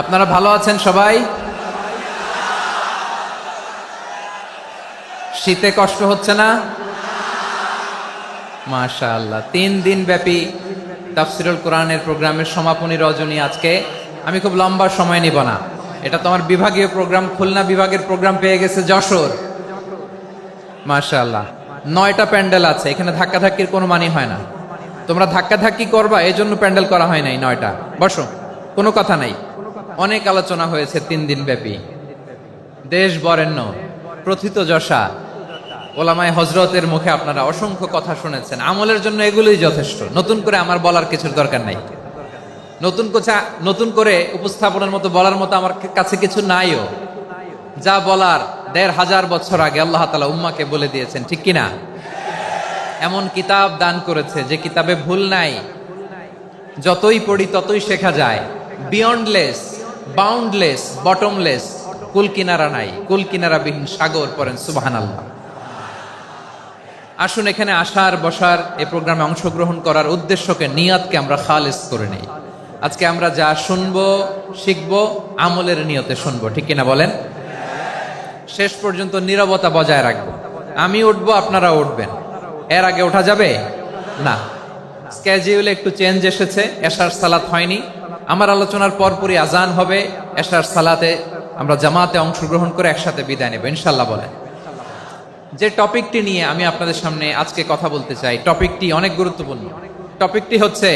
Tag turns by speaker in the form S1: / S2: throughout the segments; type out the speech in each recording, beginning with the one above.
S1: আপনারা ভালো আছেন সবাই? শীতে কষ্ট হচ্ছে না? মাশাআল্লাহ। 3 দিন ব্যাপী তাফসিরুল কোরআনের প্রোগ্রামের সমাপনী রজনী আজকে। আমি খুব লম্বা সময় নিব না, এটা তোমার বিভাগীয় প্রোগ্রাম। খুলনা বিভাগের প্রোগ্রাম পেয়ে গেছে যশোর। মাশাআল্লাহ, 9টা প্যান্ডেল আছে, এখানে ধাক্কাধাক্কির কোনো মানি হয় না। তোমরা ধাক্কাধাক্কি করবা, এই জন্য প্যান্ডেল করা হয় নাই 9টা। বসো, কোনো কথা নাই। অনেক আলোচনা হয়েছে 3 দিন ব্যাপী। দেশ বরেণ্য প্রথিতযশা ওলামায়ে হযরতের মুখে আপনারা অসংখ্য কথা শুনেছেন। আমলের জন্য এগুলোই যথেষ্ট, নতুন করে আমার বলার কিছুর দরকার নাই। নতুন করে উপস্থাপনের মতো বলার মতো আমার কাছে কিছু নাইও। যা বলার 1500 বছর আগে আল্লাহ তাআলা উম্মাকে বলে দিয়েছেন, ঠিক কিনা? এমন কিতাব দান করেছে যে কিতাবে ভুল নাই, যতই পড়ি ততই শেখা যায়। বিয়ন্ডলেস, বাউন্ডলেস, বটমলেস, কুল কিনারা নাই, কুল কিনারা বিহীন সাগর। পড়েন সুবহানাল্লাহ। আসুন, এখানে আসার বসার এই প্রোগ্রামে অংশগ্রহণ করার উদ্দেশ্যকে, নিয়তকে আমরা খালেস করে নেই। আজকে আমরা যা শুনবো শিখবো আমলের নিয়তে শুনবো, ঠিক কিনা বলেন? শেষ পর্যন্ত নীরবতা বজায় রাখবো। আমি উঠবো, আপনারা উঠবেন। এর আগে ওঠা যাবে না। স্কেডিউলে একটু চেঞ্জ এসেছে, এশার সালাত হয়নি। আমার আলোচনার পরপরই আজান হবে। এশার সালাতে আমরা জামাতে অংশগ্রহণ করে একসাথে বিদায় নেব ইনশাল্লাহ। বলেন, যে টপিকটি নিয়ে আমি আপনাদের সামনে আজকে কথা বলতে চাই, টপিকটি অনেক গুরুত্বপূর্ণ। টপিকটি হচ্ছে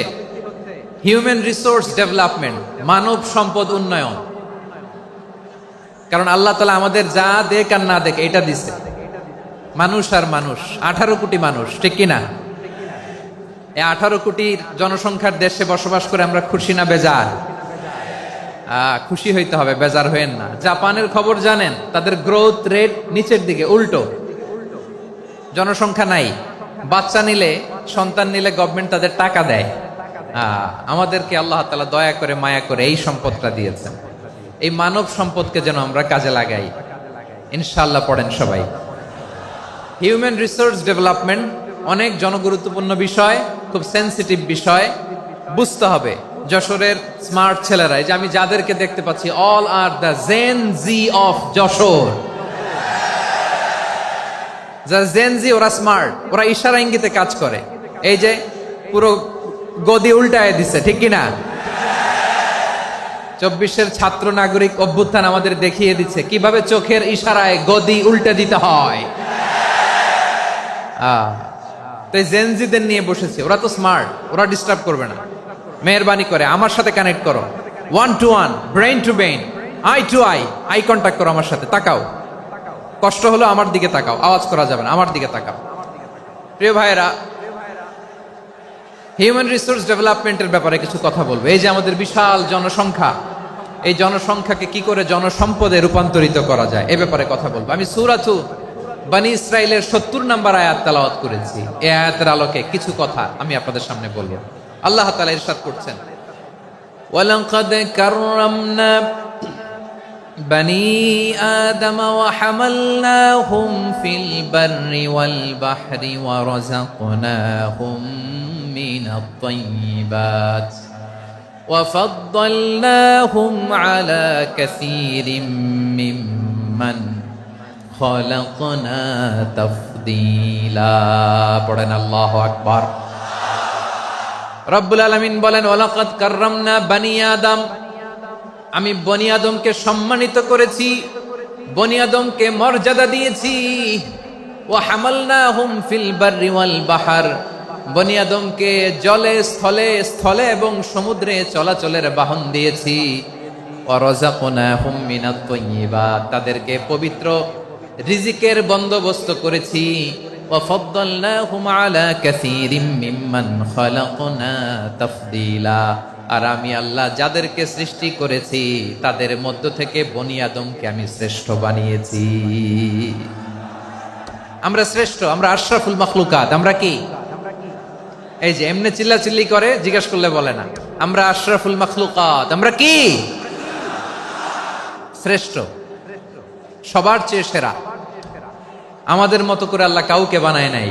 S1: হিউম্যান রিসোর্স ডেভেলপমেন্ট, মানব সম্পদ উন্নয়ন। কারণ আল্লাহ তাআলা আমাদের যা দেখ আর না দেখ এটা দিছে। মানুষ আর মানুষ, 18 কোটি মানুষ, ঠিক কিনা? এই 18 কোটির জনসংখ্যার দেশে বসবাস করে আমরা খুশি না বেজার? খুশি হইতে হবে, বেজার হইেন না। জাপানের খবর জানেন? তাদের গ্রোথ রেট নিচের দিকে, উল্টো। জনসংখ্যা নাই, বাচ্চা নিলে, সন্তান নিলে গভর্নমেন্ট তাদের টাকা দেয়। আমাদেরকে আল্লাহ তাআলা দয়া করে মায়া করে এই সম্পদটা দিয়েছেন। এই মানব সম্পদকে যেন আমরা কাজে লাগাই ইনশাআল্লাহ। পড়েন সবাই। হিউম্যান রিসোর্স ডেভেলপমেন্ট অনেক জনগুরুত্বপূর্ণ বিষয়, খুব সেন্সিটিভ বিষয়, বুঝতে হবে। যশোরের স্মার্ট ছেলেরা, এই যে আমি যাদেরকে দেখতে পাচ্ছি, all are the Gen Z of Jashore. যারা জেন জি, ওরা স্মার্ট, ওরা ইশারা ইঙ্গিতে কাজ করে। এই যে পুরো গদি উল্টায় দিছে, ঠিক কিনা? 24-এর ছাত্র নাগরিক অভ্যুত্থান আমাদের দেখিয়ে দিচ্ছে কিভাবে চোখের ইশারায় গদি উল্টে দিতে হয়। তো জেনজিদের নিয়ে বসেছে, ওরা তো স্মার্ট, ওরা ডিস্টার্ব করবে না। মেহরবানি করে আমার সাথে কানেক্ট করো, 1 to 1, brain to brain, eye to eye, eye contact করো আমার সাথে। তাকাও, কষ্ট হলো আমার দিকে তাকাও, আওয়াজ করা যাবে না, আমার দিকে তাকাও। প্রিয় ভাইয়েরা, হিউম্যান রিসোর্স ডেভেলপমেন্টের ব্যাপারে কিছু কথা বলবো। এই যে আমাদের বিশাল জনসংখ্যা, এই জনসংখ্যাকে কি করে জনসম্পদে রূপান্তরিত করা যায় এ ব্যাপারে কথা বলবো। আমি সূরাতু বনী ইসরাইলের 70 নম্বর আয়াত তেলাওয়াত করেছি। এই আয়াতের আলোকে কিছু কথা আমি আপনাদের সামনে বলবো। আল্লাহ তাআলা ইরশাদ করছেন, ওয়ালাকাদ কাররামনা বনী আদম ওয়া হামালনাহুম ফিল বাররি ওয়াল বাহরি ওয়া রাযাকনাহুম মিনাত তাইয়্যিবাত ওয়া ফাদ্দালনাহুম আলা কাসীরিম মিম্মান খালাকনা তাফদীলা। পড়েন আল্লাহু আকবার। রব্বুল আলামিন বলেন, ওয়ালাকাদ কাররামনা বনী আদম, আমি বনী আদমকে সম্মানিত করেছি, বনী আদমকে মর্যাদা দিয়েছি। ওয়া হামালনাহুম ফিল বাররি ওয়াল বাহর, বনী আদমকে জলে, স্থলে, স্থলে এবং সমুদ্রে চলাচলের বাহন দিয়েছি। ওয়া রাযাকনাহুম মিনাত তাইয়্যিবাত, তাদেরকে পবিত্র রিজিকের বন্দোবস্ত করেছি। ওয়া ফাদ্দালনাহুম আলা কাসীরিম মিম্মান খালাকনা তাফদীলা, আর আমি আল্লাহ যাদেরকে সৃষ্টি করেছি তাদের মধ্য থেকে বনী আদমকে আমি শ্রেষ্ঠ বানিয়েছি। আমরা শ্রেষ্ঠ, আমরা আশরাফুল মাখলুকাত। আমরা কি? এই যে এমনি চিল্লাচিল্লি করে, জিজ্ঞেস করলে বলে না। আমরা আশরাফুল মাখলুকাত। আমরা কি? শ্রেষ্ঠ, সবার চেয়ে সেরা। আমাদের মতো করে আল্লাহ কাউকে বানায় নাই।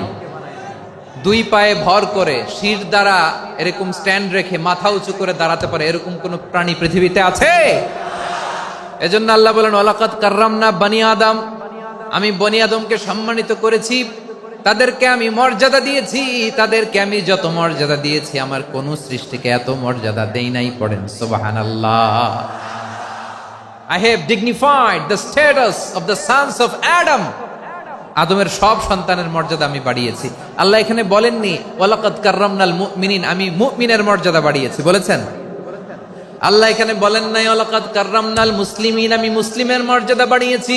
S1: 2 পায়ে ভর করে, শির দ্বারা এরকম স্ট্যান্ড রেখে মাথা উঁচু করে দাঁড়াতে পারে এরকম কোন প্রাণী পৃথিবীতে আছে? এজন্য আল্লাহ বলেন ওয়ালাকাদ কাররামনা বানি আদম, আমি বনি আদমকে সম্মানিত করেছি, তাদেরকে আমি মর্যাদা দিয়েছি। তাদেরকে আমি যত মর্যাদা দিয়েছি আমার কোন সৃষ্টিকে এত মর্যাদা দেই নাই। পড়েন সুবহানাল্লাহ। I have dignified the status of the sons of Adam. আদমের সব সন্তানের মর্যাদা আমি বাড়িয়েছি। আল্লাহ এখানে বলেননি ওয়ালাকাদ কাররামনাল মুমিনিন, আমি মুমিনের মর্যাদা বাড়িয়েছি, বলেছেন? আল্লাহ এখানে বলেন নাই ওয়ালাকাদ কাররামনাল মুসলিমিন, আমি মুসলিমের মর্যাদা বাড়িয়েছি।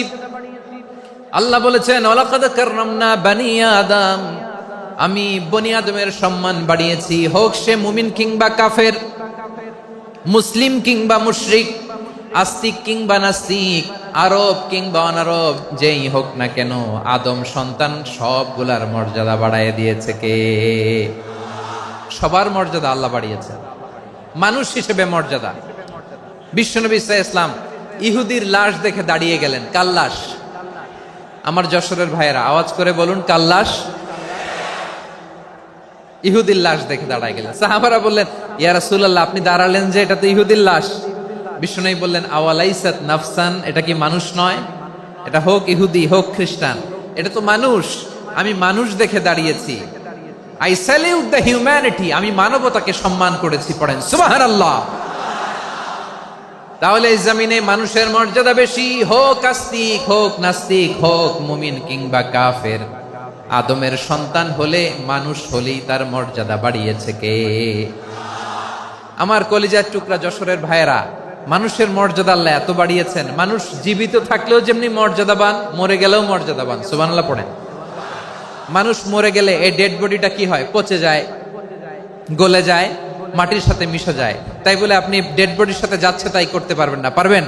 S1: আল্লাহ বলেছেন ওয়ালাকাদ কাররামনা বানি আদম, আমি বনি আদমের সম্মান বাড়িয়েছি। হোক সে মুমিন কিংবা কাফের, মুসলিম কিংবা মুশরিক, আস্তিক কিংবা নাস্তিক, আরব কিংবা অনারব, যেই হোক না কেন আদম সন্তান সবগুলার মর্যাদা বাড়ায় দিয়েছে কে? সবার মর্যাদা আল্লাহ বাড়িয়েছে। মানুষ হিসেবে মর্যাদা। বিশ্বনবী সাল্লাল্লাহু আলাইহি ওয়াসাল্লাম ইহুদির লাশ দেখে দাঁড়িয়ে গেলেন। কার লাশ? আমার যশোরের ভাইয়েরা আওয়াজ করে বলুন, কার লাশ? ইহুদির লাশ দেখে দাঁড়ায় গেলেন। সাহাবারা বললেন ইয়া রাসূলুল্লাহ, আপনি দাঁড়ালেন যে, এটা তো ইহুদির লাশ। বিশ্বনবী বললেন আওয়ালাইসাত নাফসান, এটা কি মানুষ নয়? এটা হোক ইহুদি হোক খ্রিস্টান, এটা তো মানুষ। আমি মানুষ দেখে দাঁড়িয়েছি। আই স্যালিউট দ্য হিউম্যানিটি, আমি মানবতাকে সম্মান করেছি। পড়েন সুবহানাল্লাহ। তাহলে এই জমিনে মানুষের মর্যাদা বেশি, হোক আস্তিক হোক নাস্তিক, হোক মুমিন কিংবা কাফের। আদমের সন্তান হলে, মানুষ হলেই তার মর্যাদা বাড়িয়েছে কে? আমার কলিজার টুকরা যশোরের ভাইয়েরা, মানুষের মর্যাদা আল্লাহ এত বাড়িয়েছেন। মানুষ জীবিত থাকলেও যেমনি মর্যাদাবান, মরে গেলেও মর্যাদাবান। সুবহানাল্লাহ পড়েন। মানুষ মরে গেলে এই ডেড বডিটা কি হয়? পচে যায়, গলে যায়, মাটির সাথে মিশে যায়। তাই বলে আপনি ডেড বডির সাথে যাচ্ছে তাই করতে পারবেন না? পারবেন?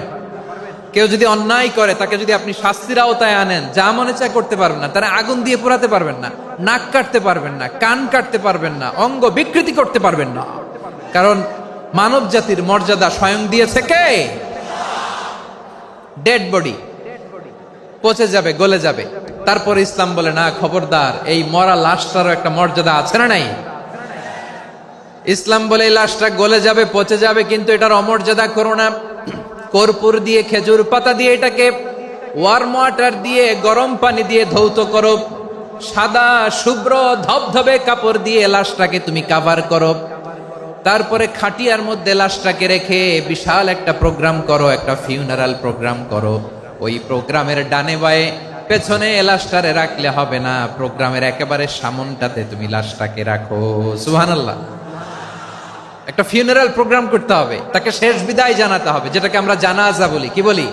S1: কেউ যদি অন্যায় করে তাকে যদি আপনি শাস্তির আওতায় আনেন, যা মনে চায় করতে পারবেন না। তারা আগুন দিয়ে পোড়াতে পারবেন না, নাক কাটতে পারবেন না, কান কাটতে পারবেন না, অঙ্গ বিকৃতি করতে পারবেন না। কারণ মানব জাতির মর্যাদা স্বয়ং দিয়েছে কে? ডেড বডি পচে যাবে, গলে যাবে। তারপর ইসলাম বলে না, খবরদার, এই মরা লাশটারও একটা মর্যাদা আছে না নাই? ইসলাম বলে এই লাশটা গলে যাবে, পচে যাবে, কিন্তু এটার অমর্যাদা করো না। কর্পূর দিয়ে, খেজুর পাতা দিয়ে, এটাকে ওয়ার্ম ওয়াটার দিয়ে, গরম পানি দিয়ে ধৌত করো। সাদা শুভ্র ধবধবে কাপড় দিয়ে লাশটাকে তুমি কাভার করো। তারপরে খাটিয়ার মধ্যে লাশটাকে রেখে বিশাল একটা প্রোগ্রাম করো, একটা ফিউনারাল প্রোগ্রাম করো। ওই প্রোগ্রামের ডানে বায়ে পেছনে লাশটারে রাখলে হবে না, প্রোগ্রামের একেবারে সামনটাতে তুমি লাশটাকে রাখো। সুবহানাল্লাহ। একটা ফিউনারাল প্রোগ্রাম করতে হবে, তাকে শেষ বিদায় জানাতে হবে, যেটাকে আমরা জানাজা বলি। কি বলি?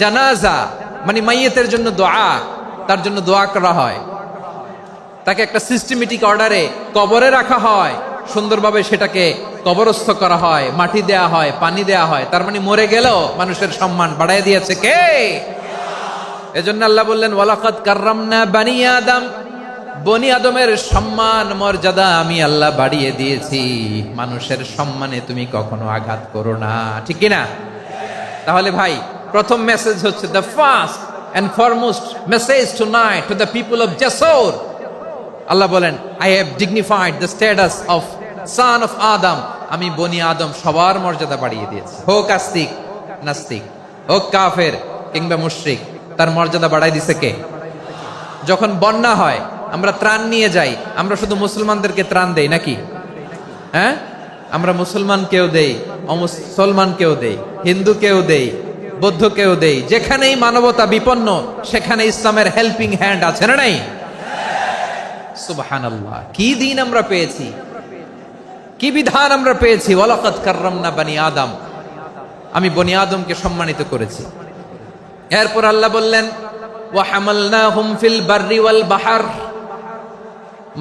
S1: জানাজা মানে মাইয়েতের জন্য দোয়া, তার জন্য দোয়া করা হয়। তাকে একটা সিস্টেমেটিক অর্ডারে কবরে রাখা হয়, সুন্দরভাবে সেটাকে কবরস্থ করা হয়, মাটি দেয়া হয়, পানি দেয়া হয়। তার মানে মরে গেলেও মানুষের সম্মান বাড়ায় দিয়েছে কে? এজন্য আল্লাহ বললেন ওয়ালাকাদ কাররামনা বানি আদম, বনি আদমের সম্মান মর্যাদা আমি আল্লাহ বাড়িয়ে দিয়েছি। মানুষের সম্মানে তুমি কখনো আঘাত করো না, ঠিক কি না? তাহলে ভাই, প্রথম মেসেজ হচ্ছে, the first and foremost message tonight to the people of Jessore. Allah বলেন I have dignified the status of son of Adam, আমি বনি আদম সবার মর্যাদা বাড়িয়ে দিয়েছি। হোক আস্তিক নাস্তিক, হোক কাফের কিংবা মুশরিক, তার মর্যাদা বাড়াই দিছে কে? যখন বন্যা হয় আমরা ত্রাণ নিয়ে যাই, আমরা শুধু মুসলমানদেরকে ত্রাণ দেই নাকি? হ্যাঁ, আমরা মুসলমানকেও দেই, অমুসলমানকেও দেই, হিন্দুকেও দেই, বৌদ্ধকেও দেই। যেখানেই মানবতা বিপন্ন সেখানে ইসলামের হেল্পিং হ্যান্ড আছে না নাই? সুবহানাল্লাহ। কি দিন আমরা পেয়েছি, কি বিধান আমরা পেয়েছি। ওয়ালাকাদ কাররামনা বানি আদম, আমি বনি আদমকে সম্মানিত করেছি। এরপর আল্লাহ বললেন ওয়া হামালনাহুম ফিল বাররি ওয়াল বাহর,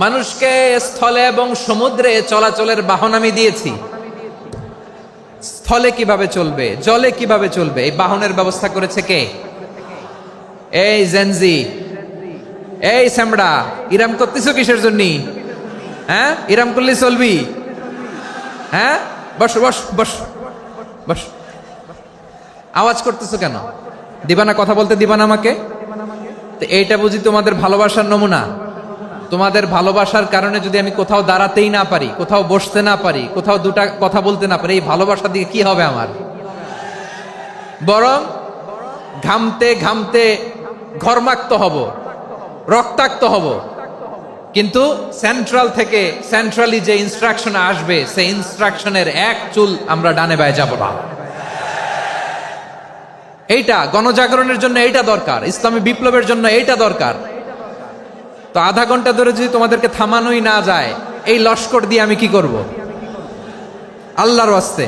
S1: মানুষকে স্থলে এবং সমুদ্রে চলাচলের বাহন আমি দিয়েছি। স্থলে কিভাবে চলবে, জলে কিভাবে চলবে, এই বাহনের ব্যবস্থা করেছে কে? এই জেনজি, এই স্যামড়া, ইরাম করতেছো কিসের জন্য? হ্যাঁ, ইরাম করলে চলবি? হ্যাঁ, বস বস বস বস। আওয়াজ করতেছো কেন? দিবানা, কথা বলতে দিবানা আমাকে? তো এইটা বুঝি তোমাদের ভালোবাসার নমুনা? তোমাদের ভালোবাসার কারণে যদি আমি কোথাও দাঁড়াতেই না পারি, কোথাও বসতে না পারি, কোথাও দুটা কথা বলতে না পারি, এই ভালোবাসা দিয়ে কি হবে আমার? বরং ঘামতে ঘামতে ঘর্মাক্ত হব, রক্তাক্ত হব, কিন্তু সেন্ট্রালি যে ইনস্ট্রাকশন আসবে সেই ইনস্ট্রাকশনের এক চুল আমরা ডানে বায়ে যাব না। এইটা গণজাগরণের জন্য এইটা দরকার, ইসলামী বিপ্লবের জন্য এইটা দরকার। তো আধা ঘন্টা ধরে যদি তোমাদেরকে থামানোই না যায়, এই লস্কর দিয়ে আমি কি করব? আল্লাহর ওয়াস্তে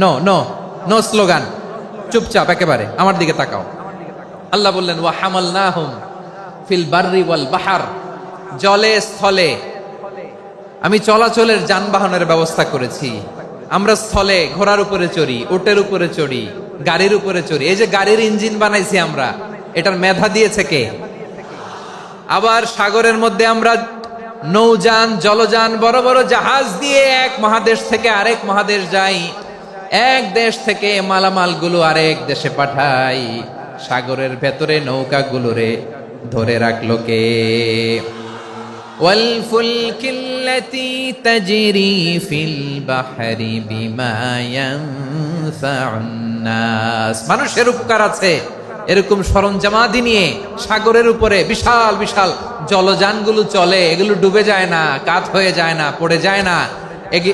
S1: নো নো নো স্লোগান, চুপচাপ একেবারে আমার দিকে তাকাও। আল্লাহ বললেন ওয়া হামালনাহুম ফিল বাররি ওয়াল বাহার, জলে স্থলে আমি চলাচলের যানবাহনের ব্যবস্থা করেছি। আমরা স্থলে ঘোড়ার উপরে চড়ি, উটের উপরে চড়ি, গাড়ির উপরে চড়ি। এই যে গাড়ির ইঞ্জিন বানাইছি আমরা, এটার মেধা দিয়েছে কে? আবার সাগরের মধ্যে আমরা নৌযান, জলযান, বড় বড় জাহাজ দিয়ে এক মহাদেশ থেকে আরেক মহাদেশ যাই, এক দেশ থেকে মালামালগুলো আরেক দেশে পাঠাই। সাগরের ভেতরে নৌকাগুলোরে ধরে রাখলো কে? والفلك التي تجري في البحر بما ينفع الناس। মানুষের উপকার আছে এরকম সরঞ্জামাদি নিয়ে সাগরের উপরে বিশাল বিশাল জলযানগুলো চলে। এগুলো ডুবে যায় না, কাত হয়ে যায় না, পড়ে যায় না।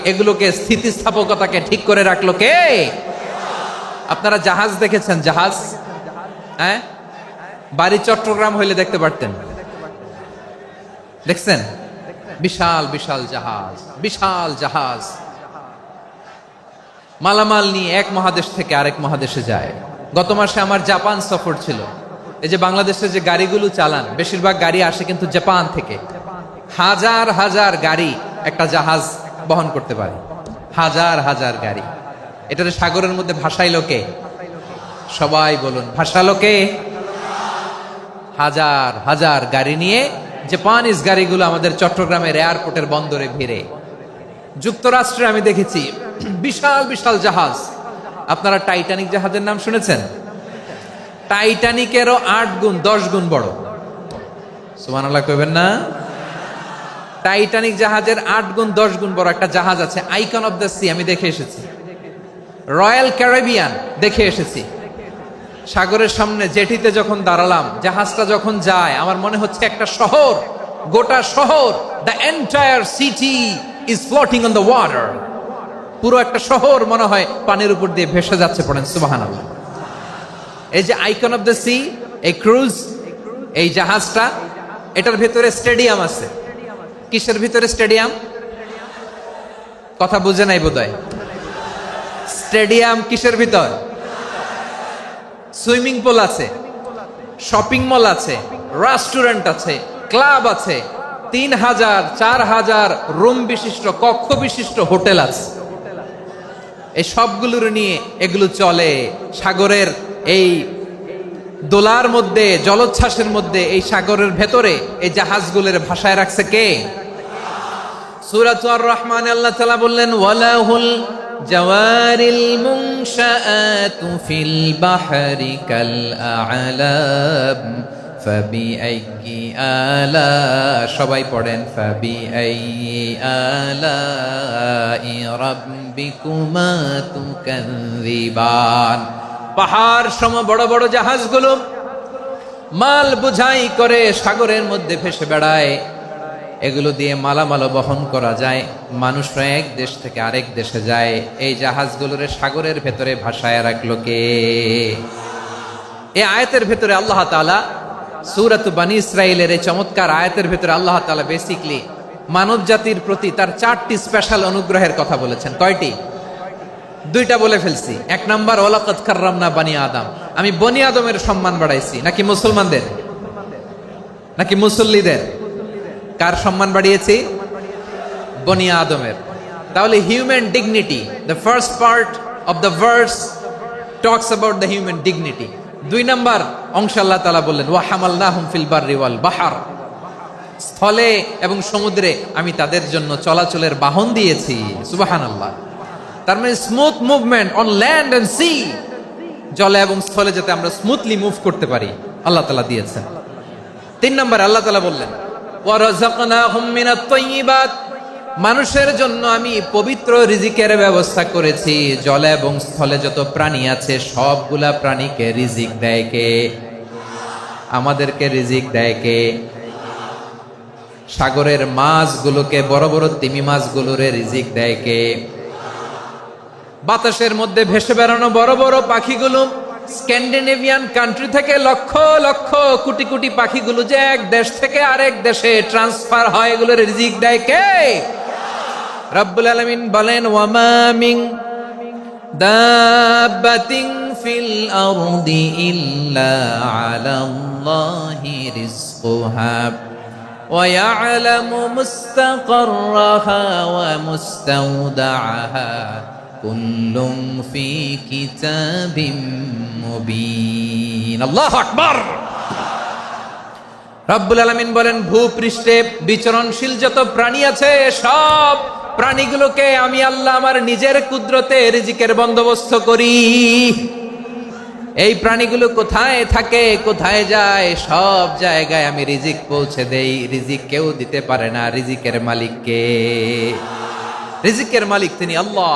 S1: এগুলোকে স্থিতিস্থাপকতাকে ঠিক করে রাখলো কে? আপনারা জাহাজ দেখেছেন? জাহাজ, হ্যাঁ, বাড়ি চট্টগ্রাম হইলে দেখতে পারতেন। দেখছেন? বিশাল বিশাল জাহাজ, বিশাল জাহাজ মালামাল নিয়ে এক মহাদেশ থেকে আরেক মহাদেশে যায়। গত মাসে আমার জাপান সফর ছিল। এই যে বাংলাদেশে যে গাড়িগুলো চালান, বেশিরভাগ গাড়ি আসে কিন্তু জাপান থেকে। হাজার হাজার গাড়ি একটা জাহাজ বহন করতে পারে, হাজার হাজার গাড়ি। এটাতে সাগরের মধ্যে ভাসাইলো কে? সবাই বলুন, ভাসালো কে? হাজার হাজার গাড়ি নিয়ে জাপানিজ গাড়িগুলো আমাদের চট্টগ্রামের এয়ারপোর্টের বন্দরে ভিড়ে। যুক্তরাষ্ট্রে আমি দেখেছি বিশাল বিশাল জাহাজ। আপনারা টাইটানিক জাহাজের নাম শুনেছেন? টাইটানিকেরও 8 গুণ 10 গুণ বড়। সুবহানাল্লাহ কইবেন না? টাইটানিক জাহাজের 8 গুণ 10 গুণ বড় একটা জাহাজ আছে, আইকন অফ দ্য সি। আমি দেখে এসেছি। রয়্যাল ক্যারিবিয়ান দেখে এসেছি। সাগরের সামনে জেটিতে যখন দাঁড়ালাম, জাহাজটা যখন যায়, আমার মনে হচ্ছে একটা শহর, গোটা শহর, the entire city is floating on the water. পুরো একটা শহর মনে হয় পানির উপর দিয়ে ভেসে যাচ্ছে। পড়েন সুবহানাল্লাহ। এই যে আইকন অফ দ্য সি, এই ক্রুজ, এই জাহাজটা, এটার ভিতরে স্টেডিয়াম আছে। কিসের ভিতরে স্টেডিয়াম? কথা বুঝে নাই বোধহয়। স্টেডিয়াম কিসের ভিতর? সুইমিং পুল আছে, শপিং মল আছে, রেস্টুরেন্ট আছে, ক্লাব আছে, 3000 4000 রুম বিশিষ্ট, কক্ষ বিশিষ্ট হোটেল আছে। এই সবগুলোর নিয়ে এগুলো চলে সাগরের এই দোলার মধ্যে, জলোচ্ছ্বাসের মধ্যে। এই সাগরের ভেতরে এই জাহাজগুলোর ভাষায় রাখছে কে? সূরা আর রহমানে আল্লাহ তাআলা বললেন ওয়ালাহুল জাওয়ারিল মুনশাআতু ফিল বাহরি কাল আ'লাম ফাবিআইয়ি আলা, সবাই পড়েন, ফাবিআইয়ি আলাই রাব্বিকুমা তুকাযযিবান। পাহাড় সম বড় বড় জাহাজগুলো মাল বোঝাই করে সাগরের মধ্যে ভেসে বেড়ায়। এগুলো দিয়ে মালামাল বহন করা যায়। মানুষরা এক দেশ থেকে আরেক দেশে যায়। এই জাহাজগুলোর সাগরের ভেতরে ভাসায় রাখলো কে? এই আয়াতের ভেতরে আল্লাহ তাআলা সূরাত বনী ইসরাঈলের এই চমৎকার আয়াতের ভেতরে আল্লাহ তাআলা বেসিক্যালি মানব জাতির প্রতি তার 4টি স্পেশাল অনুগ্রহের কথা বলেছেন। কয়টি? 2টা বলে ফেলছি। 1 নাম্বার, ওয়ালাকাদ কাররামনা বানি আদম, আমি বনি আদমের সম্মান বাড়াইছি। নাকি মুসলমানদের? নাকি মুসল্লিদের? কার সম্মান বাড়িয়েছি? বনি আদমের। তাহলে human dignity, the first part of the verse talks about the human dignity. 2 number অংশ আল্লাহ তাআলা বললেন ওয়া হামালনাহুম ফিল বাররি ওয়াল বাহর, স্থলে এবং সমুদ্রে আমি তাদের জন্য চলাচলের বাহন দিয়েছি। সুবহানাল্লাহ। তার মানে smooth movement on land and sea, জলে এবং স্থলে যাতে আমরা স্মুথলি মুভ করতে পারি আল্লাহ তাআলা দিয়েছেন। 3 নাম্বার আল্লাহ তাআলা বললেন ওয়া রাযাকনাহুম মিনাত তাইয়্যিবাত, মানুষের জন্য আমি পবিত্র রিজিকের ব্যবস্থা করেছি। জলে এবং স্থলে যত প্রাণী আছে সবগুলা প্রাণীকে রিজিক দেয় কে? আমাদেরকে রিজিক দেয় কে? সাগরের মাছগুলোকে, বড় বড় তিমি মাছগুলোরে রিজিক দেয় কে? বাতাসের মধ্যে ভেসে বেড়ানো বড় বড় পাখিগুলো, স্ক্যান্ডিনেভিয়ান কান্ট্রি থেকে লক্ষ লক্ষ কোটি কোটি পাখিগুলো যে এক দেশ থেকে আরেক দেশে ট্রান্সফার হয়, এগুলোর রিজিক দেয় কে? রব্বুল আলামিন বলেন, ওয়ামা মিন দাব্বাতিন ফিল আরদি ইল্লা আলাল্লাহি রিজকুহা ওয়া ইয়ালামু মুস্তাকাররাহা ওয়া মুস্তাওদাআহা কুল্লুম ফি কিতাবিম মুবিন। আল্লাহু আকবার। রব্বুল আলামিন বলেন, ভূপৃষ্ঠে বিচরণশীল যত প্রাণী আছে সব প্রাণীগুলোকে আমি আল্লাহ আমার নিজের কুদরতে রিজিকের বন্দোবস্ত করি। এই প্রাণীগুলো কোথায় থাকে, কোথায় যায়, সব জায়গায় আমি রিজিক পৌঁছে দেই। রিজিক কেউ দিতে পারে না, রিজিকের মালিক কে? রিজিকের মালিক তিনি আল্লাহ।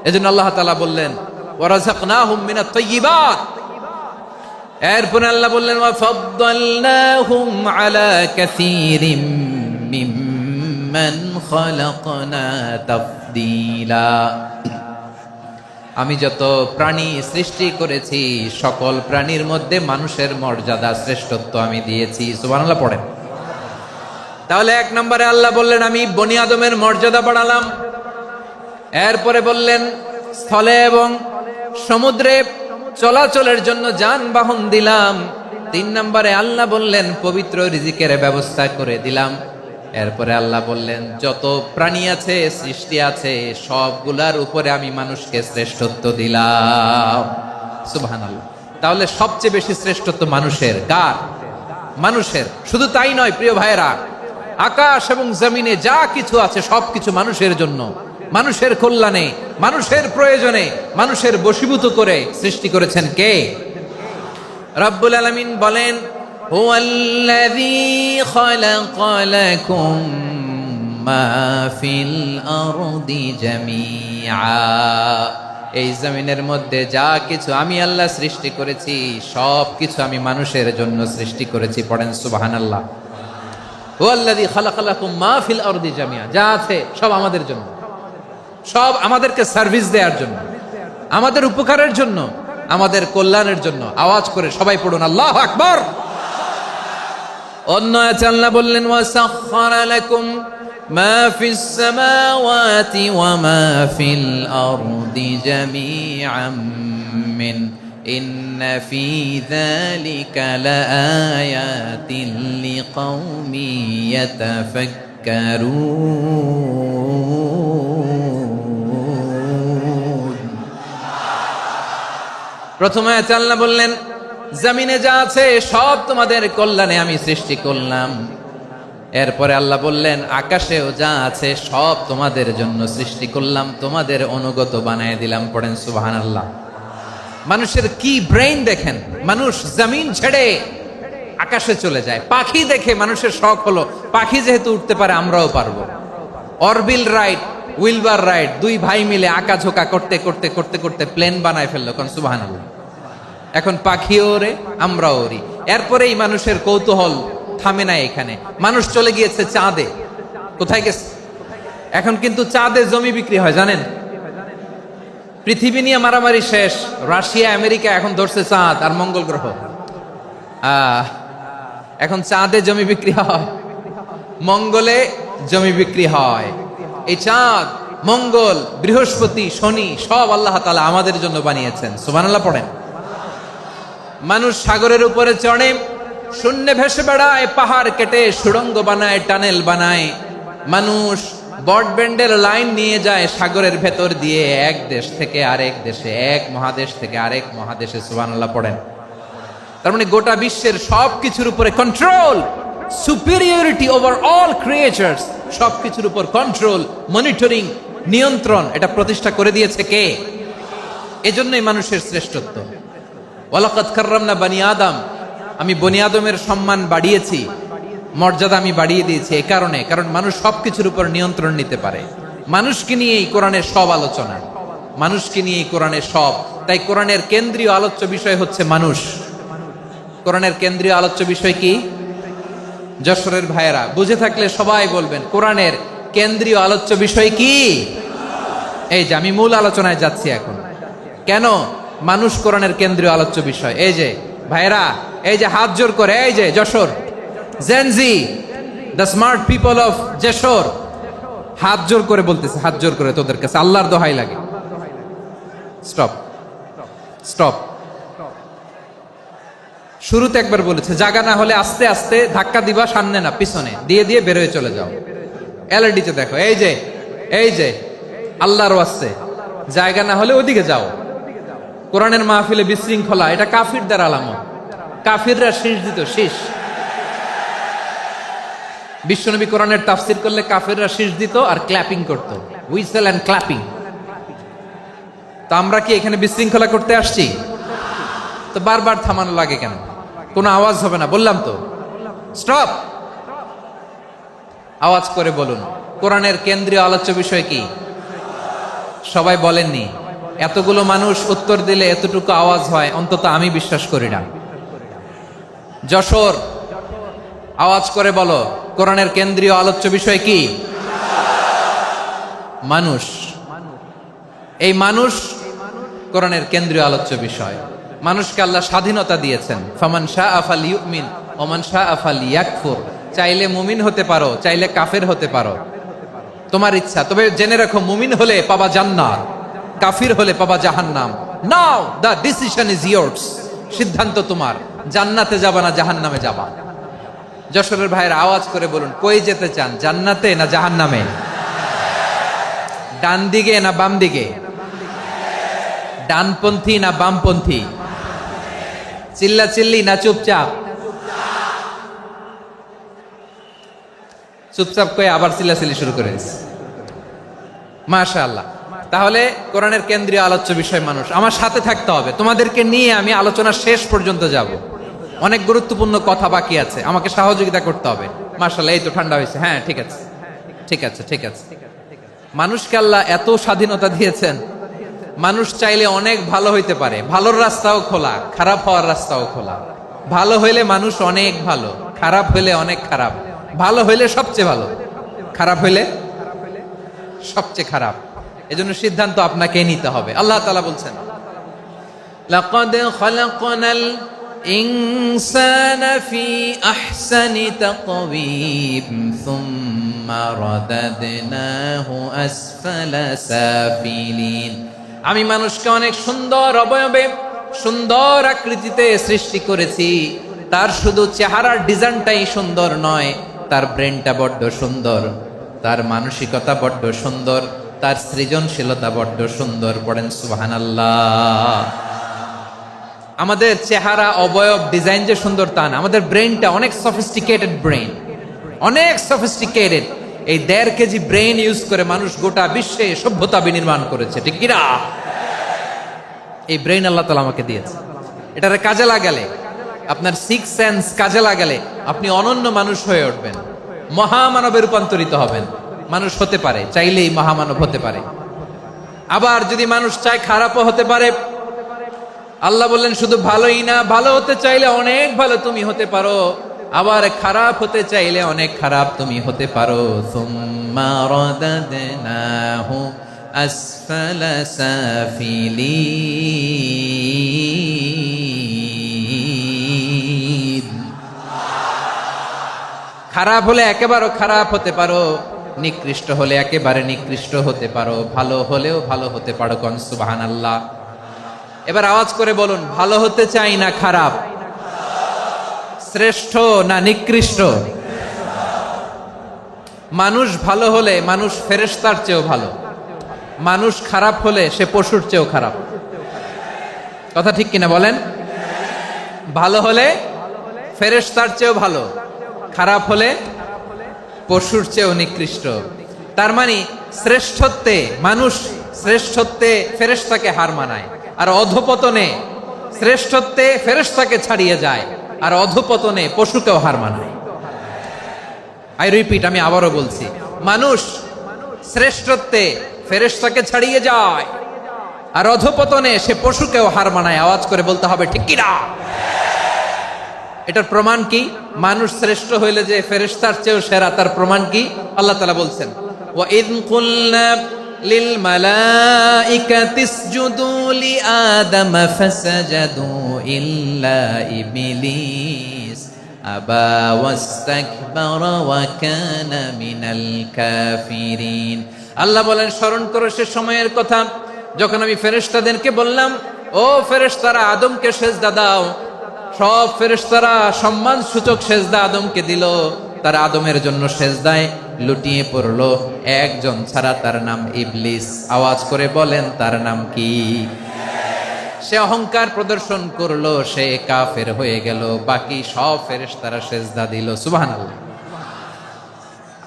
S1: এজন্য আল্লাহ তাআলা বললেন, ওয়ারাযাকনাহুম মিনাত তাইয়্যিবাত। এরপর আল্লাহ বললেন, ওয়া ফাদ্দালনাহুম আলা কাসীরিম মিম্মান খালাকনা তাফদীলা। আমি যত প্রাণী সৃষ্টি করেছি সকল প্রাণীর মধ্যে মানুষের মর্যাদা, শ্রেষ্ঠত্ব আমি দিয়েছি। সুবহানাল্লাহ পড়েন। তাহলে এক নম্বরে আল্লাহ বললেন, আমি বনি আদমের মর্যাদা বাড়ালাম। এরপরে বললেন, স্থলে এবং সমুদ্রে চলাচলের জন্য যানবাহন দিলাম। 3 নম্বরে আল্লাহ বললেন, পবিত্র রিজিকের ব্যবস্থা করে দিলাম। এরপরে আল্লাহ বললেন, যত প্রাণী আছে, সৃষ্টি আছে, সবগুলার উপরে আমি মানুষকে শ্রেষ্ঠত্ব দিলাম। সুবহানাল্লাহ। তাহলে সবচেয়ে বেশি শ্রেষ্ঠত্ব মানুষের। কার? মানুষের। শুধু তাই নয় প্রিয় ভাইয়েরা, আকাশ এবং জমিনে যা কিছু আছে সবকিছু মানুষের জন্য, মানুষের কল্যাণে, মানুষের প্রয়োজনে, মানুষের বশীভূত করে সৃষ্টি করেছেন কে? রব্বুল আলামিন বলেন, হুয়াল্লাযী খালাকা লাকুম মা ফিল আরদি জামিআ। এই জমিনের মধ্যে যা কিছু আমি আল্লাহ সৃষ্টি করেছি সব কিছু আমি মানুষের জন্য সৃষ্টি করেছি। পড়েন সুবহানাল্লাহ। হুয়াল্লাযী খালাকা লাকুম মা ফিল আরদি জামিআ। যা আছে সব আমাদের জন্য, সব আমাদেরকে সার্ভিস দেওয়ার জন্য, আমাদের উপকারের জন্য, আমাদের কল্যাণের জন্য। আওয়াজ করে সবাই পড়ুন আল্লাহু আকবার। অন্য আয়াতে আল্লাহ বললেন, ওয়াসাখখারা লাকুম মা ফিস সামাওয়াতি ওয়া মা ফিল আরদি জামিআম মিন ইন্না ফি যালিকা লাআয়াতিন লিকাউমিন ইয়াতাফাক্কারুন। প্রথমে আয়াতে আল্লাহ বললেন, জমিনে যা আছে সব তোমাদের কল্যাণে আমি সৃষ্টি করলাম। এরপরে আল্লাহ বললেন, আকাশেও যা আছে সব তোমাদের জন্য সৃষ্টি করলাম, তোমাদের অনুগত বানায় দিলাম। পড়েন সুবহানাল্লাহ। মানুষের কি ব্রেইন দেখেন! মানুষ জমিন ছেড়ে আকাশে চলে যায়। পাখি দেখে মানুষের শখ হলো, পাখি যেহেতু উঠতে পারে আমরাও পারবো। অরবিল রাইট, উইলবার রাইট, 2 ভাই মিলে আঁকাঝোঁকা করতে করতে করতে করতে প্লেন বানায় ফেললো। কোন সুবহানাল্লাহ। এখন পাখিও ওরে, আমরাও ওরি। এরপরেই মানুষের কৌতূহল থামে না এখানে। মানুষ চলে গিয়েছে চাঁদে। কোথায় গেছে? এখন কিন্তু চাঁদে জমি বিক্রি হয় জানেন? পৃথিবী নিয়ে মারামারি শেষ। রাশিয়া আমেরিকা এখন ধরছে চাঁদ আর মঙ্গল গ্রহ। এখন চাঁদে জমি বিক্রি হয়, মঙ্গলে জমি বিক্রি হয়। এই চাঁদ, মঙ্গল, বৃহস্পতি, শনি সব আল্লাহ তাআলা আমাদের জন্য বানিয়েছেন। সুবহানাল্লাহ পড়েন। মানুষ সাগরের উপরে চড়ে, শূন্যে ভেসে বেড়ায়, পাহাড় কেটে সুড়ঙ্গ বানায়, টানেল বানায়। মানুষ ব্রডব্যান্ডের লাইন নিয়ে যায় সাগরের ভেতর দিয়ে, এক দেশ থেকে আরেক দেশে, এক মহাদেশ থেকে আরেক মহাদেশে। সুবহানাল্লাহ পড়েন। তার মানে গোটা বিশ্বের সব কিছুর উপরে control, superiority over all creatures, সবকিছুর উপর কন্ট্রোল, মনিটরিং, নিয়ন্ত্রণ, এটা প্রতিষ্ঠা করে দিয়েছে কে? এজন্যই মানুষের শ্রেষ্ঠত্ব। ওয়ালাকাদ কাররামনা বানি আদম, আমি বনি আদমের সম্মান বাড়িয়েছি। মর্যাদা আমি বাড়িয়ে দিয়েছি এই কারণে, কারণ মানুষ সবকিছুর উপর নিয়ন্ত্রণ নিতে পারে। মানুষকে নিয়ে এই কোরআনের সব আলোচনা, মানুষকে নিয়ে এই কোরআনের সব। তাই কোরআনের কেন্দ্রীয় আলোচ্য বিষয় হচ্ছে মানুষ। কোরআনের কেন্দ্রীয় আলোচ্য বিষয় কি? যশোরের ভাইয়েরা বুঝে থাকলে সবাই বলবেন কোরআনের কেন্দ্রীয় আলোচ্য বিষয় কি? এই যে আমি মূল আলোচনায় যাচ্ছি এখন। কেন মানুষ কোরআনের কেন্দ্রীয় আলোচ্য বিষয়? এই যে ভাইয়েরা, এই যে হাত জোর করে, এই যে Jessore Gen Z, the smart people of Jessore, হাত জোর করে বলতেছে, হাত জোর করে তোদের কাছে আল্লাহর দোহাই লাগে, স্টপ স্টপ। শুরুতে একবার বলেছে জায়গা না হলে আস্তে আস্তে ধাক্কা দিবা, সামনে না পিছনে দিয়ে দিয়ে বেরোয় চলে যাও। এলইডিতে দেখো, এই যে এই যে আল্লাহর ওয়াস্তে জায়গা না হলে ওদিকে যাও। কোরআনের মাহফিলে বিশৃঙ্খলা, এটা কাফিরদের আলামত। কাফিররা শীষ দিত, শীষ। বিশ্বনবী কোরআনের তাফসির করলে কাফিররা শীষ দিত আর ক্ল্যাপিং করত, হুইসেল এন্ড ক্ল্যাপিং। তো আমরা কি এখানে বিশৃঙ্খলা করতে আসছি? তো বারবার থামানো লাগে কেন? কোনো আওয়াজ হবে না, বললাম তো স্টপ। আওয়াজ করে বলুন কোরআনের কেন্দ্রীয় আলোচ্য বিষয় কি? সবাই বলেননি। এতগুলো মানুষ উত্তর দিলে এতটুকু আওয়াজ হয়, অন্তত আমি বিশ্বাস করি না। যশোর আওয়াজ করে বলো কোরআনের কেন্দ্রীয় আলোচ্য বিষয় কি? মানুষ। এই মানুষ কোরআনের কেন্দ্রীয় আলোচ্য বিষয়। মানুষকে আল্লাহ স্বাধীনতা দিয়েছেন, ফামান শাআ ফালইউমিন ওয়া মান শাআ ফালইয়াকফুর। চাইলে মুমিন হতে পারো, চাইলে কাফের হতে পারো, তোমার ইচ্ছা। তবে জেনে রাখো মুমিন হলে পাবা জান্নাত, কাফির হলে পাবা জাহান্নাম। নাও দ্য ডিসিশন ইজ ইয়ার্স। সিদ্ধান্ত তোমার, জান্নাতে যাবা না জাহান্নামে যাবা। যশোরের ভাইয়ের আওয়াজ করে বলুন কই যেতে চান, জান্নাতে না জাহান্নামে? ডান দিকে না বাম দিকে? ডানপন্থী না বামপন্থী? চিল্লা চিল্লি না চুপচাপ? চুপচাপ কয়ে আবার চিল্লাচিল্লি শুরু করে দিচ্ছে। মাশাআল্লাহ। তাহলে কোরআনের কেন্দ্রীয় আলোচ্য বিষয় মানুষ। আমার সাথে থাকতে হবে, তোমাদেরকে নিয়ে আমি আলোচনা শেষ পর্যন্ত যাব। অনেক গুরুত্বপূর্ণ কথা বাকি আছে, আমাকে সহযোগিতা করতে হবে। মাশাআল্লাহ, এই তো ঠান্ডা হয়েছে। হ্যাঁ ঠিক আছে ঠিক আছে ঠিক আছে। মানুষকে আল্লাহ এত স্বাধীনতা দিয়েছেন, মানুষ চাইলে অনেক ভালো হইতে পারে। ভালোর রাস্তাও খোলা, খারাপ হওয়ার রাস্তাও খোলা। ভালো হইলে মানুষ অনেক ভালো, খারাপ হইলে অনেক খারাপ। ভালো হইলে সবচেয়ে ভালো, খারাপ হইলে সবচেয়ে খারাপ। এজন্য সিদ্ধান্ত আপনাকে নিতে হবে। আল্লাহ তাআলা বলছেন লাকাদ খালাকনাল ইনসানা ফি আহসানি তাকওয়িম সুম্মা রাদাদনাহু আসফালা সাফিলিন। আমি মানুষকে অনেক সুন্দর অবয়বে, সুন্দর আকৃতিতে সৃষ্টি করেছি। তার শুধু চেহারার ডিজাইনটাই সুন্দর নয়, তার ব্রেনটা বড্ড সুন্দর, তার মানসিকতা বড্ড সুন্দর, তার সৃজনশীলতা বড্ড সুন্দর। পড়েন সুবহানাল্লাহ। আমাদের চেহারা, অবয়ব, ডিজাইন যে সুন্দর তা না, আমাদের ব্রেনটা অনেক সফিস্টিকেটেড ব্রেন, অনেক সফিস্টিকেটেড। এই 1.5 কেজি ব্রেন ইউজ করে মানুষ গোটা বিশ্বে সভ্যতা বিনির্মাণ করেছে, ঠিক কিনা? এই ব্রেন আল্লাহ তাআলা আমাকে দিয়েছে। এটারে কাজে লাগালে, আপনার 6 সেন্স কাজে লাগালে আপনি অনন্য মানুষ হয়ে উঠবেন, মহামানবে রূপান্তরিত হবেন। মানুষ হতে পারে, চাইলেই মহামানব হতে পারে। আবার যদি মানুষ চায় খারাপও হতে পারে। আল্লাহ বললেন শুধু ভালোই না, ভালো হতে চাইলে অনেক ভালো তুমি হতে পারো, আবার খারাপ হতে চাইলে অনেক খারাপ তুমি হতে পারো। সুম্মা রাদাদনাহু আসফালা সাফিলিন। খারাপ হলে একেবারে খারাপ হতে পারো, নিকৃষ্ট হলে একেবারে নিকৃষ্ট হতে পারো, ভালো হলেও ভালো হতে পারো। কোন সুবহানাল্লাহ। এবার আওয়াজ করে বলুন ভালো হতে চাই না খারাপ, শ্রেষ্ঠ না নিকৃষ্ট? মানুষ ভালো হলে মানুষ ফেরেশতার চেয়েও ভালো, মানুষ খারাপ হলে সে পশুর চেয়েও খারাপ। কথা ঠিক কিনা বলেন? ভালো হলে ফেরেশতার চেয়েও ভালো, খারাপ হলে পশুর চেয়েও নিকৃষ্ট। তার মানে শ্রেষ্ঠত্বে মানুষ, শ্রেষ্ঠত্বে ফেরেশতাকে হার মানায়, আর অধপতনে শ্রেষ্ঠত্বে ফেরেশতাকে ছাড়িয়ে যায়, আর অধপতনে পশুকেও হার মানায়। আই রিপিট, আমি আবারও বলছি, মানুষ শ্রেষ্ঠত্বে ফেরেশতাকে ছাড়িয়ে যায়, আর অধপতনে সে পশুকেও হার মানায়। আওয়াজ করে বলতে হবে ঠিক কি না? এটার প্রমাণ কি? মানুষ শ্রেষ্ঠ হইলে যে ফেরেশতার চেয়েও সেরা, তার প্রমাণ কি? আল্লাহ তাআলা বলছেন, ওয়া ইয কুলনা লিল মালাইকাতি ইসজুদু লি আদম ফাসাজাদু ইল্লা ইবলিস আবা ওয়াস্তাকবারা ওয়া কানা মিনাল কাফিরিন। আল্লাহ বলেন, স্মরণ করো সে সময়ের কথা যখন আমি ফেরেশতাদেরকে বললাম, ও ফেরেশতারা আদমকে সেজদা দাও। সব ফেরেশতারা সম্মান সূচক সেজদা আদমকে দিল। তারা আদমের জন্য সেজদায় লুটিয়ে পড়লো, একজন ছাড়া, তার নাম ইবলিস। আওয়াজ করে বলেন তার নাম কি? সে অহংকার প্রদর্শন করলো, সে কাফের হয়ে গেল। বাকি সব ফেরেশতারা সেজদা দিল। সুবহানাল্লাহ।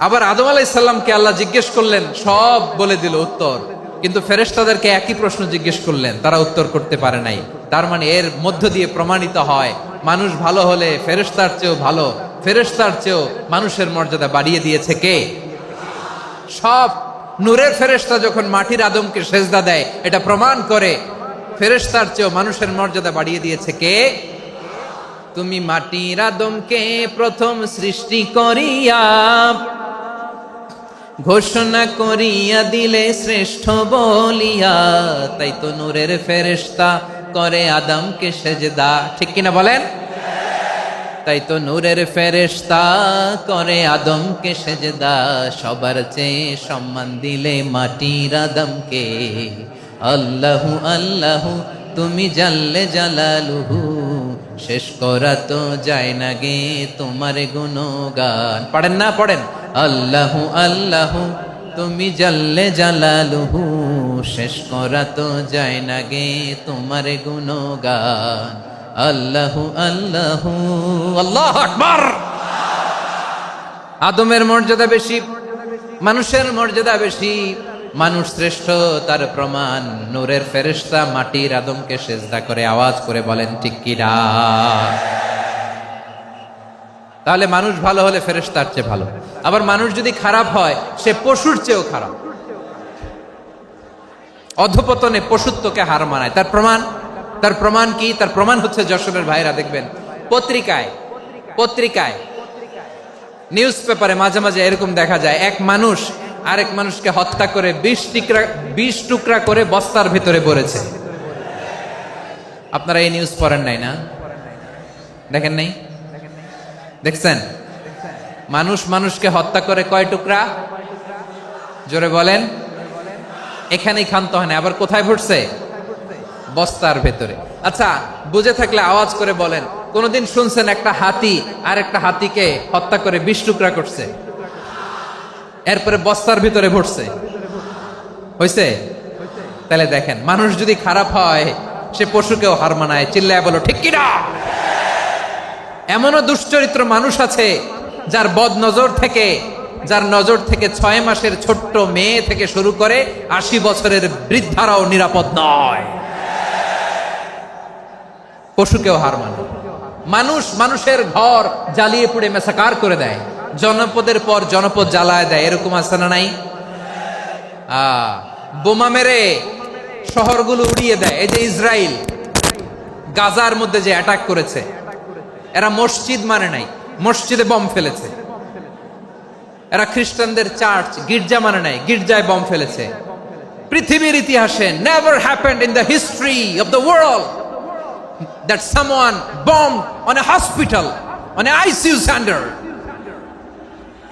S1: আবার আদম আলাইহিস সালামকে আল্লাহ জিজ্ঞেস করলেন, সব বলে দিল উত্তর, কিন্তু ফেরেশতাদেরকে একই প্রশ্ন জিজ্ঞেস করলেন, তারা উত্তর করতে পারে নাই। তার মানে এর মধ্য দিয়ে প্রমাণিত হয়, মানুষ ভালো হলে ফেরেশতার চেয়েও ভালো, ফেরেশতার চেয়েও মানুষের মর্যাদা বাড়িয়ে দিয়েছে কে? সব নূরের ফেরেশতা যখন মাটির আদমকে সেজদা দেয়, এটা প্রমাণ করে ফেরেশতার চেয়েও মানুষের মর্যাদা বাড়িয়ে দিয়েছে কে? তুমি মাটির আদমকে প্রথম সৃষ্টি করিয়া ঘোষণা করিয়া দিলে শ্রেষ্ঠ বলিয়া, তাই তো নূরের ফেরেশতা করে আদমকে সেজদা। ঠিক কিনা বলেন? তাই তো নূরের ফেরেশতা করে আদমকে সেজদা। সবার চেয়ে সম্মান দিলে মাটির আদমকে। আল্লাহু আল্লাহু তুমি জাল্লে জালালুহু, শেষ করা তো যায় না গে তোমার গুণগান। পড়েন না? পড়েন। আল্লাহু আল্লাহু তুমি জাল্লে জালালুহু, শেষ করা তো যায় না গে তোমার গুণগান। আল্লাহু আল্লাহু, আল্লাহু আকবার। আদমের মর্যাদা বেশি, মানুষের মর্যাদা বেশি। মানুষ শ্রেষ্ঠ, তার প্রমাণ নূরের ফেরেশতা মাটির আদমকে সেজদা করে। আওয়াজ করে বলেন ঠিক কি না? তাহলে মানুষ ভালো হলে ফেরেশতার চেয়ে ভালো। আবার মানুষ যদি খারাপ হয়, সে পশুর চেয়েও খারাপ। অধপতনে পশুত্বকে হার মানায়। তার প্রমাণ, তার প্রমাণ কি? তার প্রমাণ হচ্ছে, যশোরের ভাইরা দেখবেন পত্রিকায় নিউজ পেপারে মাঝে মাঝে এরকম দেখা যায়, এক মানুষ আরেক মানুষকে হত্যা করে 20 টুকরা করে বস্তার ভিতরে ভরেছে। আপনারা এই নিউজ পড়েন নাই না? দেখেন নাই? দেখছেন? মানুষ মানুষকে হত্যা করে কয় টুকরা? জোরে বলেন। এখানেই ক্ষান্ত হয় না, আবার কোথায় ভরছে? বস্তার ভেতরে। আচ্ছা, বুঝে থাকলে আওয়াজ করে বলেন, কোনদিন শুনছেন একটা হাতি আর একটা হাতিকে হত্যা করে 20 টুকরা করছে, এরপরে বস্তার ভিতরে ভরছে? হইছে? তাহলে দেখেন, মানুষ যদি খারাপ হয়, সে পশুকেও হার মানায়। চিল্লায় বলো ঠিক কি না? এমনও দুশ্চরিত্র মানুষ আছে যার যার নজর থেকে 6 মাসের ছোট্ট মেয়ে থেকে শুরু করে 80 বছরের বৃদ্ধারাও নিরাপদ নয়। পশুকেও হার মানে। মানুষ মানুষের ঘর জ্বালিয়ে পুড়ে মেসাকার করে দেয়, জনপদের পর জনপদ জ্বালায় দেয়। এরকম আছে না নাই? বোমা মেরে শহরগুলো উড়িয়ে দেয়। এই যে ইসরায়েল গাজার মধ্যে যে অ্যাটাক করেছে, এরা মসজিদ মানে নাই, মসজিদে বম ফেলেছে। এরা খ্রিস্টানদের চার্চ, গির্জা মানে নাই, গির্জায় বম ফেলেছে। পৃথিবীর ইতিহাসে never happened in the history of the world that someone bombed on a hospital, on an ICU center.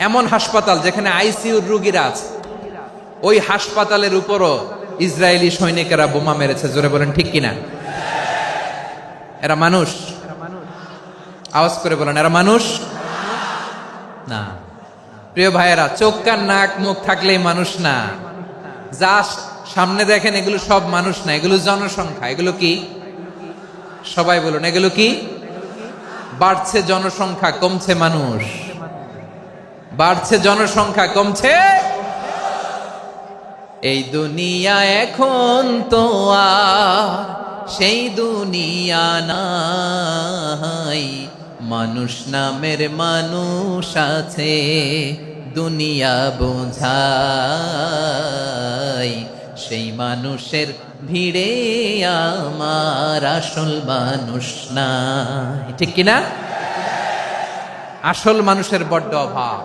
S1: এমন হাসপাতাল যেখানে আইসিইউ রোগীরা আছে, ওই হাসপাতালের উপরও ইসরায়েলি সৈনিকেরা বোমা মেরেছে। জোরে বলেন ঠিক কিনা? এরা মানুষ? আওয়াজ করে বলেন, এরা মানুষ না। প্রিয় ভাইয়েরা, চোখ কান নাক মুখ থাকলেই মানুষ না। যা সামনে দেখেন এগুলো সব মানুষ না, এগুলো জনসংখ্যা। এগুলো কি? সবাই বলুন, এগুলো কি? বাড়ছে জনসংখ্যা, কমছে মানুষ। বাড়ছে জনসংখ্যা, কমছে। এই দুনিয়া এখন তো আর সেই দুনিয়া নাই, মানুষ নামের মানুষ আছে দুনিয়া বোঝাই, সেই মানুষের ভিড়ে আমার আসল মানুষ নাই। ঠিক কিনা? আসল মানুষের বড্ড অভাব,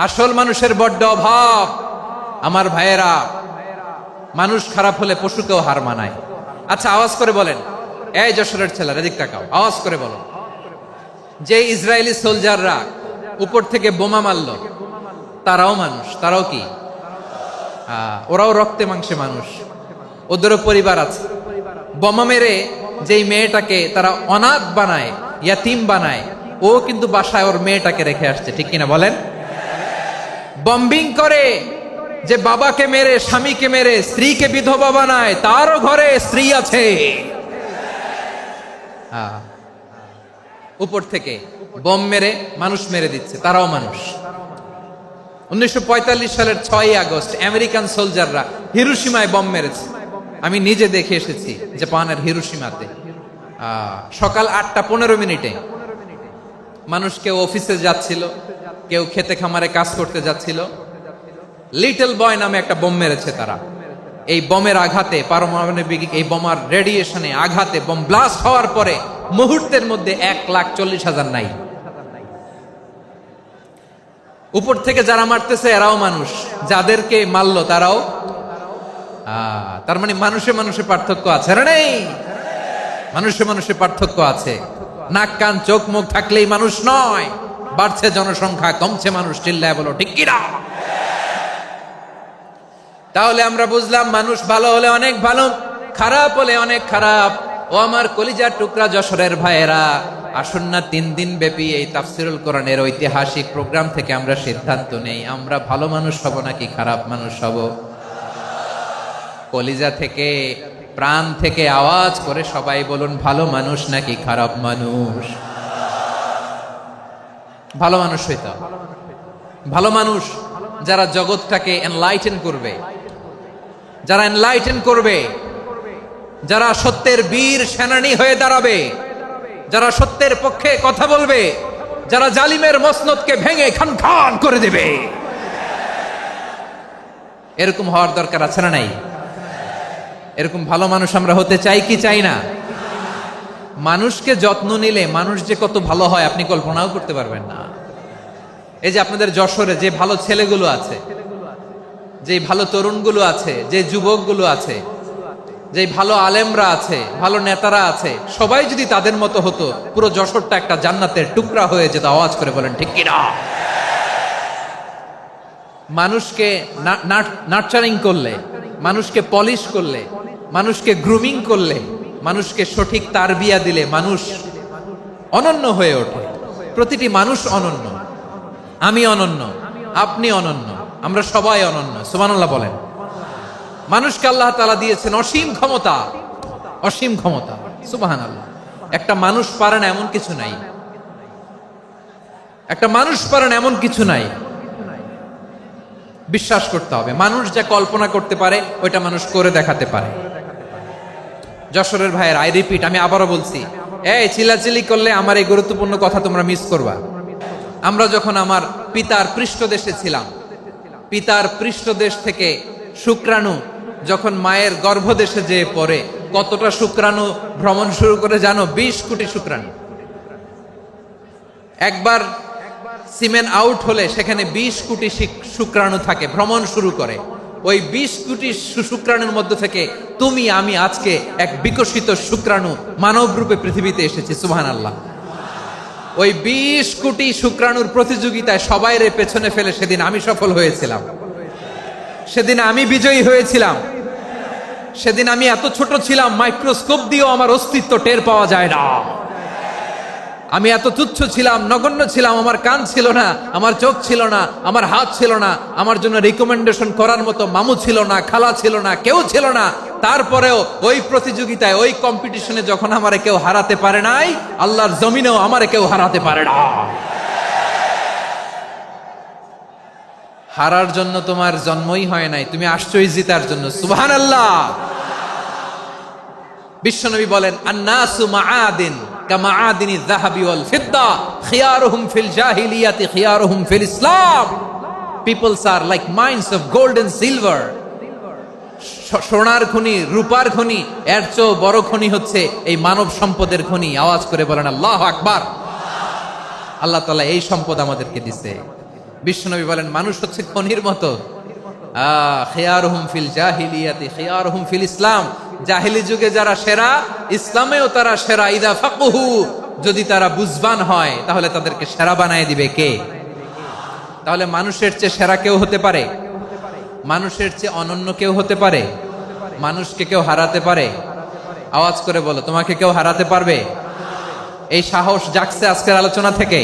S1: আসল মানুষের বড্ড অভাব। আমার ভাইয়েরা, মানুষ খারাপ হলে পশুকেও হার মানায়। আচ্ছা, আওয়াজ করে বলেন, এই যশোরের ছেলেরা এদিক তাকাও, আওয়াজ করে বলো, যে ইসরায়েলি সোলজাররা উপর থেকে বোমা মারল, তারাও মানুষ? তারাও কি? ওরাও রক্তে মাংসে মানুষ, ওদেরও পরিবার আছে। বোমা মেরে যেই মেয়েটাকে তারা অনাথ বানায়, ইয়াতিম বানায়, ও কিন্তু বাসায় ওর মেয়েটাকে রেখে আসছে। ঠিক কিনা বলেন? বম্বিং করে যে বাবাকে মেরে, স্বামীকে মেরে স্ত্রীকে বিধবা বানায়, তারও ঘরে স্ত্রী আছে। উপর থেকে বম মেরে মানুষ মেরে দিচ্ছে, তারাও মানুষ। 1945 সালের 6ই আগস্ট আমেরিকান সোলজাররা হিরোশিমায় বম মেরেছে। আমি নিজে দেখে এসেছি জাপানের হিরোশিমাতে। সকাল 8:15 মানুষ কেউ অফিসে যাচ্ছিল, কেউ খেতে খামারে কাজ করতে যাচ্ছিল। লিটল বয় নামে একটা বোম মেরেছে তারা। এই বোমের আঘাতে, পারমাণবিক এই বোমার রেডিয়েশনে আঘাতে বোম ব্লাস্ট হওয়ার পরে মুহূর্তের মধ্যে 1,40,000 নাই। উপর থেকে যারা মারতেছে এরাও মানুষ, যাদেরকে মারলো তারাও। তার মানে মানুষে মানুষে পার্থক্য আছে না? নেই? মানুষে মানুষে পার্থক্য আছে। নাক কান চোখ মুখ থাকলেই মানুষ নয়। বাড়ছে জনসংখ্যা, কমছে মানুষ। চিল্লায় বলো ঠিক কিনা? তাহলে আমরা বুঝলাম মানুষ ভালো হলে অনেক ভালো, খারাপ হলে অনেক খারাপ। ও আমার কলিজার টুকরা যশোরের ভাইয়েরা, আসুন না 3 দিন ব্যাপী এই তাফসিরুল কোরআনের ঐতিহাসিক প্রোগ্রাম থেকে আমরা সিদ্ধান্ত নেই, আমরা ভালো মানুষ হব নাকি খারাপ মানুষ হব। কলিজা থেকে, প্রাণ থেকে আওয়াজ করে সবাই বলুন, ভালো মানুষ নাকি খারাপ মানুষ? ভালো মানুষ হইতে হবে। ভালো মানুষ যারা জগৎটাকে এনলাইটেন করবে, যারা এনলাইটেন করবে, যারা সত্যের বীর সেনানী হয়ে দাঁড়াবে, যারা সত্যের পক্ষে কথা বলবে, যারা জালিমের মসনদকে ভেঙে খান খান করে দেবে। এরকম হওয়ার দরকার আছে না নাই? এরকম ভালো মানুষ আমরা হতে চাই কি চাই না? মানুষকে যত্ন নিলে মানুষ যে কত ভালো হয় আপনি কল্পনাও করতে পারবেন না। এই যে আপনাদের যশোরে যে ভালো ছেলেগুলো আছে, যে ভালো তরুণগুলো আছে, যে যুবকগুলো আছে, যে ভালো আলেমরা আছে, ভালো নেতারা আছে, সবাই যদি তাদের মতো হতো, পুরো যশোরটা একটা জান্নাতের টুকরা হয়ে যেত। আওয়াজ করে বলেন ঠিক কিনা? মানুষকে নার্চারিং করলে, মানুষকে পলিশ করলে, মানুষকে গ্রুমিং করলে, মানুষকে সঠিক তারবিয়া দিলে মানুষ অনন্য হয়ে ওঠে। প্রতিটি মানুষ অনন্য। আমি অনন্য, আপনি অনন্য, আমরা সবাই অনন্য। সুবহানাল্লাহ বলেন। মানুষকে আল্লাহ তাআলা দিয়েছেন অসীম ক্ষমতা, অসীম ক্ষমতা। সুবহানাল্লাহ। একটা মানুষ পারে না এমন কিছু নাই, একটা মানুষ পারে না এমন কিছু নাই। বিশ্বাস করতে হবে, মানুষ যা কল্পনা করতে পারে ওইটা মানুষ করে দেখাতে পারে। যশোরের ভাইয়ের, আই রিপিট, আমি আবারও বলছি, এই চিল্লাচিল্লি করলে আমার এই গুরুত্বপূর্ণ কথা তোমরা মিস করবা। আমরা যখন আমার পিতার পৃষ্ঠদেশে ছিলাম, পিতার পৃষ্ঠদেশ থেকে শুক্রাণু যখন মায়ের গর্ভদেশে যেয়ে পড়ে, কতটা শুক্রাণু ভ্রমণ শুরু করে জানো? 20 কোটি শুক্রাণু। একবার সিমেন আউট হলে সেখানে 20 কোটি শুক্রাণু থাকে, ভ্রমণ শুরু করে। ওই 20 কোটি শুক্রাণুর মধ্য থেকে তুমি আমি আজকে এক বিকশিত শুক্রাণু মানব রূপে পৃথিবীতে এসেছি। সুবহানাল্লাহ। ওই 20 কোটি শুক্রাণুর প্রতিযোগিতায় সবাইরে পেছনে ফেলে সেদিন আমি সফল হয়েছিলাম, সেদিন আমি বিজয়ী হয়েছিলাম। সেদিন আমি এত ছোট ছিলাম, মাইক্রোস্কোপ দিয়েও আমার অস্তিত্ব টের পাওয়া যায় না। আমি এত তুচ্ছ ছিলাম, নগণ্য ছিলাম। আমার কান ছিল না, আমার চোখ ছিল না, আমার হাত ছিল না, আমার জন্য রিকমেন্ডেশন করার মতো মামু ছিল না, খালা ছিল না, কেউ ছিল না। তারপরেও ওই প্রতিযোগিতায়, ওই কম্পিটিশনে যখন আমারে কেউ হারাতে পারে নাই, আল্লাহর জমিনেও আমারে কেউ হারাতে পারে না। হারার জন্য তোমার জন্মই হয় নাই, তুমি আসছই জিতার জন্য। সুবহানাল্লাহ। বিশ্বনবী বলেন, আন্নাসু মাআদিন কামাআদিনি যাহাবি ওয়াল ফিদ্দা খিয়ারুহুম ফিল জাহিলিয়াতি খিয়ারুহুম ফিল ইসলাম। Peoples are like mines of gold and silver. সোনার খনি, রূপার খনি, এর চেয়েও বড় খনি হচ্ছে এই মানব সম্পদের খনি। আওয়াজ করে বলেন আল্লাহু আকবার। আল্লাহ তাআলা এই সম্পদ আমাদেরকে দিয়েছে। বিশ্বনবী বলেন মানুষ হচ্ছে খনির মতো। খিয়ারুহুম ফিল জাহিলিয়াতি খিয়ারুহুম ফিল ইসলাম। জাহিলি যুগে যারা সেরা, ইসলামেও তারা সেরা। ইদা ফাকুহু, যদি তারা বুঝবান হয় তাহলে তাদেরকে সেরা বানায় দিবে কে? তাহলে মানুষের চেয়ে সেরা কেউ হতে পারে? মানুষের চেয়ে অনন্য কেউ হতে পারে? মানুষকে কেউ হারাতে পারে? আওয়াজ করে বলো, তোমাকে কেউ হারাতে পারবে? এই সাহস জাগছে আজকের আলোচনা থেকে।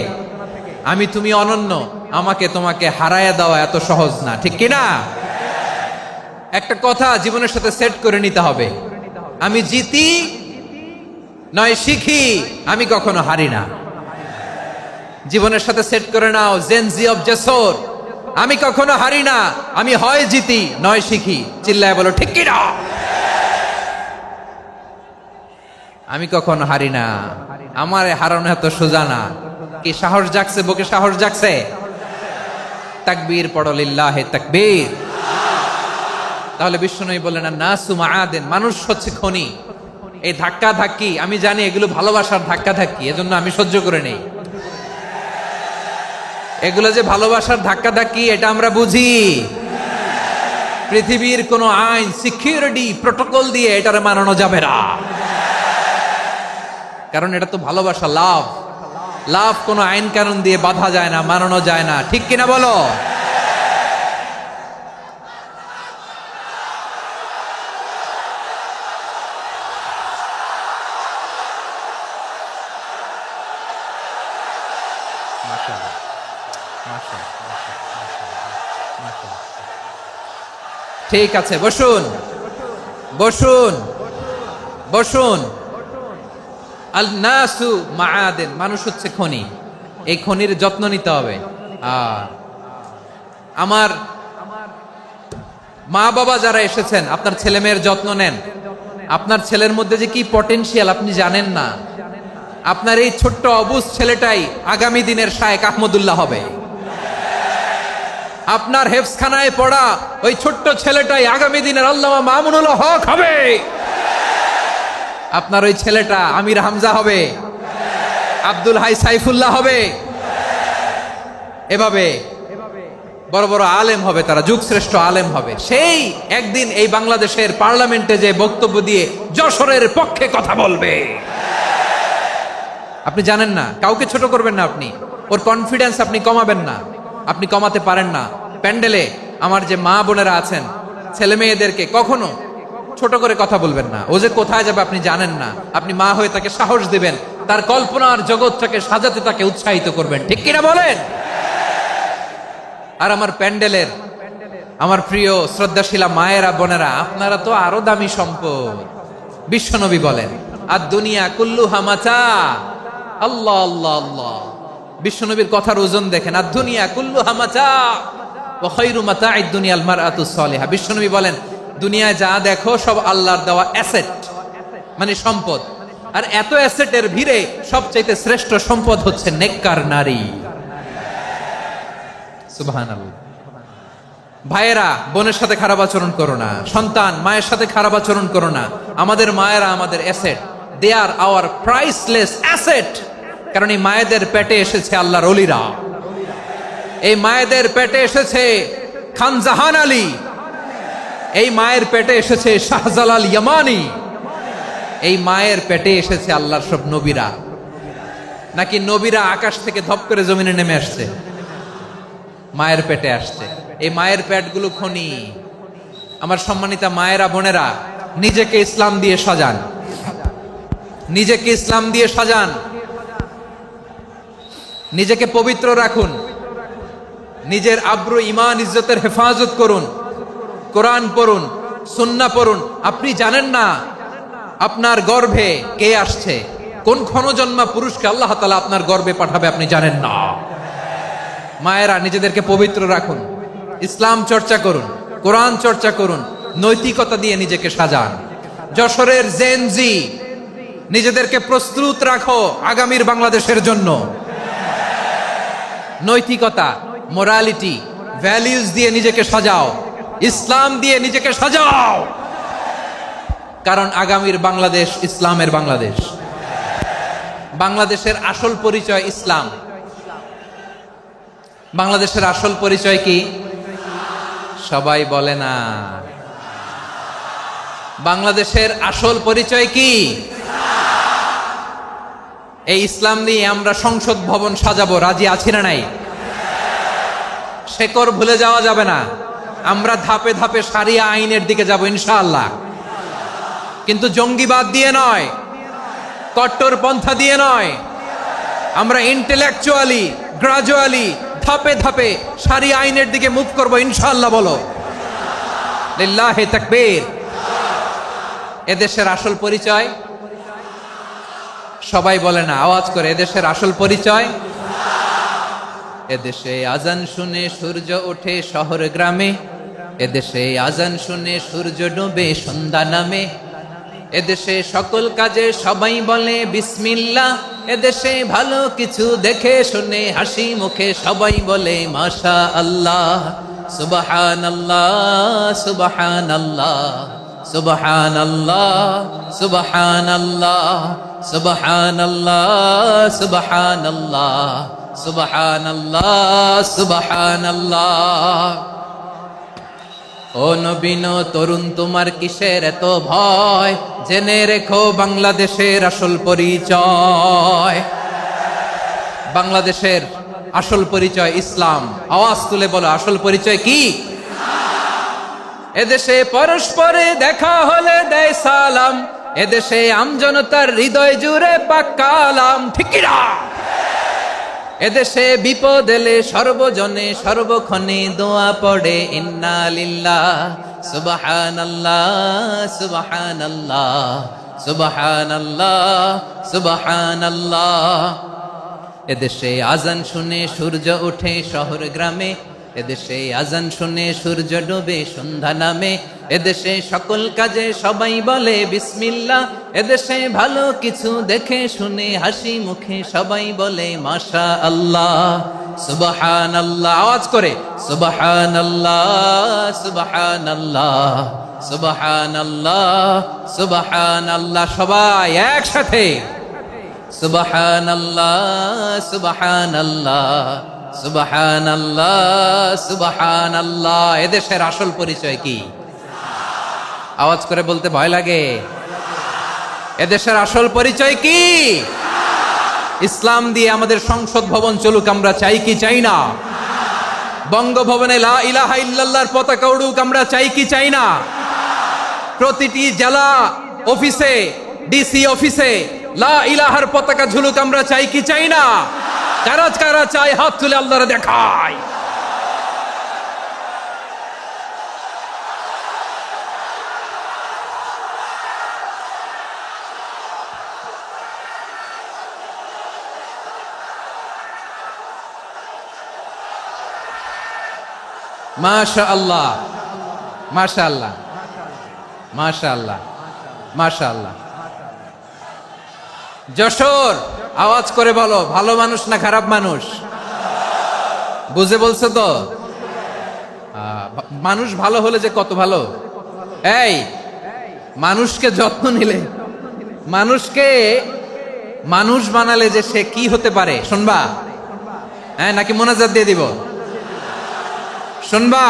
S1: আমি তুমি অনন্য, আমাকে তোমাকে হারায়া দেওয়া এত সহজ না, ঠিক কি না? একটা কথা জীবনের সাথে সেট করে নিতে হবে, আমি জিতি নয় শিখি, আমি কখনো হারি না। জীবনের সাথে সেট করে নাও, জেনজি অফ জেসর, আমি কখনো হারি না, আমি হয় জিতি নয় শিখি। চিল্লায় বলো ঠিক কি না? আমি কখনো হারি না, আমার হারানো এত সোজা না। কি সাহস জাগছে? বুকে সাহস জাগছে? তাকবীর পড়ো, লিল্লাহি তাকবীর। তাহলে বিশ্বনবী বললেন নাসু মাআদিন, মানুষ হচ্ছে খনি। এই ধাক্কা ধাক্কি আমি জানি এগুলো ভালোবাসার ধাক্কা ধাক্কি, এজন্য আমি সহ্য করে নেই। এগুলো যে ভালোবাসার ধাক্কা ধাক্কি এটা আমরা বুঝি। পৃথিবীর কোন আইন, সিকিউরিটি প্রটোকল দিয়ে এটারে মানানো যাবে না, কারণ এটা তো ভালোবাসা, লাভ। লাভ কোন আইন কানুন দিয়ে বাধা যায় না, মানানো যায় না, ঠিক কিনা বলো? ঠিক আছে, বসুন বসুন বসুন। আল নাসু মাআদিন, মানুষ হচ্ছে খনি। এই খনির যত্ন নিতে হবে। আমার মা বাবা যারা এসেছেন, আপনার ছেলে মেয়ের যত্ন নেন। আপনার ছেলের মধ্যে যে কি পটেনশিয়াল আপনি জানেন না। আপনার এই ছোট্ট অবুজ ছেলেটাই আগামী দিনের শায়েখ আহমদুল্লাহ হবে। আপনার হেফজখানায় পড়া ওই ছোট্ট ছেলেটাই আগামী দিনের আল্লামা মামুনুল হক হবে। আপনার ওই ছেলেটা আমির হামজা হবে, আব্দুল হাই সাইফুল্লাহ হবে। এভাবে বড় বড় আলেম হবে, তারা যুগশ্রেষ্ঠ আলেম হবে। সেই একদিন এই বাংলাদেশের পার্লামেন্টে যে বক্তব্য দিয়ে যশোরের পক্ষে কথা বলবে। আপনি জানেন না, কাউকে ছোট করবেন না আপনি। ওর কনফিডেন্স আপনি কমাবেন না, আপনি কমাতে পারেন না। প্যান্ডেলে আমার যে মা বোনেরা আছেন, ছেলে মেয়েদেরকে কখনো ছোট করে কথা বলবেন না। ও যে কোথায় যাবে আপনি জানেন না। আপনি মা হয়ে তাকে সাহস দিবেন, তার কল্পনার জগৎটাকে সাজাতে তাকে উৎসাহিত করবেন, ঠিক কিনা বলেন? আর আমার প্যান্ডেলের আমার প্রিয় শ্রদ্ধাশীলা মায়েরা বোনেরা, আপনারা তো আরো দামি সম্পদ। বিশ্বনবী বলেন আর দুনিয়া কুল্লুহা মাতা। আল্লাহ আল্লাহ আল্লাহ, বিশ্বনবীর কথার ওজন দেখেন। আর দুনিয়া কুল্লুহা মাতা ওয়া খায়রু মাতা'আদ দুনিয়াল মারআতুস সালিহা। বিশ্বনবী বলেন দুনিয়ায় যা দেখো সব আল্লাহর দেওয়া অ্যাসেট, মানে সম্পদ। আর এত অ্যাসেটের ভিড়ে সবচাইতে শ্রেষ্ঠ সম্পদ হচ্ছে নেককার নারী। সুবহানাল্লাহ। ভাইয়েরা বোনের সাথে খারাপ আচরণ করো না, সন্তান মায়ের সাথে খারাপ আচরণ করো না। আমাদের মায়েরা আমাদের asset, they are our priceless asset. কারণ এই মায়েদের পেটে এসেছে আল্লাহর ওলিরা, এই মায়েদের পেটে এসেছে খান জাহান আলী, এই মায়ের পেটে এসেছে শাহজালাল ইয়ামানি, এই মায়ের পেটে এসেছে আল্লাহর সব নবীরা। নাকি নবীরা আকাশ থেকে ধপ করে জমিনে নেমে আসছে? মায়ের পেটে আসছে। এই মায়ের পেটগুলো খনি। আমার সম্মানিতা মায়েরা বোনেরা, নিজেকে ইসলাম দিয়ে সাজান, নিজেকে ইসলাম দিয়ে সাজান, নিজেকে পবিত্র রাখুন, নিজের আব্রু ইমান ইজ্জতের হেফাজত করুন, কোরআন পড়ুন, সুন্নাহ পড়ুন। আপনি জানেন না আপনার গর্ভে কে আসছে, কোন ক্ষণজন্মা পুরুষকে আল্লাহ তাআলা আপনার গর্ভে পাঠাবে আপনি জানেন না। মায়েরা নিজেদেরকে পবিত্র রাখুন, ইসলাম চর্চা করুন, কোরআন চর্চা করুন, নৈতিকতা দিয়ে নিজেকে সাজান। যশোরের জেনজি নিজেদেরকে প্রস্তুত রাখো আগামীর বাংলাদেশের জন্য। নৈতিকতা, মোরালিটি, ভ্যালিউজ দিয়ে নিজেকে সাজাও, ইসলাম দিয়ে নিজেকে সাজাও, কারণ আগামীর বাংলাদেশ ইসলামের বাংলাদেশ। বাংলাদেশের আসল পরিচয় ইসলাম। বাংলাদেশের আসল পরিচয় কি? সবাই বলে না। বাংলাদেশের আসল পরিচয় কি? এই ইসলাম নিয়ে আমরা সংসদ ভবন সাজাবো, রাজি আছি না নাই? শেকড় ভুলে যাওয়া যাবে না। আমরা ধাপে ধাপে শারিয়া আইনের দিকে যাব ইনশাআল্লাহ, কিন্তু জঙ্গিবাদ দিয়ে নয়, কট্টর পন্থা দিয়ে নয়। আমরা ইন্টেলেকচুয়ালি, গ্রাজুয়ালি, ধাপে ধাপে শারিয়া আইনের দিকে মুভ করবো ইনশাআল্লাহ। বলো লিল্লাহি তাকবীর। এদেশের আসল পরিচয় সবাই বলে না, আওয়াজ করে, এদেশের আসল পরিচয়। এদেশে আজান শুনে সূর্য ওঠে শহর গ্রামে, এদেশে আজান শুনে সূর্য ডুবে সন্ধ্যা নামে, এদেশে সকল কাজে সবাই বলে বিসমিল্লাহ, এদেশে ভালো কিছু দেখে শুনে হাসি মুখে সবাই বলে মাশা আল্লাহ, সুবহানাল্লাহ সুবহানাল্লাহ সুবহানাল্লাহ সুবহানাল্লাহ সুবহানাল্লাহ সুবহানাল্লাহ সুবহানাল্লাহ সুবহানাল্লাহ। ও নবীন তরুণ, তোমার কিসের এত ভয়? জেনে রেখো বাংলাদেশের আসল পরিচয়। বাংলাদেশের আসল পরিচয় ইসলাম। আওয়াজ তুলে বলো, আসল পরিচয় কি? এদেশে পরস্পরে দেখা হলে দেয় সালাম, এদেশে আমজনতার হৃদয় জুড়ে পাক্কালাম, ঠিক কি না? এদেশে বিপদ এলে সর্বজনে সর্বক্ষণে দোয়া পড়ে ইন্না লিল্লাহ সুবহানাল্লাহ সুবহানাল্লাহ সুবহানাল্লাহ সুবহানাল্লাহ। এদেশে আজান শুনে সূর্য ওঠে শহর গ্রামে, এদেশে আজান শুনে সূর্য ডুবে সন্ধ্যা নামে, এদেশে সকল কাজে সবাই বলে বিসমিল্লাহ, এদেশে ভালো কিছু দেখে শুনে হাসি মুখে সবাই বলে মাশা আল্লাহ সুবহানাল্লাহ। আওয়াজ করে সুবহানাল্লাহ সুবহানাল্লাহ সুবহানাল্লাহ সুবহানাল্লাহ। সবাই একসাথে সুবহানাল্লাহ সুবহানাল্লাহ সুবহানাল্লাহ সুবহানাল্লাহ। এদেশের আসল পরিচয় কি? আওয়াজ করে বলতে ভয় লাগে। এদেশের আসল পরিচয় কি? ইসলাম দিয়ে আমাদের সংসদ ভবন চলুক, আমরা চাই কি চাই না? বঙ্গভবনে লা ইলাহা ইল্লাল্লাহর পতাকা উড়ুক, আমরা চাই কি চাই না? প্রতিটি জেলা অফিসে, ডিসি অফিসে লা ইলাহার পতাকা ঝুলুক, আমরা চাই কি চাই না? কারা কারা চাই হাত তুলে আল্লাহরে দেখায়। মাশাআল্লাহ মাশাআল্লাহ মাশাআল্লাহ মাশাআল্লাহ। যশোর, আওয়াজ করে বলো, ভালো মানুষ না খারাপ মানুষ? বুঝে বলছো তো? মানুষ ভালো হলে যে কত ভালো। এই মানুষকে যত্ন নিলে, মানুষকে মানুষ বানালে যে সে কি হতে পারে শুনবা? হ্যাঁ, নাকি মোনাজাত দিয়ে দিব? শুনবা?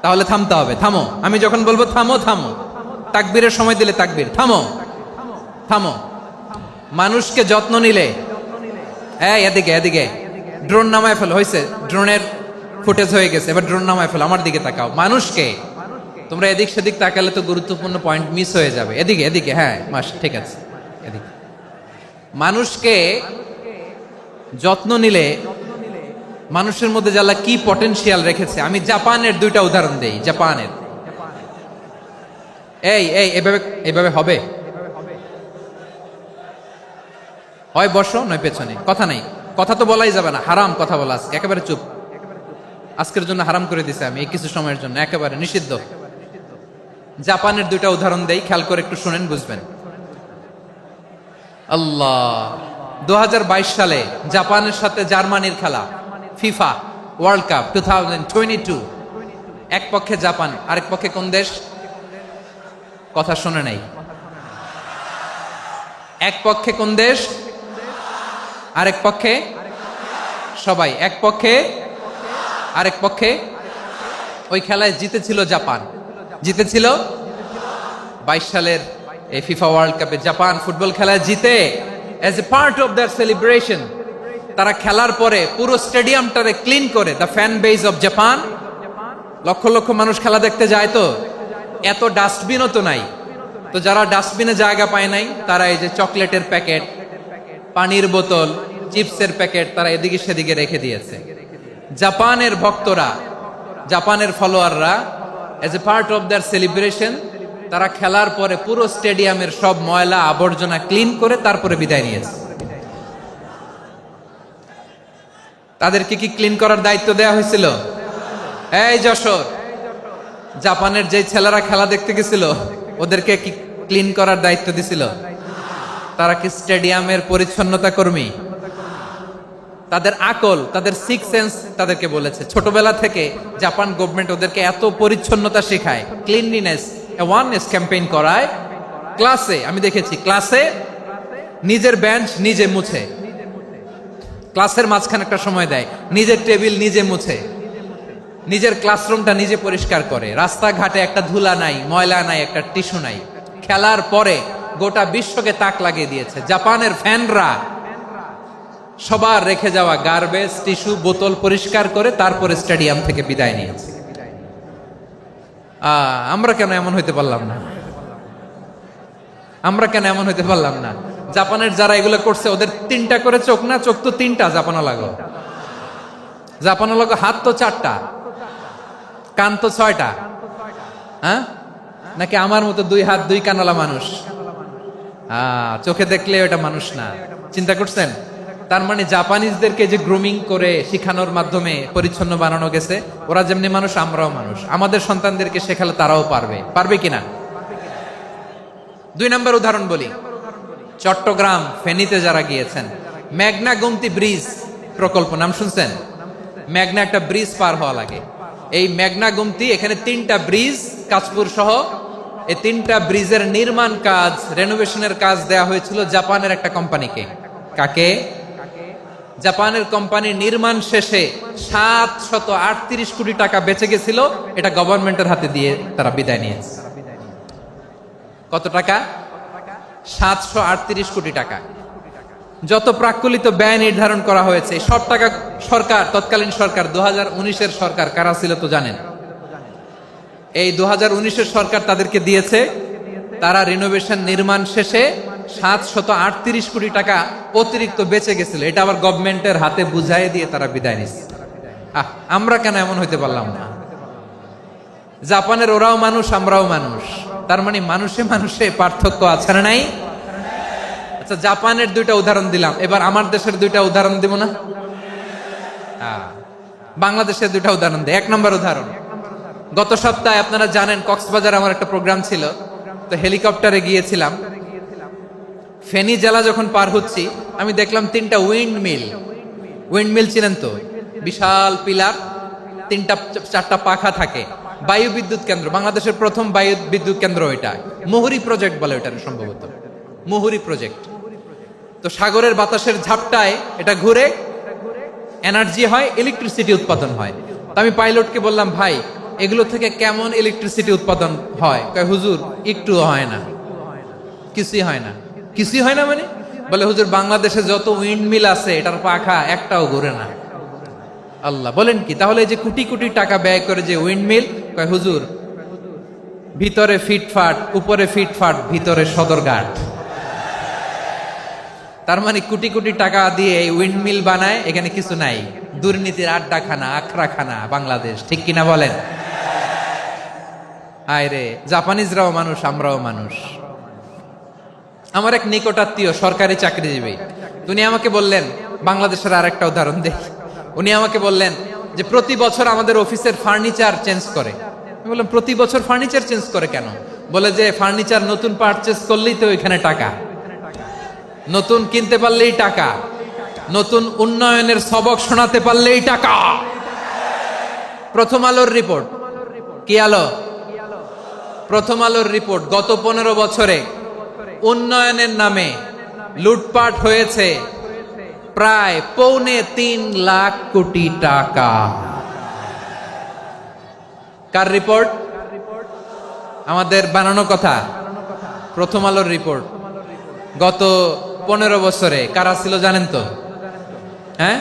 S1: তাহলে থামতে হবে। থামো, আমি যখন বলবো থামো থামো, তাকবীরের সময় দিলে তাকবীর, থামো থামো। মানুষকে যত্ন নিলে, এই এদিকে এদিকে, ড্রোন নামায় ফেল। হয়েছে, ড্রোনের ফুটেজ হয়ে গেছে, এবার ড্রোন নামায় ফেল। আমার দিকে তাকাও। মানুষকে, তোমরা এদিক সেদিক তাকালে তো গুরুত্বপূর্ণ পয়েন্ট মিস হয়ে যাবে। এদিকে এদিকে, হ্যাঁ মাস, ঠিক আছে, এদিকে। মানুষকে যত্ন নিলে মানুষের মধ্যে যারা কি পটেনশিয়াল রেখেছে। আমি জাপানের দুইটা উদাহরণ দেই। জাপানের, এই এই এভাবে এভাবে হবে, হয় বসো নয় পেছনে, কথা নাই, কথা তো বলাই যাবে না, হারাম কথা বলা। আজকে একেবারে চুপ, আজকের জন্য হারাম করে দিছে আমি, এই কিছু সময়ের জন্য একেবারে নিষিদ্ধ। জাপানের দুইটা উদাহরণ দেই, খেয়াল করে একটু শুনেন, বুঝবেন। আল্লাহ, 2022 সালে জাপানের সাথে জার্মানির খেলা, ফিফা ওয়ার্ল্ড কাপ 2022। এক পক্ষে জাপান, আরেক পক্ষে কোন দেশ? কথা শুনে নাই। এক পক্ষে কোন দেশ, আরেক পক্ষে সবাই। এক পক্ষে, আরেক পক্ষে। ওই খেলায় জিতেছিল জাপান, জিতেছিল 22 সালের এই ফিফা ওয়ার্ল্ড কাপে জাপান ফুটবল খেলায় জিতে as a part of their celebration তারা খেলার পরে পুরো স্টেডিয়ামটারে ক্লিন করে, the fan base of Japan. লক্ষ লক্ষ মানুষ খেলা দেখতে যায়, তো এত ডাস্টবিনও তো নাই, তো যারা ডাস্টবিনে জায়গা পায় নাই তারা এই যে চকলেটের প্যাকেট, পানির বোতল, চিপসের প্যাকেট তারা এদিকে সেদিকে রেখে দিয়েছে। জাপানের ভক্তরা, জাপানের ফলোয়াররা as a part of their celebration তারা খেলার পরে পুরো স্টেডিয়ামের সব ময়লা আবর্জনা ক্লিন করে তারপরে বিদায় নিয়েছে। তাদেরকে কি ক্লিন করার দায়িত্ব দেয়া হয়েছিল? এই যশোর, জাপানের যে ছেলেরা খেলা দেখতে গেছিল ওদেরকে কি ক্লিন করার দায়িত্ব দিছিল? তারা কি স্টেডিয়ামের পরিচ্ছন্নতা কর্মী? তাদের আকল, তাদের সিক্স সেন্স তাদেরকে বলেছে। ছোটবেলা থেকে জাপান গভর্নমেন্ট ওদেরকে এত পরিচ্ছন্নতা শেখায়, ক্লিনলিনেস অ্যাওয়ারনেস ক্যাম্পেইন করায়। ক্লাসে আমি দেখেছি, ক্লাসে নিজের বেঞ্চ নিজে মুছে, ক্লাসের মাঝখানে একটা সময় দেয়, নিজের টেবিল নিজে মুছে, নিজের ক্লাসরুমটা নিজে পরিষ্কার করে। রাস্তাঘাটে একটা ধুলা নাই, ময়লা নাই, একটা টিস্যু নাই। খেলার পরে গোটা বিশ্বকে তাক লাগিয়ে দিয়েছে। জাপানের ফ্যানরা সবার রেখে যাওয়া গার্বেজ, টিস্যু, বোতল পরিষ্কার করে তারপরে স্টেডিয়াম থেকে বিদায় নিয়েছে। আমরা কেন এমন হইতে পারলাম না? আমরা কেন এমন হইতে পারলাম না? জাপানের যারা এগুলো করছে ওদের 3টা করে চোখ না? চোখ তো 3টা, জাপানো লাগো, জাপানো লাগো। হাত তো 4টা, কান তো 6টা। হ্যাঁ, নাকি আমার মতো 2 হাত 2 কানওয়ালা মানুষ? চোখে দেখলে ওটা মানুষ না। চিন্তা করছেন? তার মানে জাপানিজদেরকে যে গ্রুমিং করে শিখানোর মাধ্যমে পরিচ্ছন্ন বানানো গেছে। ওরা যেমনি মানুষ, আমরাও মানুষ। আমাদের সন্তানদেরকে শেখালে তারাও পারবে, পারবে কিনা? 2 নম্বর উদাহরণ বলি। চট্টগ্রাম ফেনীতে যারা গিয়েছেন, মেঘনা গোমতী ব্রিজ প্রকল্প নাম শুনছেন? মেঘনা একটা ব্রিজ পার হওয়া লাগে। এই মেঘনা গোমতী, এখানে 3টা ব্রিজ, কাঁচপুর সহ এই 3টা ব্রিজের নির্মাণ কাজ, রেনোভেশনের কাজ দেয়া হয়েছিল জাপানের একটা কোম্পানিকে। কাকে? জাপানের কোম্পানি। নির্মাণ শেষে 738 কোটি টাকা বেঁচে গেছিল, এটা গভর্নমেন্টের হাতে দিয়ে তারা বিদায় নিয়েছে। কত টাকা? 738 কোটি টাকা। যত প্রাক্কলিত ব্যয় নির্ধারণ করা হয়েছে সব টাকা সরকার, তৎকালীন সরকার 2019-এর সরকার, কারা ছিল তো জানেন? এই 2019-এর সরকার তাদেরকে দিয়েছে। তারা রিনোভেশন নির্মাণ শেষে 738 কোটি টাকা অতিরিক্ত বেঁচে গেছিল, এটা আবার গভর্নমেন্টের হাতে বুঝাই দিয়ে তারা বিদায় নিচ্ছে। আমরা কেন এমন হইতে পারলাম না? জাপানের ওরাও মানুষ, আমরাও মানুষ। তার মানে মানুষে মানুষে পার্থক্য আছে না নাই? আচ্ছা, জাপানের 2টা উদাহরণ দিলাম, এবার আমার দেশের 2টা উদাহরণ দিব না? বাংলাদেশের 2টা উদাহরণ দেয়। 1 নম্বর উদাহরণ, গত সপ্তাহে আপনারা জানেন কক্সবাজার আমার একটা প্রোগ্রাম ছিল, তো হেলিকপ্টারে গিয়েছিলাম। ফেনী জেলা যখন পার হচ্ছি আমি দেখলাম 3টা উইন্ডমিল। উইন্ডমিল চিনেন তো? বিশাল পিলার, 3টা 4টা পাখা থাকে। বায়ু বিদ্যুৎ কেন্দ্র, বাংলাদেশের প্রথম বায়ু বিদ্যুৎ কেন্দ্র এটা। মুহুরী প্রজেক্ট বলে ওটা সম্ভবত, মুহুরী প্রজেক্ট। তো সাগরের বাতাসের ঝাপটায় এটা ঘুরে এনার্জি হয়, ইলেকট্রিসিটি উৎপাদন হয়। তো আমি পাইলটকে বললাম, ভাই এগুলো থেকে কেমন ইলেকট্রিসিটি উৎপাদন হয়? কয়, হুজুর একটুও হয় না, কিছুই হয় না। কিছুই হয় না মানে? বলে, হুজুর বাংলাদেশে যত উইন্ডমিল আছে এটার পাখা একটাও ঘুরে না। আল্লাহ, বলেন কি? তাহলে এই যে কোটি কোটি টাকা ব্যয় করে যে উইন্ডমিল, কয় হুজুর ভিতরে ফিটফাট, উপরে ফিটফাট, ভিতরে সদরঘাট। তার মানে কোটি কোটি টাকা দিয়ে এই উইন্ডমিল বানায়, এখানে কিছু নাই। দুর্নীতির আড্ডাখানা, আখড়াখানা বাংলাদেশ, ঠিক কিনা বলেন? আয় রে, জাপানিজরাও মানুষ, আমরাও মানুষ। আমার এক নিকটাত্মীয় সরকারি চাকরিজীবী, উনি আমাকে বললেন, বাংলাদেশের আর একটা উদাহরণ দেখি। উনি আমাকে বললেন যে প্রতি বছর আমাদের অফিসের ফার্নিচার চেঞ্জ করে। আমি বললাম, প্রতি বছর ফার্নিচার চেঞ্জ করে কেন? বলে যে ফার্নিচার নতুন পারচেজ করলেই তো এখানে টাকা। নতুন কিনতে পারলেই টাকা, নতুন উন্নয়নের সবক শোনাতে পারলেই টাকা। প্রথম আলোর রিপোর্ট, কি আলো? প্রথম আলোর রিপোর্ট, গত 15 বছরে উন্নয়নের নামে লুটপাট হয়েছে প্রায় 3.25 লাখ কোটি টাকা। কার রিপোর্ট? আমাদের বানানো কথা। প্রথম আলোর রিপোর্ট। গত 15 বছরে কারা ছিল জানেন তো? হ্যাঁ,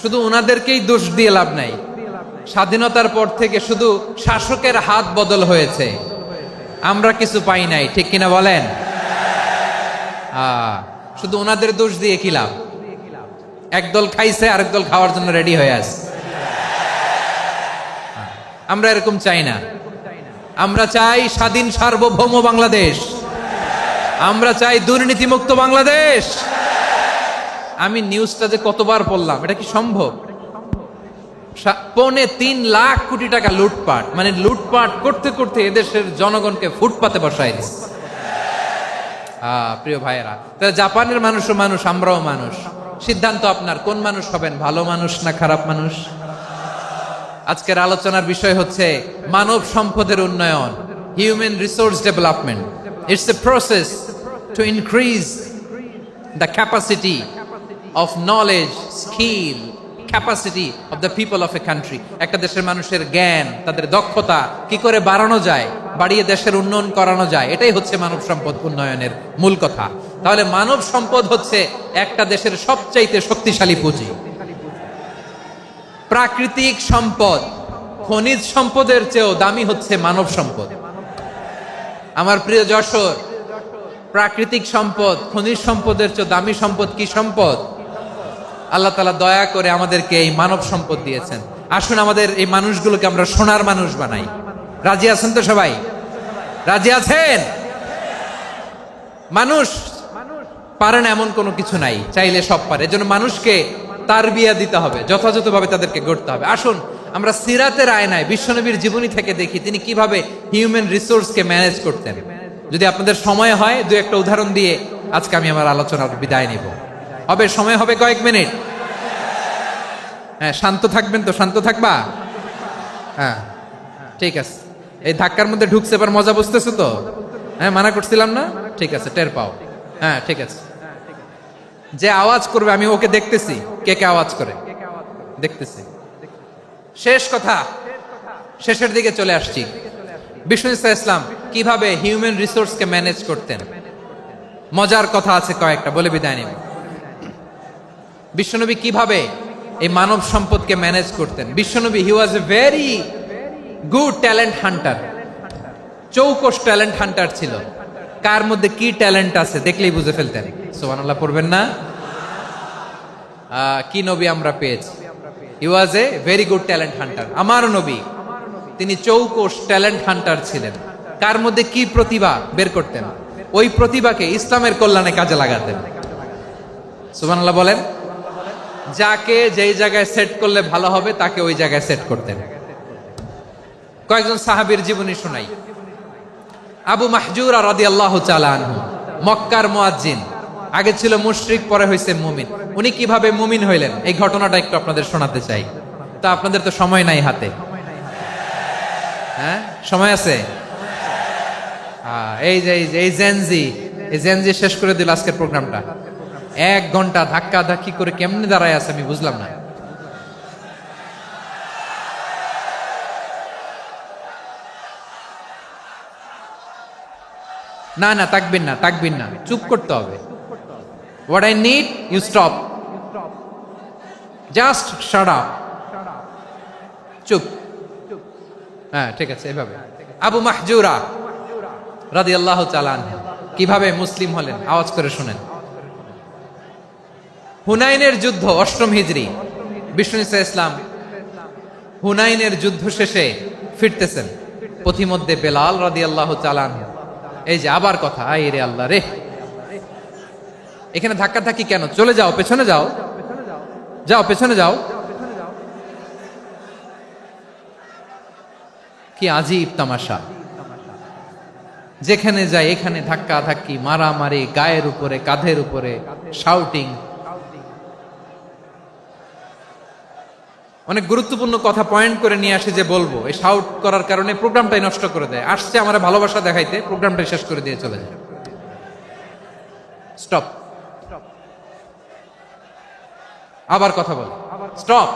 S1: শুধু ওনাদেরকেই দোষ দিয়ে লাভ নাই। স্বাধীনতার পর থেকে শুধু শাসকের হাত বদল হয়েছে, আমরা কিছু পাই নাই, ঠিক কিনা বলেন? শুধু ওনাদের দোষ দিয়ে কি লাভ? একদল খাইছে, আরেক দল খাওয়ার জন্য রেডি হয়ে আছে। আমরা এরকম চাই না। আমরা চাই স্বাধীন সার্বভৌম বাংলাদেশ। আমরা চাই দুর্নীতিমুক্ত বাংলাদেশ। আমি নিউজটা যে কতবার পড়লাম, এটা কি সম্ভব? 3.25 লাখ কোটি টাকা লুটপাট, মানে লুটপাট করতে করতে এদেশের জনগণকে ফুটপাতে বসাই দিচ্ছে। প্রিয় ভাইয়েরা, তাহলে জাপানের মানুষও মানুষ, আমরাও মানুষ। সিদ্ধান্ত আপনার, কোন মানুষ হবেন, ভালো মানুষ না খারাপ মানুষ? আজকের আলোচনার বিষয় হচ্ছে মানব সম্পদের উন্নয়ন, human resource development. It's a process to increase the capacity of knowledge, skill, capacity of the people of a country. একটা দেশের মানুষের জ্ঞান, তাদের দক্ষতা কি করে বাড়ানো যায়, বাড়িয়ে দেশের উন্নয়ন করানো যায়, এটাই হচ্ছে মানব সম্পদ উন্নয়নের মূল কথা। তাহলে মানব সম্পদ হচ্ছে একটা দেশের সবচাইতে শক্তিশালী পুঁজি। প্রাকৃতিক সম্পদ, খনিজ সম্পদের চেয়েও দামি হচ্ছে মানব সম্পদ। আমার প্রিয় যশোর, প্রাকৃতিক সম্পদ, খনিজ সম্পদের চেয়ে দামি সম্পদ কি সম্পদ? আল্লাহ তাআলা দয়া করে আমাদেরকে এই মানব সম্পদ দিয়েছেন। আসুন আমাদের এই মানুষগুলোকে আমরা সোনার মানুষ বানাই। রাজি আছেন তো সবাই? রাজি আছেন? মানুষ পারে না এমন কোনো কিছু নাই, চাইলে সব পারে। এজন্য মানুষকে তারবিয়া দিতে হবে, যথাযথভাবে তাদেরকে গড়তে হবে। আসুন আমরা সিরাতের আয়নায় বিশ্বনবীর জীবনী থেকে দেখি তিনি কিভাবে হিউম্যান রিসোর্সকে ম্যানেজ করতেন। যদি আপনাদের সময় হয়, দু একটা উদাহরণ দিয়ে আজকে আমি আমার আলোচনার বিদায় নিব। হবে সময় হবে কয়েক মিনিট? হ্যাঁ, শান্ত থাকবেন তো? শান্ত থাকবা? হ্যাঁ, ঠিক আছে। এই ধাক্কার মধ্যে ঢুকছে, এবার মজা বুঝতেছো তো? হ্যাঁ, মানা করছিলাম না? ঠিক আছে, টের পাও। হ্যাঁ, ঠিক আছে। যে আওয়াজ করবে আমি ওকে দেখতেছি, কে কে আওয়াজ করে দেখতেছি। শেষ কথা, শেষের দিকে চলে আসছি। বিষ্ণু ইসলাম কিভাবে হিউম্যান রিসোর্সকে ম্যানেজ করতেন, মজার কথা আছে কয়েকটা, বলে বিদায় নেব। বিশ্বনবী কিভাবে এই মানব সম্পদকে ম্যানেজ করতেন? বিশ্বনবী, he was a very good talent hunter, চৌকস ট্যালেন্ট হান্টার ছিল। কার মধ্যে কি ট্যালেন্ট আছে দেখলেই বুঝে ফেলতেন। সুবহানাল্লাহ পড়বেন না? কি নবী আমরা পেয়েছি! He was a very good talent hunter. আমার নবী, তিনি চৌকস ট্যালেন্ট হান্টার ছিলেন। কার মধ্যে কি প্রতিভা বের করতেন, ওই প্রতিভাকে ইসলামের কল্যাণে কাজে লাগাতেন। সুবহানাল্লাহ বলেন। যাকে যেই জায়গায় সেট করলে ভালো হবে তাকে ওই জায়গায় সেট করতেন। কয়েকজন সাহাবীর জীবনী শোনাই। আবু মাহজুরা রাদিয়াল্লাহু তাআলা আনহু, মক্কার মুয়াজ্জিন, আগে ছিল মুশরিক, পরে হয়েছে মুমিন। উনি কিভাবে মুমিন হইলেন এই ঘটনাটা একটু আপনাদের শোনাতে চাই। তা আপনাদের তো সময় নাই হাতে। হ্যাঁ, সময় আছে? এই যে এই জেনজি শেষ করে দিল আজকের প্রোগ্রামটা। 1 ঘন্টা ধাক্কা ধাক্কি করে কেমনে দাঁড়ায় আছে আমি বুঝলাম না। না না, তাকবির না, তাকবির না, চুপ করতে হবে। What I need, you stop, just shut up, চুপ। হ্যাঁ, ঠিক আছে, এভাবে। আবু মাহজুরা রাদিয়াল্লাহু তাআলা আনহু কিভাবে মুসলিম হলেন আওয়াজ করে শুনেন। হুনাইনের যুদ্ধ, 8ম হিজরি, বিষ্ণু ইসলাম হুনাইনের যুদ্ধ শেষে ফিরতেছেন। পথিমধ্যে বেলাল রাদিয়াল্লাহু তাআলা আনহু, এই যে আবার কথা, আই রে আল্লাহ রে, এখানে ধাক্কা ধাক্কি কেন? চলে যাও, পেছনে যাও, যাও পেছনে যাও। কি আজীব তামাশা! যেখানে যায় এখানে ধাক্কা ধাক্কি, মারামারি, গায়ের উপরে কাঁধের উপরে শাউটিং। অনেক গুরুত্বপূর্ণ কথা পয়েন্ট করে নিয়ে আসে যে বলবো, এই শাউট করার কারণে প্রোগ্রামটাই নষ্ট করে দেয়। আসছে আমার ভালোবাসা দেখাইতে, প্রোগ্রামটাই শেষ করে দিয়ে চলে যায়। স্টপ। আবার কথা বল, স্টপ।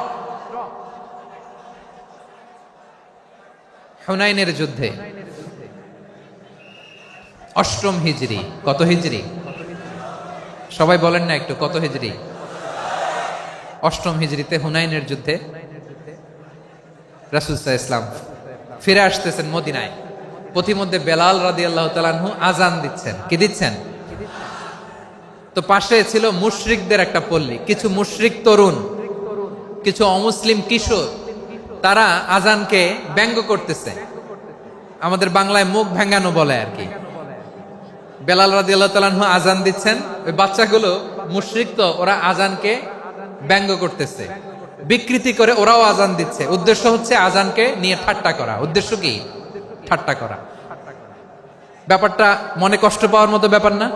S1: হুনাইনের যুদ্ধে 8ম হিজরি, কত হিজরি সবাই বলেন না একটু, কত হিজরি? 8ম হিজরিতে হুনাইনের যুদ্ধে রাসূল সাল্লাল্লাহু আলাইহি ওয়াসাল্লাম ফিরে আসতেছেন মদিনায়। পথিমধ্যে বেলাল রাদিয়াল্লাহু তাআলা আনহু আজান দিচ্ছেন। কি দিচ্ছেন? তো পাশে ছিল মুশরিকদের একটা পল্লী, কিছু মুশরিক তরুণ, কিছু অমুসলিম কিশোর, তারা আজানকে ব্যঙ্গ করতেছে। আমাদের বাংলায় মুখ ভেঙ্গানো বলে আর কি। বেলাল রাদিয়াল্লাহু তাআলা আনহু আজান দিচ্ছেন, ওই বাচ্চাগুলো মুশরিক, তো ওরা আজানকে ব্যঙ্গ করতেছে, বিকৃতি করে ওরাও আজান দিচ্ছে। উদ্দেশ্য হচ্ছে আজানকে নিয়ে ঠাট্টা করা। উদ্দেশ্য কি? ঠাট্টা করা। ব্যাপারটা মনে কষ্ট পাওয়ার মতো ব্যাপার না?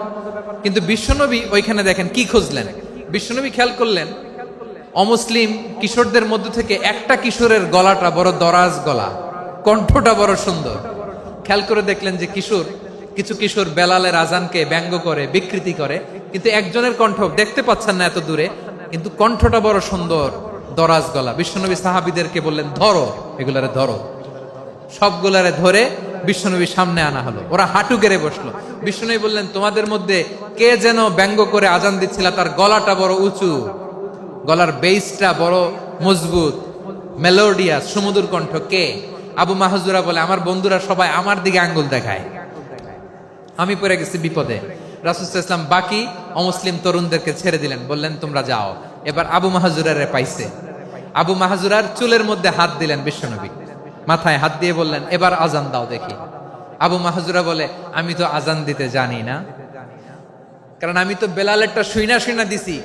S1: কিন্তু বিশ্বনবী ওইখানে দেখেন কি খুঁজলেন। বিশ্বনবী খেয়াল করলেন অমুসলিম কিশোরদের মধ্য থেকে একটা কিশোরের গলাটা বড় দরাজ গলা, কণ্ঠটা বড় সুন্দর। খেয়াল করে দেখলেন যে কিছু কিশোর বেলালের আজানকে ব্যঙ্গ করে, বিকৃতি করে, কিন্তু একজনের কণ্ঠ দেখতে পাচ্ছেন না এত দূরে, কিন্তু কণ্ঠটা বড় সুন্দর, দরাজ গলা। বিশ্বনবী সাহাবীদেরকে বললেন, ধরো এগুলারে, ধরো। সবগুলারে ধরে বিশ্বনবীর সামনে আনা হলো। ওরা হাঁটু গেড়ে বসলো। বিশ্বনবী বললেন, তোমাদের মধ্যে কে যেন ব্যঙ্গ করে আজান দিচ্ছিল, তার গলাটা বড় উঁচু, গলার বেসটা বড় মজবুত, মেলোডিয়াস, সুমধুর কণ্ঠ। কে? আবু মাহজুরা বলে, আমার বন্ধুরা সবাই আমার দিকে আঙ্গুল দেখায়, আমি পড়ে গেছি বিপদে। রাসূল সাল্লাল্লাহু আলাইহি ওয়াসাল্লাম বাকি অমুসলিম তরুণদেরকে ছেড়ে দিলেন, বললেন তোমরা যাও। এবার আবু মাহজুরারে পাইছে। আবু মাহজুরার চুলের মধ্যে হাত দিলেন বিশ্বনবী, মাথায় হাত দিয়ে বললেন, এবার আজান দাও দেখি। আবু মাহজুরা বলে, আমি তো আজান দিতে জানি না, কারণ আমি তো বেলালেরটা শুইনা দিছি,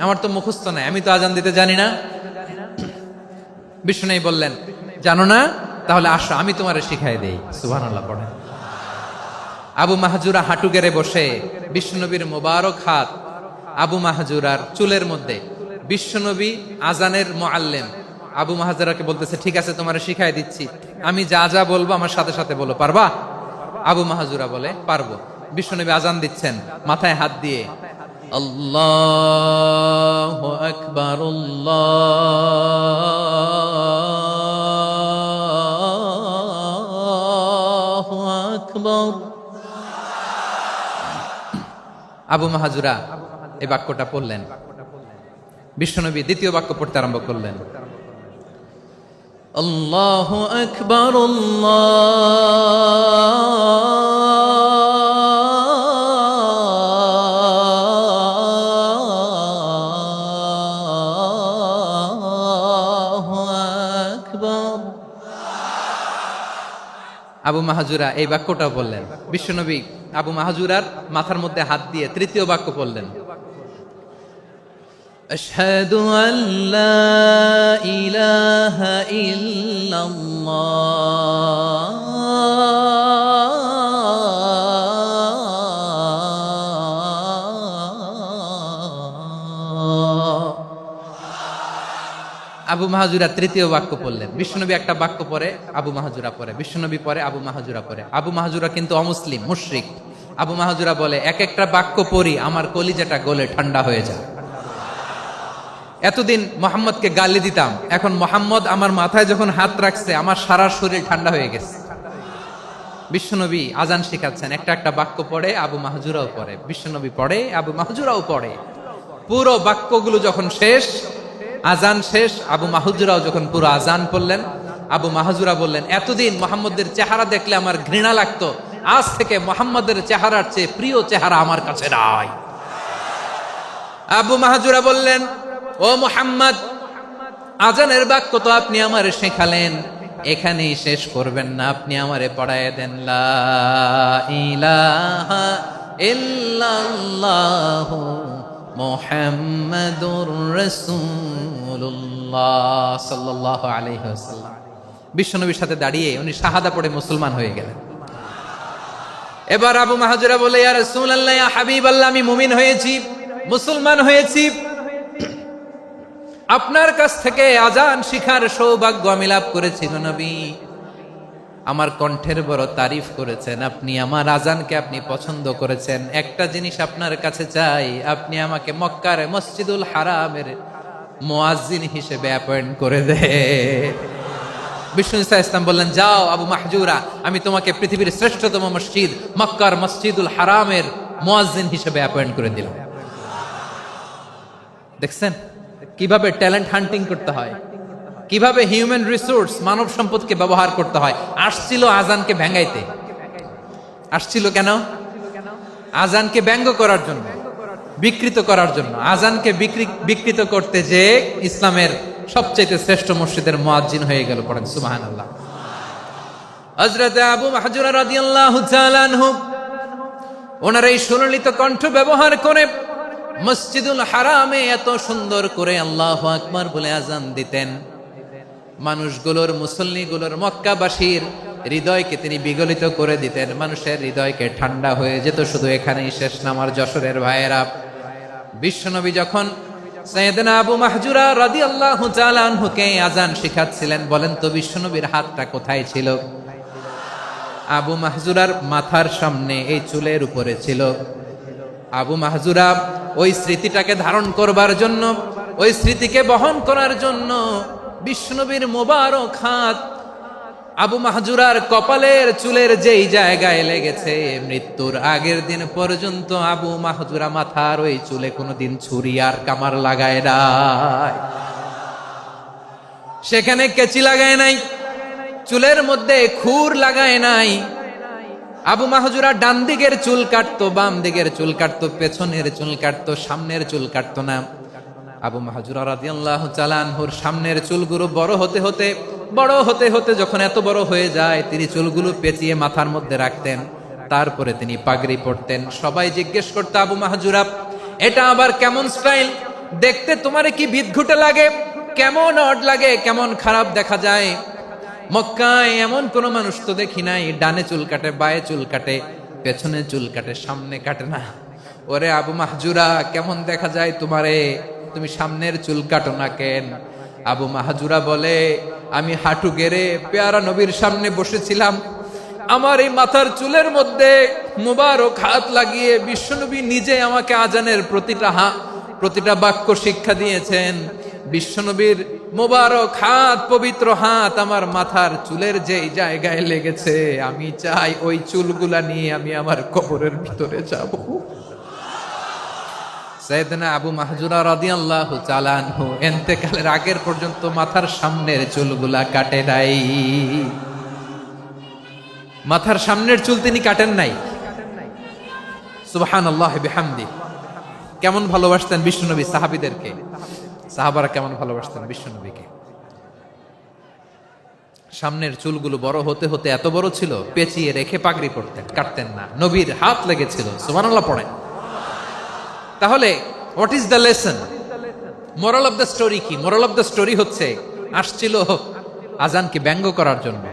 S1: আমার তো মুখস্থ নাই, আমি তো আজান দিতে জানি না। বিশ্বনবী বললেন, জানো না? তাহলে আসো, আমি তোমারে শিখাই দেই। সুবহানাল্লাহ পড়েন। আবু মাহজুরা হাঁটু গেড়ে বসে, বিশ্বনবীর মোবারক হাত আবু মাহজুরার চুলের মধ্যে। বিশ্বনবী আজানের মুআল্লিম আবু মাহজুরাকে বলতেছে, ঠিক আছে তোমারে শিখাই দিচ্ছি, আমি যা যা বলবো আমার সাথে সাথে বলো, পারবা? আবু মাহজুরা বলে, পারবো। বিশ্বনবী আজান দিচ্ছেন মাথায় হাত দিয়ে, আল্লাহু আকবার, আল্লাহু আকবার। আবু মাহজুরা এই বাক্যটা পড়লেন। বিশ্বনবী দ্বিতীয় বাক্য পড়তে আরম্ভ করলেন, আল্লাহু আকবার, আল্লাহু আকবার। আবু মাহজুরা এই বাক্যটা বললেন। বিশ্বনবী আবু মাহজুরার মাথার মধ্যে হাত দিয়ে তৃতীয় বাক্য বললেন, আশহাদু আল্লা ইলাহা ইল্লাল্লাহ, আবু মাহজুরা তৃতীয় বাক্য পড়লেন। বিশ্বনবী একটা বাক্য পরে আবু মাহজুরা পরে, বিশ্বনবী পরে আবু মাহজুরা পরে। আবু মাহজুরা কিন্তু অমুসলিম, মুশরিক। আবু মাহজুরা বলে, এক একটা বাক্য পড়ি আমার কলিজাটা গলে ঠান্ডা হয়ে যায়। এতদিন মোহাম্মদকে গালি দিতাম, এখন মোহাম্মদ আমার মাথায় যখন হাত রাখছে আমার সারা শরীর ঠান্ডা হয়ে গেছে। বিশ্বনবী আজান শিখাচ্ছেন, একটা একটা বাক্য পড়ে আবু মাহজুরাও পড়ে, বিশ্বনবী পড়ে, আবু মাহজুরাও পড়ে। পুরো বাক্যগুলো যখন শেষ, আজান শেষ, আবু মাহজুরাও যখন পুরো আজান পড়লেন, আবু মাহজুরা বললেন, এতদিন মোহাম্মদের চেহারা দেখলে আমার ঘৃণা লাগতো, আজ থেকে মোহাম্মদের চেহারার চেয়ে প্রিয় চেহারা আমার কাছে নাই। আবু মাহজুরা বললেন, ও মুহাম্মদ, আজানের বাক্য তো আপনি আমারে শেখালেন, এখানেই শেষ করবেন না, আপনি আমারে পড়ায় দেন, লা ইলাহা ইল্লাল্লাহু মুহাম্মাদুর রাসূলুল্লাহ সাল্লাল্লাহু আলাইহি ওয়াসাল্লাম। বিশ্বনবীর সাথে দাঁড়িয়ে উনি শাহাদা পড়ে মুসলমান হয়ে গেলেন। এবার আবু মাহজুরা বলে, ইয়া রাসূলুল্লাহ, ইয়া হাবিবাল্লাহ, আমি মুমিন হয়েছি, মুসলমান হয়েছি, আপনার কাছ থেকে আজান শিখার সৌভাগ্য আমি লাভ করেছি গো নবী। আমার কণ্ঠের বড় তারিফ করেছেন আপনি, আমার আজানকে আপনি পছন্দ করেছেন। একটা জিনিস আপনার কাছে চাই, আপনি আমাকে মক্কার মসজিদুল হারামের মুয়াজ্জিন হিসেবে অ্যাপয়েন্ট করে দে। বিষ্ণু ইসলাম বললেন, যাও আবু মাহজুরা, আমি তোমাকে পৃথিবীর শ্রেষ্ঠতম মসজিদ মক্কার মসজিদুল হারামের মুয়াজ্জিন হিসেবে অ্যাপয়েন্ট করে দিলাম। দেখছেন কিভাবে ট্যালেন্ট হান্টিং করতে হয়, কিভাবে হিউম্যান রিসোর্স মানব সম্পদকে ব্যবহার করতে হয়। আসছিল আজানকে ভেঙাইতে, আসছিল কেন? আজানকে ব্যঙ্গ করার জন্য, বিকৃত করার জন্য। আজানকে বিকৃত করতে যে ইসলামের সবচেয়ে শ্রেষ্ঠ মসজিদের মুয়াজ্জিন হয়ে গেল। পড়েন সুবহানাল্লাহ। হযরত আবু মাহজুরা রাদিয়াল্লাহু তাআলা আনহু ওনার এই সুললিত কণ্ঠ ব্যবহার করে মসজিদুল হারামে এত সুন্দর করে আল্লাহু আকবার বলে আজান দিতেন। মানুষগুলোর, মুসল্লিগুলোর, মক্কাবাসীর হৃদয়কে তিনি বিগলিত করে দিতেন। মানুষের হৃদয়কে ঠান্ডা হয়ে যেত। শুধু এখানেই শেষ না আমার যশোরের ভাইয়েরা। বিশ্বনবী যখন সাইয়েদনা আবু মাহজুরা রাদিয়াল্লাহু তাআলা আনহুকে আজান শিখাচ্ছিলেন, বলেন তো বিশ্বনবীর হাতটা কোথায় ছিল? আবু মাহজুরার মাথার সামনে, এই চুলের উপরে ছিল। আবু মাহজুরা ওই স্মৃতিটাকে ধারণ করবার জন্য, ওই স্মৃতিকে বহন করার জন্য বিশ্বনবীর মোবারক হাত আবু মাহজুরার কপালের চুলের যেই জায়গায় লেগেছে, মৃত্যুর আগের দিন পর্যন্ত আবু মাহজুরা মাথার ওই চুলে কোনোদিন ছুরি আর কামার লাগায় নাই, সেখানে কেচি লাগায় নাই, চুলের মধ্যে খুর লাগায় নাই। আবু মাহজুরা ডান দিকের চুল কাটতো, বাম দিকের চুল কাটতো, পেছনের চুল কাটতো, সামনের চুল কাটতো না। আবু মাহজুরা রাদিয়াল্লাহু তাআলা আনহুর সামনের চুলগুলো বড় হতে হতে যখন এত বড় হয়ে যায়, তিনি চুলগুলো পেঁচিয়ে মাথার মধ্যে রাখতেন। তারপরে তিনি পাগড়ি পরতেন। সবাই জিজ্ঞেস করতো, আবু মাহজুরা, এটা আবার কেমন স্টাইল? দেখতে তোমারে কি বিদঘুটে লাগে? কেমন অড লাগে, কেমন খারাপ দেখা যায়। মক্কায় এমন কোন মানুষ তো দেখি নাই, ডানে চুল কাটে, বায়ে চুল কাটে, পেছনে চুল কাটে, সামনে কাটে না। ওরে আবু মাহজুরা, কেমন দেখা যায় তোমারে? তুমি সামনের চুল কাটো না কেন? আবু মাহজুরা বলে, আমি হাঁটু গেড়ে পেয়ারা নবীর সামনে বসেছিলাম, আমার এই মাথার চুলের মধ্যে মুবারক হাত লাগিয়ে বিশ্বনবী নিজে আমাকে আজানের প্রতিটা বাক্য শিক্ষা দিয়েছেন। বিশ্বনবীর মোবারক হাত, পবিত্র হাত আমার মাথার চুলের যেই জায়গায় লেগেছে, আমি চাই ওই চুলগুলা নিয়ে আমি আমার কবরের ভিতরে যাব। সাইয়েদনা আবু মাহজুরা রাদিয়াল্লাহু তাআলা আনহু ইন্তেকালের আগের পর্যন্ত মাথার সামনের চুলগুলা কাটে নাই। মাথার সামনের চুল তিনি কাটেন নাই। সুবহানাল্লাহ বিহামদি। কেমন ভালোবাসতেন বিশ্বনবী সাহাবীদেরকে, সাহাবারা কেমন ভালোবাসতেন বিশ্বনবীকে। সামনের চুলগুলো বড় হতে হতে এত বড় ছিল, পেঁচিয়ে রেখে পাগড়ি পরতেন, কাটতেন না। নবীর হাত লেগেছিল। সুবহানাল্লাহ পড়েন। তাহলে what is the lesson? Moral of the story কি? মোরাল অফ দ্য স্টোরি হচ্ছে, আসছিল আজানকে ব্যঙ্গ করার জন্য,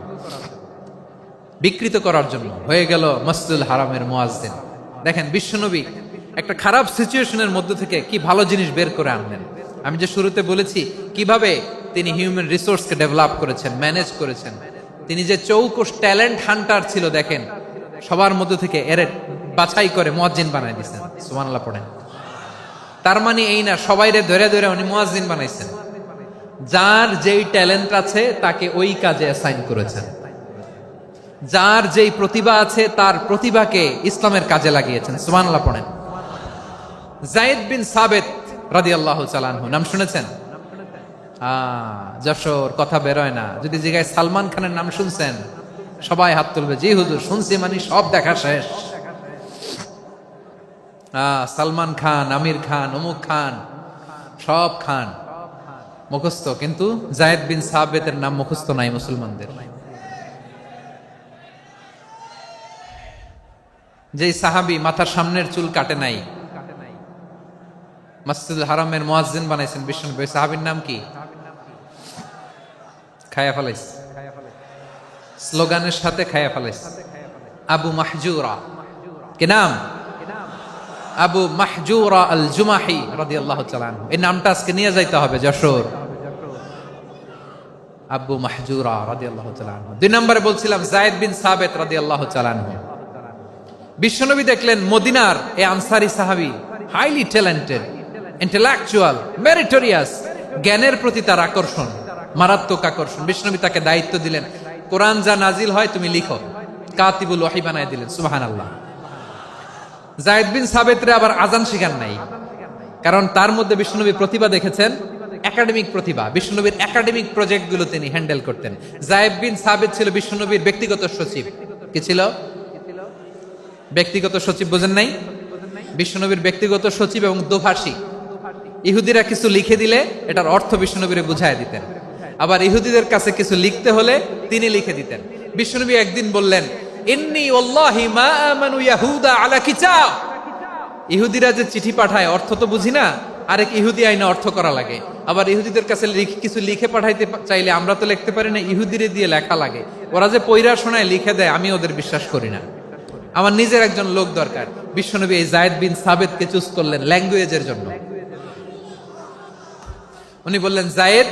S1: বিকৃত করার জন্য, হয়ে গেল মসজিদুল হারামের মুয়াজ্জিন। দেখেন বিশ্বনবী একটা খারাপ সিচুয়েশনের মধ্যে থেকে কি ভালো জিনিস বের করে আনলেন। আমি যে শুরুতে বলেছি কিভাবে তিনি হিউম্যান রিসোর্সকে ডেভেলপ করেছেন, ম্যানেজ করেছেন। তিনি যে চৌকস ট্যালেন্ট হান্টার ছিল, দেখেন সবার মধ্যে থেকে এর বাছাই করে মুয়াজ্জিন বানাই দিয়েছেন। সুবহানাল্লাহ পড়েন। তার মানে এই না সবাইরে ধরে ধরে উনি মুয়াজ্জিন বানাইছেন। যার যেই ট্যালেন্ট আছে তাকে ওই কাজে অ্যাসাইন করেছেন। যার যেই প্রতিভা আছে তার প্রতিভাকে ইসলামের কাজে লাগিয়েছেন। সুবহানাল্লাহ পড়েন। যায়েদ বিন সাবিত রাদিয়াল্লাহু তাআলা আনহু নাম শুনেছেন? যশোর, কথা বেরোয় না। যদি জিগায় সালমান খানের নাম শুনছেন, সবাই হাত তুলবে, জি হুজুর শুনছি, মানে সব দেখা শেষ। সালমান খান, আমির খান, অমুক খান, সব খান মুখস্থ, কিন্তু যায়েদ বিন সাবিতের নাম মুখস্থ নাই মুসলমানদের। যেই সাহাবী মাথার সামনের চুল কাটে নাই, মসজিদুল হারামের মুয়াজ্জিন বানাইছেন বিশ্বনবী, সাহাবীর নাম কি? খায়া ফেলাইছে, স্লোগানের সাথে খায়া ফেলাইছে, আবু মাহজুরা। কি নাম? আবু মাহজুরা আল জুমাহি রাদিয়াল্লাহু তাআলা আনহু। এই নামটা আজকে নিয়ে যাইতে হবে যশোর। আবু মাহজুরা রাদিয়াল্লাহু তাআলা আনহু। 2 নম্বরে বলছিলাম যায়েদ বিন সাবিত রাদিয়াল্লাহু তাআলা আনহু। বিশ্বনবী দেখলেন মদিনার এই আনসারী সাহাবী হাইলি ট্যালেন্টেড, ইন্টেলেকচুয়াল, মেরিটোরিয়াস, জ্ঞানের প্রতি তার আকর্ষণ, মারাত্মক আকর্ষণ। বিশ্বনবী তাকে দায়িত্ব দিলেন, কোরআন যা নাজিল হয় তুমি লিখো, কাতিবুল ওহী বানায় দিলেন। সুবহানাল্লাহ। যায়েদ বিন সাবিতরে আবার আজান শিখান নাই, কারণ তার মধ্যে বিশ্বনবী প্রতিভা দেখেছেন, একাডেমিক প্রতিভা। বিশ্বনবীর একাডেমিক প্রজেক্টগুলো তিনি হ্যান্ডেল করতেন। যায়েদ বিন সাবিত ছিল বিশ্বনবীর ব্যক্তিগত সচিব। কি ছিল? ব্যক্তিগত সচিব। বোঝেন নাই? বিশ্বনবীর ব্যক্তিগত সচিব এবং দোভাষী। ইহুদিরা কিছু লিখে দিলে এটার অর্থ বিশ্বনবীরে বুঝায় দিতেন, আবার ইহুদিদের কাছে কিছু লিখতে হলে তিনি লিখে দিতেন। বিশ্বনবী একদিন বললেন, ইন্নী ওয়াল্লাহি মা আমানু ইয়াহুদা আলা কিতাব। ইহুদিরা যে চিঠি পাঠায় অর্থ তো বুঝি না, আরেক ইহুদি আইনে অর্থ করা লাগে। আবার ইহুদিদের কাছে কিছু লিখে পাঠাইতে চাইলে আমরা তো লিখতে পারি না, ইহুদিরে দিয়ে লেখা লাগে। ওরা যে পয়রা শোনায় লিখে দেয়, আমি ওদের বিশ্বাস করি না। আমার নিজের একজন লোক দরকার। বিশ্বনবী এই যায়েদ বিন সাবিতকে চুজ করলেন ল্যাঙ্গুয়েজের জন্য। উনি বললেন, যায়েদ,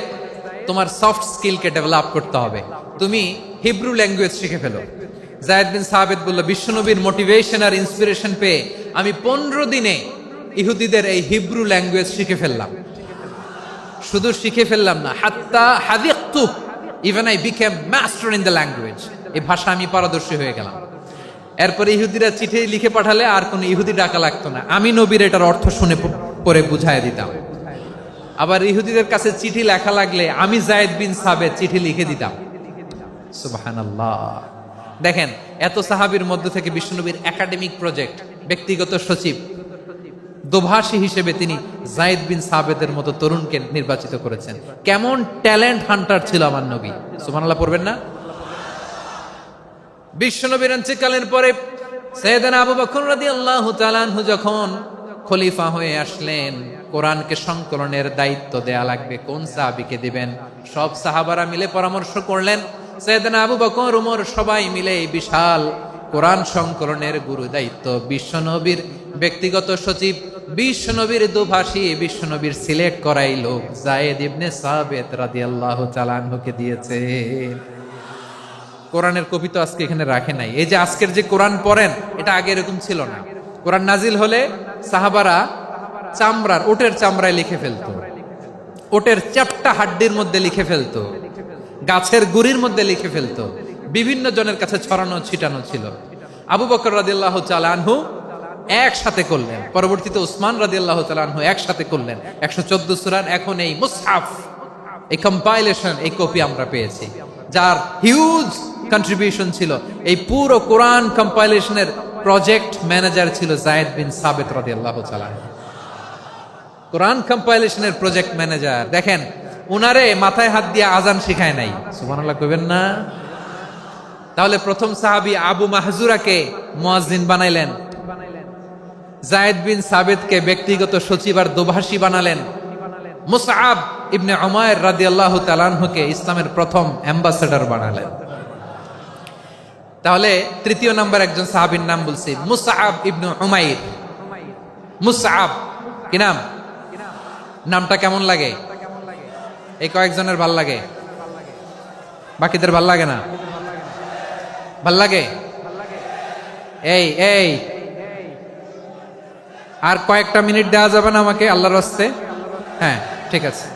S1: তোমার সফট স্কিলকে ডেভেলপ করতে হবে, তুমি হিব্রু ল্যাঙ্গুয়েজ শিখে ফেলো। যায়েদ বিন সাবিত বলল, বিশ্বনবীর মোটিভেশন আর ইন্সপিরেশন পেয়ে আমি 15 দিনে ইহুদিদের এই হিব্রু ল্যাঙ্গুয়েজ শিখে ফেললাম। শুধু শিখে ফেললাম না, হাত্তা হাদিকতু, even I became master in the language. এই ভাষা আমি পারদর্শী হয়ে গেলাম। এরপরে ইহুদিরা চিঠি লিখে পাঠালে আর কোন ইহুদি ডাকা লাগতো না, আমি নবীর এটার অর্থ শুনে পরে বুঝায় দিতাম। আবার ইহুদিদের কাছে চিঠি লেখা লাগলে আমি যায়েদ বিন সাবিত চিঠি লিখে দিতাম। সুবহানাল্লাহ। দেখেন, এত সাহাবীর মধ্য থেকে বিশ্বনবীর একাডেমিক প্রজেক্ট, ব্যক্তিগত সচিব, দোভাষী হিসেবে তিনি যায়েদ বিন সাবিতের মতো তরুণকে নির্বাচিত করেছেন। কেমন ট্যালেন্ট হান্টার ছিল আমার নবী। সুবহানাল্লাহ পড়বেন না? বিশ্বনবীর ইন্তেকালের পরে সাইয়েদনা আবু বকর রাদিয়াল্লাহু তাআলা আনহু যখন খলিফা হয়ে আসলেন, কোরআনকে সংকলনের দায়িত্ব দেয়া লাগবে, কোন সাহাবীকে দিবেন? সব সাহাবারা মিলে পরামর্শ করলেন। সাইয়েদনা আবু বকর, ওমর সবাই মিলে এই বিশাল কোরআন সংকলনের গুরু দায়িত্ব বিশ্বনবীর ব্যক্তিগত সচিব, বিশ্বনবীর দোভাষী, বিশ্বনবীর সিলেক্ট করাই লোক যায়েদ ইবনে সাবিত রাদিয়াল্লাহু তাআলা আনহুকে দিয়েছে। কোরআনের কপি তো আজকে এখানে রাখে নাই। এই যে আজকের যে কোরআন পড়েন, এটা আগে এরকম ছিল না। কোরআন নাজিল হলে সাহাবারা চামড়ার, ওটের চামড়ায় লিখে ফেলতো, ওটের চ্যাপ্টা হাড্ডির মধ্যে লিখে ফেলতো, গাছের গুড়ির মধ্যে লিখে ফেলতো। বিভিন্ন জনের কাছে ছড়ানো ছিটানো ছিল। আবু বকর রাদিয়াল্লাহু তাআলা আনহু একসাথে করলেন, পরবর্তীতে উসমান রাদিয়াল্লাহু তাআলা আনহু একসাথে করলেন 114 সূরার। এখন এই মুসহাফ, এই কম্পাইলেশন, এই কপি আমরা পেয়েছি, যার হিউজ কন্ট্রিবিউশন ছিল। এই পুরো কোরআন কম্পাইলেশনের প্রজেক্ট ম্যানেজার ছিল যায়েদ বিন সাবিত রাদিয়াল্লাহু তাআলা। কোরআন কম্পাইলেশনের প্রজেক্ট ম্যানেজার। দেখেন, উনারে মাথায় হাত দিয়ে আজান শিখায় নাই। সুবহানাল্লাহ কইবেন না? তাহলে প্রথম সাহাবী আবু মাহজুরাকে মুয়াজ্জিন বানাইলেন, যায়েদ বিন সাবিতকে ব্যক্তিগত সচিব আর দোভাষী বানালেন, মুসআব ইবনে উমাইর রাদিয়াল্লাহু তাআলা আনহুকে ইসলামের প্রথম অ্যাম্বাসেডর বানালেন। তাহলে তৃতীয় নাম্বার একজন সাহাবীর নাম বলছি, মুসআব ইবনে উমাইর। মুসআব কি নাম? নামটা কেমন লাগে? এই কয়েকজনের ভাল লাগে, বাকিদের ভাল লাগে না? ভাল লাগে? এই এই আর কয়েকটা মিনিট দেওয়া যাবে না আমাকে আল্লাহর রাস্তে? হ্যাঁ, ঠিক আছে।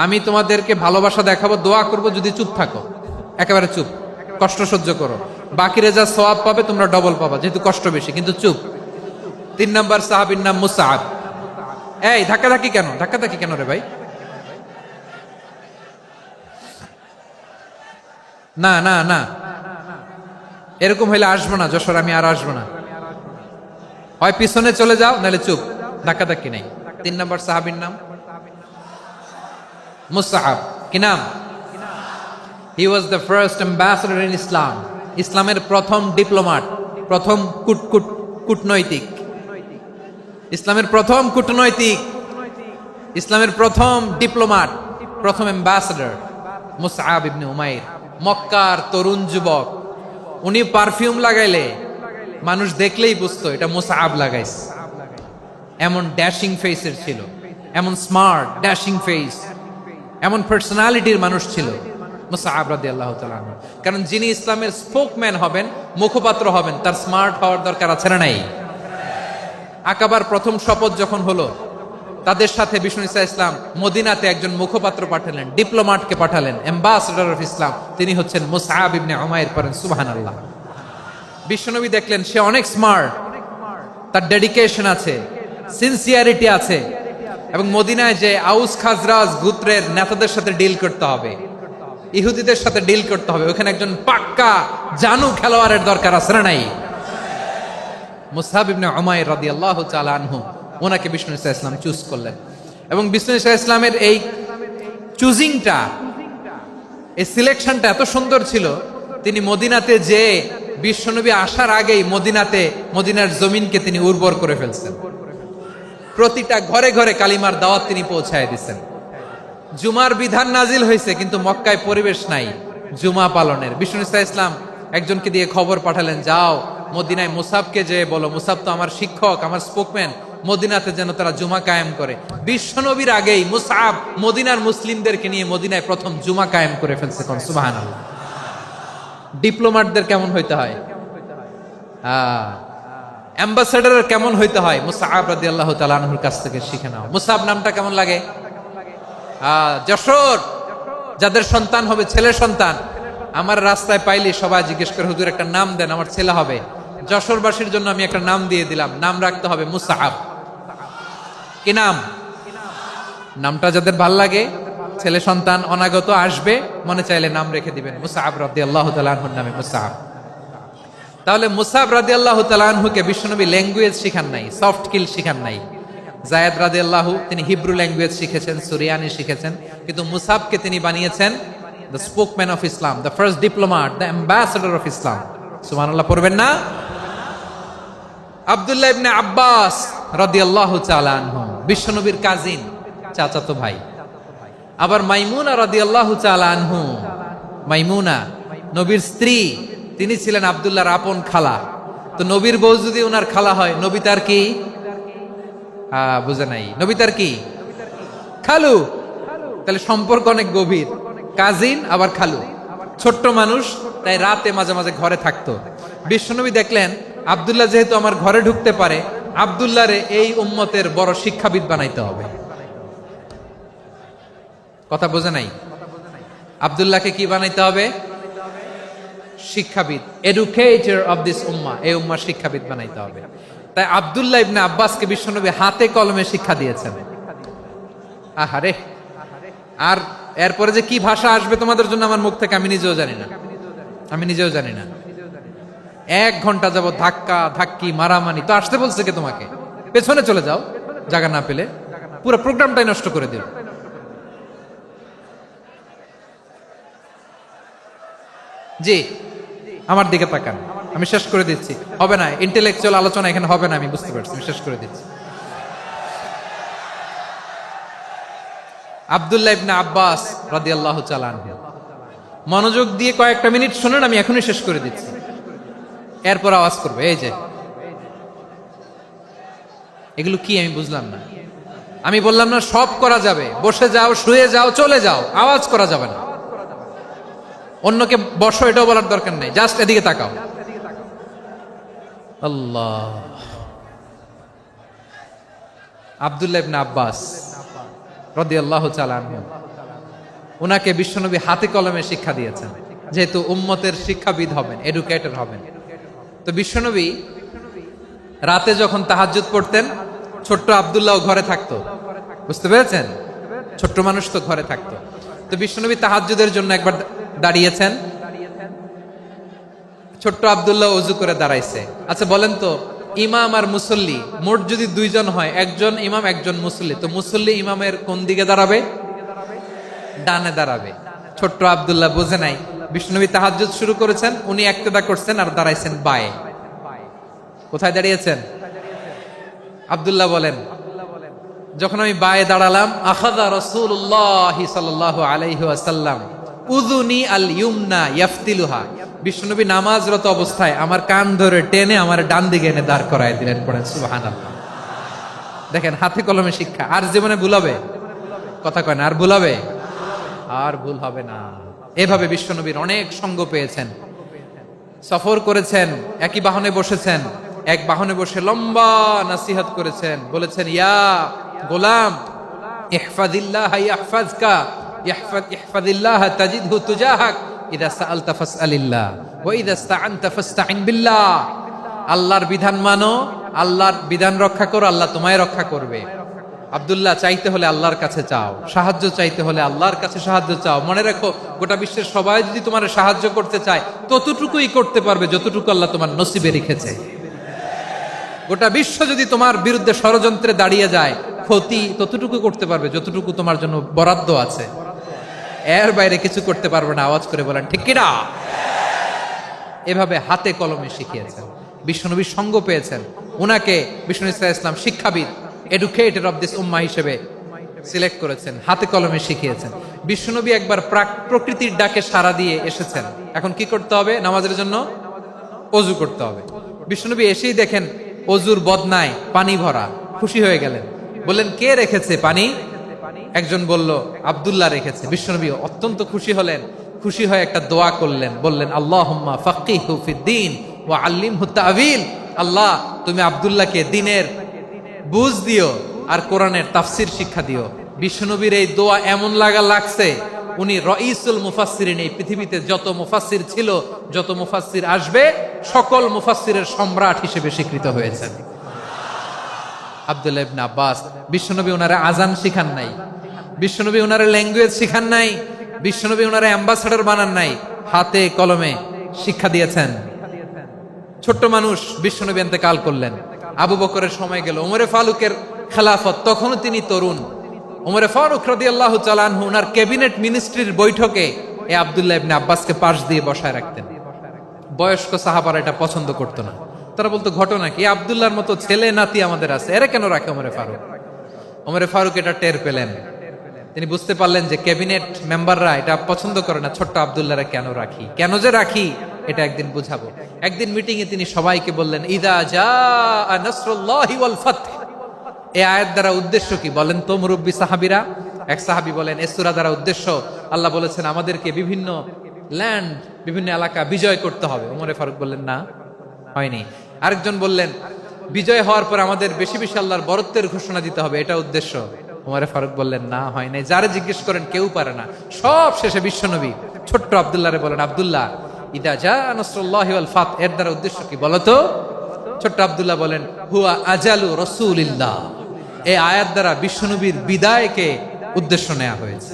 S1: আমি তোমাদেরকে ভালোবাসা দেখাবো, দোয়া করব, যদি চুপ থাকো, একেবারে চুপ, কষ্ট সহ্য করো। বাকিরা যা সওয়াব পাবে তোমরা ডবল পাবা, যেহেতু কষ্ট বেশি, কিন্তু চুপ। 3 নাম্বার সাহাবীর নাম মুসআব। এই ধাক্কাধাক্কি কেন? ধাক্কাধাক্কি কেন রে ভাই? না না না, এরকম হইলে আসবো না যশোর, আমি আর আসবো না। হয় পিছনে চলে যাও, নাহলে চুপ, ধাক্কাধাক্কি নাই। 3 নাম্বার সাহাবীর নাম মুসআব। কি নাম? He was the first ambassador in Islam. ইসলামের প্রথম ডিপ্লোমাট, প্রথম কূটনৈতিক, ইসলামের প্রথম কূটনৈতিক, ইসলামের প্রথম ডিপ্লোমাট, প্রথম অ্যাম্বাসেডর মুসআব ইবনে উমাইর। মক্কার তরুণ যুবক, উনি পারফিউম লাগাইলে মানুষ দেখলেই বুঝতো এটা মুসআব লাগাইছে। এমন ড্যাশিং ফেসের ছিল, এমন স্মার্ট ড্যাশিং ফেস, এমন পার্সোনালিটির মানুষ ছিল মুসআব রাদিয়াল্লাহু তাআলা আনহু। কারণ যিনি ইসলামের স্পোকম্যান হবেন, মুখপাত্র হবেন, তার স্মার্ট হওয়ার দরকার আছে না নাই? আকাবার প্রথম শপথ যখন হলো, তাদের সাথে বিষ্ণু ইসা ইসলাম মদিনাতে একজন মুখপাত্র পাঠালেন, ডিপ্লোম্যাটকে পাঠালেন, অ্যাম্বাসেডর অফ ইসলাম। তিনি হচ্ছেন মুসআব ইবনে উমাইর। পড়েন সুবহানাল্লাহ। বিশ্বনবী দেখলেন সে অনেক স্মার্ট, তার ডেডিকেশন আছে, সিনসিয়ারিটি আছে, এবং মদিনায় যে আউস খাজরাজ গোত্রের নেতাদের সাথে ডিল করতে হবে, ইহুদিদের সাথে ডিল করতে হবে, ওখানে একজন পাক্কা জানু খেলোয়াড়ের দরকার আছে না নাই? মুসআব ইবনে উমাইর রাদিয়াল্লাহু তাআলা আনহু, ওনাকে বিষ্ণু ইসা ইসলাম চুজ করলেন। এবং বিষ্ণু ইসা ইসলামের এই চুজিংটা, এই সিলেকশনটা এত সুন্দর ছিল, তিনি মদিনাতে যে বিশ্বনবী আসার আগেই মদিনার জমিনকে তিনি উর্বর করে ফেলছেন। প্রতিটা ঘরে ঘরে কালিমার দাওয়াত তিনি পৌঁছায় দিচ্ছেন। জুমার বিধান নাজিল হয়েছে, কিন্তু মক্কায় পরিবেশ নাই জুমা পালনের। বিষ্ণু ইসা ইসলাম একজনকে দিয়ে খবর পাঠালেন, যাও মদিনায় মুসাবকে যে বলো, মুসাব তো আমার শিক্ষক, আমার স্পোকম্যান, মদিনাতে যেন তারা জুমা কায়েম করে। বিশ্বনবীর আগেই মুসআব মদিনার মুসলিমদেরকে নিয়ে মদিনায় প্রথম জুমা কায়েম করে ফেলছে। কোন সুবহানাল্লাহ। ডিপ্লোম্যাটদের কেমন হইতে হয়, অ্যাম্বাসেডারের কেমন হইতে হয়, মুসআব রাদিয়াল্লাহু তাআলা আনহুর কাছ থেকে শিখে নাও। মুসআব নামটা কেমন লাগে? যশোর যাদের সন্তান হবে, ছেলে সন্তান, আমার রাস্তায় পাইলে সবাই জিজ্ঞেস করে, হুজুর একটা নাম দেন, আমার ছেলে হবে। যশোরবাসীর জন্য আমি একটা নাম দিয়ে দিলাম, নাম রাখতে হবে মুসআব। কি নাম? নামটা যাদের ভাল লাগে, ছেলে সন্তান অনাগত আসবে, মনে চাইলে নাম রেখে দিবেন মুসআব রাদিয়াল্লাহু তাআলা আনহুর নামে মুসআব। তাহলে মুসআব রাদিয়াল্লাহু তাআলা আনহুকে বিশ্বনবী ল্যাঙ্গুয়েজ শিখান নাই, সফট স্কিল শিখান নাই। যায়েদ রাদিয়াল্লাহু তিনি হিব্রু ল্যাঙ্গুয়েজ শিখেছেন, সুরিয়ানি শিখেছেন, কিন্তু মুসআবকে তিনি বানিয়েছেন the spokesman of Islam, the first diplomat, the ambassador of Islam. সুবহানাল্লাহ পড়বেন না? আব্দুল্লাহ ইবনে আব্বাস রাদিয়াল্লাহু তাআলা আনহু বিশ্বনবীর কাজিন, চাচাতো ভাই। আবার মাইমুনা রাদিয়াল্লাহু তাআলা আনহু, মাইমুনা নবীর স্ত্রী, তিনি ছিলেন আব্দুল্লাহর আপন খালা। তো নবীর বউ যদি ওনার খালা হয়, নবী তার কি? বুঝে নাই, নবী তার কি? খালু। তাহলে সম্পর্ক অনেক গভীর, কাজিন আবার খালু। ছোট্ট মানুষ, তাই রাতে মাঝে মাঝে ঘরে থাকতো। বিশ্বনবী দেখলেন আব্দুল্লাহ যেহেতু আমার ঘরে ঢুকতে পারে, আব্দুল্লাহরে এই উম্মতের বড় শিক্ষাবিদ বানাইতে হবে। কথা বোঝে নাই? আব্দুল্লাহকে কি বানাইতে হবে? শিক্ষাবিদ, এডুকেটর অফ দিস উম্মাহ, এই উম্মার শিক্ষাবিদ বানাইতে হবে। তাই আব্দুল্লাহ ইবনে আব্বাসকে বিশ্বনবী হাতে কলমে শিক্ষা দিয়েছেন। আহারে, আর এরপরে যে কি ভাষা আসবে তোমাদের জন্য আমার মুখ থেকে আমি নিজেও জানি না। 1 ঘন্টা যাবত ধাক্কা ধাক্কি মারামারি। তো আসতে বলছে কে তোমাকে? পেছনে চলে যাও, জায়গা না পেলে। পুরো প্রোগ্রামটাই নষ্ট করে দিল। জি, আমার দিকে তাকান, আমি শেষ করে দিচ্ছি। হবে না, ইন্টেলেকচুয়াল আলোচনা এখানে হবে না, আমি বুঝতে পারছি, আমি শেষ করে দিচ্ছি। আব্দুল্লাহ ইবনে আব্বাস রাদিয়াল্লাহু তাআলা আনহু, মনোযোগ দিয়ে কয়েকটা মিনিট শুনুন, আমি এখনই শেষ করে দিচ্ছি, এরপর আওয়াজ করবে। এই যে এগুলো কি আমি বুঝলাম না। আমি বললাম না সব করা যাবে, বসে যাও, শুয়ে যাও, চলে যাও, আওয়াজ করা যাবে না। অন্যকে বসো এটাও বলার দরকার নেই, জাস্ট এদিকে তাকাও। আল্লাহ। আব্দুল্লাহ ইবনে আব্বাস রাদিয়াল্লাহু তাআলা আনহু, উনাকে বিশ্বনবী হাতে কলমে শিক্ষা দিয়েছেন, যেহেতু উম্মতের শিক্ষাবিদ হবেন, এডুকেটর হবেন। তো বিশ্বনবী রাতে যখন তাহাজ্জুদ পড়তেন, ছোট্ট আব্দুল্লাহ ঘরে থাকতো। বুঝতে পেরেছেন? ছোট্ট মানুষ তো ঘরে থাকতো। তো বিশ্বনবী তাহাজ্জুদের জন্য একবার দাঁড়িয়েছেন, ছোট্ট আব্দুল্লাহ ওযু করে দাঁড়াইছে। আচ্ছা বলেন তো, ইমাম আর মুসল্লি মোট যদি 2 জন হয়, একজন ইমাম একজন মুসল্লি, তো মুসল্লি ইমামের কোন দিকে দাঁড়াবে? ডানে দাঁড়াবে। ছোট্ট আব্দুল্লাহ বুঝে নাই, বিশ্বনবী তাহাজ্জুদ শুরু করেছেন, উনি ইক্তেদা করছেন আর দাঁড়াইছেন বায়ে। কোথায় দাঁড়িয়েছেন? আব্দুল্লাহ বলেন, যখন আমি বায়ে দাঁড়ালাম, আখাযা রাসূলুল্লাহ সাল্লাল্লাহু আলাইহি ওয়াসাল্লাম উযুনি আল ইউমনা ইয়াফতিলুহা, বিশ্বনবী নামাজরত অবস্থায় আমার কান ধরে টেনে আমার ডান দিকে এনে দাঁড় করায় দিলেন, পড়েন সুবহানাল্লাহ। দেখেন হাতে কলমে শিক্ষা। আর জীবনে ভুল হবে? কথা কয় না, আর ভুল হবে? আর ভুল হবে না। এভাবে বিশ্বনবীর অনেক সঙ্গ পেয়েছেন, সফর করেছেন, একই বাহনে বসেছেন, এক বাহনে বসে লম্বা নাসিহত করেছেন, বলেছেন ইয়া গোলাম ইহফাজিল্লাহ ইয়াহফাজকা ইহফাজিল্লাহ তাজিদহু তুজাহাক ইযা সাআলতা ফাসআলিল্লাহ ওয়া ইযা ইসতাআনতা ফাসতাইন বিল্লাহ। আল্লাহর বিধান মানো, আল্লাহর বিধান রক্ষা করো, আল্লাহ তোমায় রক্ষা করবে। আব্দুল্লাহ, চাইতে হলে আল্লাহর কাছে চাও, সাহায্য চাইতে হলে আল্লাহর কাছে সাহায্য চাও। মনে রাখো, গোটা বিশ্বের সবাই যদি তোমার সাহায্য করতে চায় ততটুকুই করতে পারবে যতটুকু আল্লাহ তোমার নসিবে রেখেছে। গোটা বিশ্ব যদি তোমার বিরুদ্ধে ষড়যন্ত্রে দাঁড়িয়ে যায়, ক্ষতি ততটুকু করতে পারবে যতটুকু তোমার জন্য বরাদ্দ আছে, এর বাইরে কিছু করতে পারবে না। আওয়াজ করে বলেন ঠিক কিনা? এভাবে হাতে কলমে শিখিয়েছেন, বিশ্বনবীর সঙ্গ পেয়েছেন। উনাকে বিষ্ণু ইসলাম শিক্ষাবিদ, এডুকেটর অফ দিস উম্মাহ হিসেবে সিলেক্ট করেছেন, হাতে কলমে শিখিয়েছেন। বিশ্বনবী একবার প্রকৃতির ডাকে সাড়া দিয়ে এসেছেন। এখন কি করতে হবে? নামাজের জন্য অজু করতে হবে। বিশ্বনবী এসেই দেখেন অজুর বদনায় পানি ভরা, খুশি হয়ে গেলেন, বললেন কে রেখেছে পানি? একজন বলল আব্দুল্লাহ রেখেছে। বিশ্বনবী অত্যন্ত খুশি হলেন, খুশি হয়ে একটা দোয়া করলেন, বললেন আল্লাহুম্মা ফাক্কিহু ফিদ্দীন ওয়া আল্লিমহু তা'ওয়ীল। আল্লাহ, তুমি আব্দুল্লাহকে দ্বীনের বুঝ দিও আর কোরআনের তাফসির শিক্ষা দিও। বিশ্বনবীর এই দোয়া এমন লাগছে, উনি রাইসুল মুফাসসিরিন, এই পৃথিবীতে যত মুফাসসির ছিল, যত মুফাসসির আসবে, সকল মুফাসসিরের সম্রাট হিসেবে স্বীকৃত হয়েছেন। আব্দুল্লাহ ইবনে আব্বাস, বিশ্বনবী ওনারে আজান শিখান নাই, বিশ্বনবী ওনারে ল্যাঙ্গুয়েজ শিখান নাই, বিশ্বনবী ওনারে অ্যাম্বাসাডর বানান নাই, হাতে কলমে শিক্ষা দিয়েছেন। ছোট্ট মানুষ, বিশ্বনবী ইন্তেকাল করলেন, আবু বকরের সময় গেল, ওমরে ফারুকের খেলাফত, তখনও তিনি তরুণ। ওমরে ফারুক রাদিয়াল্লাহু তাআলা আনহু ওনার ক্যাবিনেট মিনিস্ট্রির বৈঠকে এই আব্দুল্লাহ ইবনে আব্বাসকে পাশ দিয়ে বসায় রাখতেন। বয়স্ক সাহাবারা এটা পছন্দ করতো না, তারা বলতো ঘটনা কি, আব্দুল্লাহর মতো ছেলে নাতি আমাদের আছে, এরা কেন রাখে ওমরে ফারুক? ওমরে ফারুক এটা টের পেলেন, তিনি বুঝতে পারলেন যে ক্যাবিনেট মেম্বাররা এটা পছন্দ করে না, ছোট্ট আব্দুল্লাহরা কেন রাখি, কেন যে রাখি, এটা একদিন বুঝাবো। একদিন মিটিং এ তিনি সবাইকে বললেন ইদা জাআ নাসরুল্লাহি ওয়াল ফাতহ। এই আয়াত দ্বারা উদ্দেশ্য কি বলেন তো মুরব্বী সাহাবীরা? এক সাহাবী বলেন এই সূরা দ্বারা উদ্দেশ্য, আল্লাহ বলেছেন আমাদেরকে বিভিন্ন ল্যান্ড, বিভিন্ন এলাকা বিজয় করতে হবে। ওমরে ফারুক বললেন না, হয়নি। আরেকজন বললেন বিজয় হওয়ার পর আমাদের বেশি বেশি আল্লাহর বরত্বের ঘোষণা দিতে হবে, এটা উদ্দেশ্য। ওমরে ফারুক বললেন না, হয় নাই। যারা জিজ্ঞেস করেন কেউ পারে না। সব শেষে বিশ্বনবী ছোট্ট আব্দুল্লাহরে বলেন আব্দুল্লাহ ইদা জাআ নাসরুল্লাহি ওয়াল ফাতহ, এর দ্বারা উদ্দেশ্য কি বলো তো? ছোট্ট আব্দুল্লাহ বলেন হুয়া আজালু রাসূলিল্লাহ। এই আয়াত দ্বারা বিশ্বনবীর বিদায়কে উদ্দেশ্য নেওয়া হয়েছে।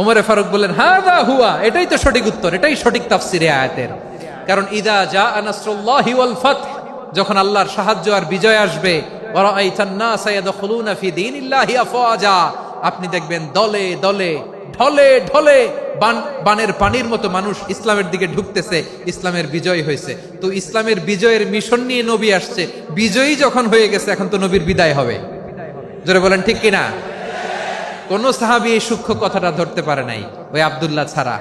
S1: ওমরে ফারুক বললেন হাযা হুয়া, এটাই তো সঠিক উত্তর, এটাই সঠিক তাফসীর এই আয়াতের। কারণ ইদা জাআ নাসরুল্লাহি ওয়াল ফাতহ, যখন আল্লাহর সাহায্য আর বিজয় আসবে, ওয়া রাআইতান নাসা ইয়াদখুলুনা ফি দীনিল্লাহি আফওয়াজা, আপনি দেখবেন দলে দলে, ঢলে ঢলে, বানের পানির মতো মানুষ ইসলামের দিকে ঢুকতেছে, ইসলামের বিজয় হয়েছে। তো ইসলামের বিজয়ের মিশন নিয়ে নবী আসছে, বিজয়ী যখন হয়ে গেছে এখন তো নবীর বিদায় হবে। জোরে বলেন ঠিক কিনা? কোন সাহাবী এই সূক্ষ্ম কথাটা ধরতে পারে নাই, ওই আব্দুল্লাহ ছাড়া।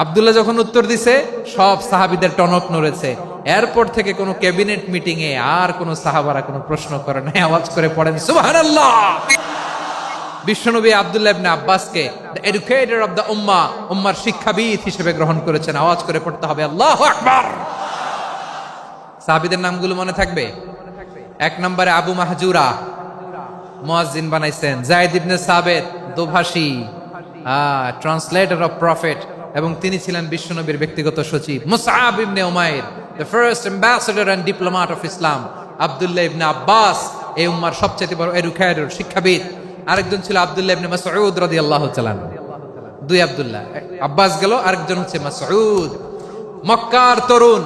S1: আব্দুল্লাহ যখন উত্তর দিছে সব সাহাবীদের টনক নড়েছে। এরপর থেকে কোন ক্যাবিনেট মিটিং এ আর কোন সাহাবারা কোনো প্রশ্ন করে নাই। আওয়াজ করে পড়েন সুবহানাল্লাহ। বিশ্বনবী আব্দুল্লাহ ইবনে আব্বাসকে দ্য এডুকেটর অফ দ্য উম্মাহ, উম্মার শিক্ষাবিদ হিসেবে গ্রহণ করেছেন। আওয়াজ করে পড়তে হবে আল্লাহু আকবার। সাহাবীদের নামগুলো মনে থাকবে? এক নম্বরে আবু মাহজুরা, মুয়াজ্জিন বানাইছেন। যায়েদ ইবনে সাবিত, দোভাষী, ট্রান্সলেটর অফ প্রফেট, এবং তিনি ছিলেন বিশ্বনবীর ব্যক্তিগত সচিব। Musab ibne Umair, the first ambassador and diplomat of Islam. Abdullah ibne Abbas, এই উম্মার সবচেয়ে বড় এডুকেটর, শিক্ষাবিদ। আরেকজন ছিল আব্দুল্লাহ ইবনে মাসউদ রাদিয়াল্লাহু তাআলা। দুই আব্দুল্লাহ, আব্বাস গেল, আরেকজন হচ্ছে মাসউদ। মক্কার তরুণ,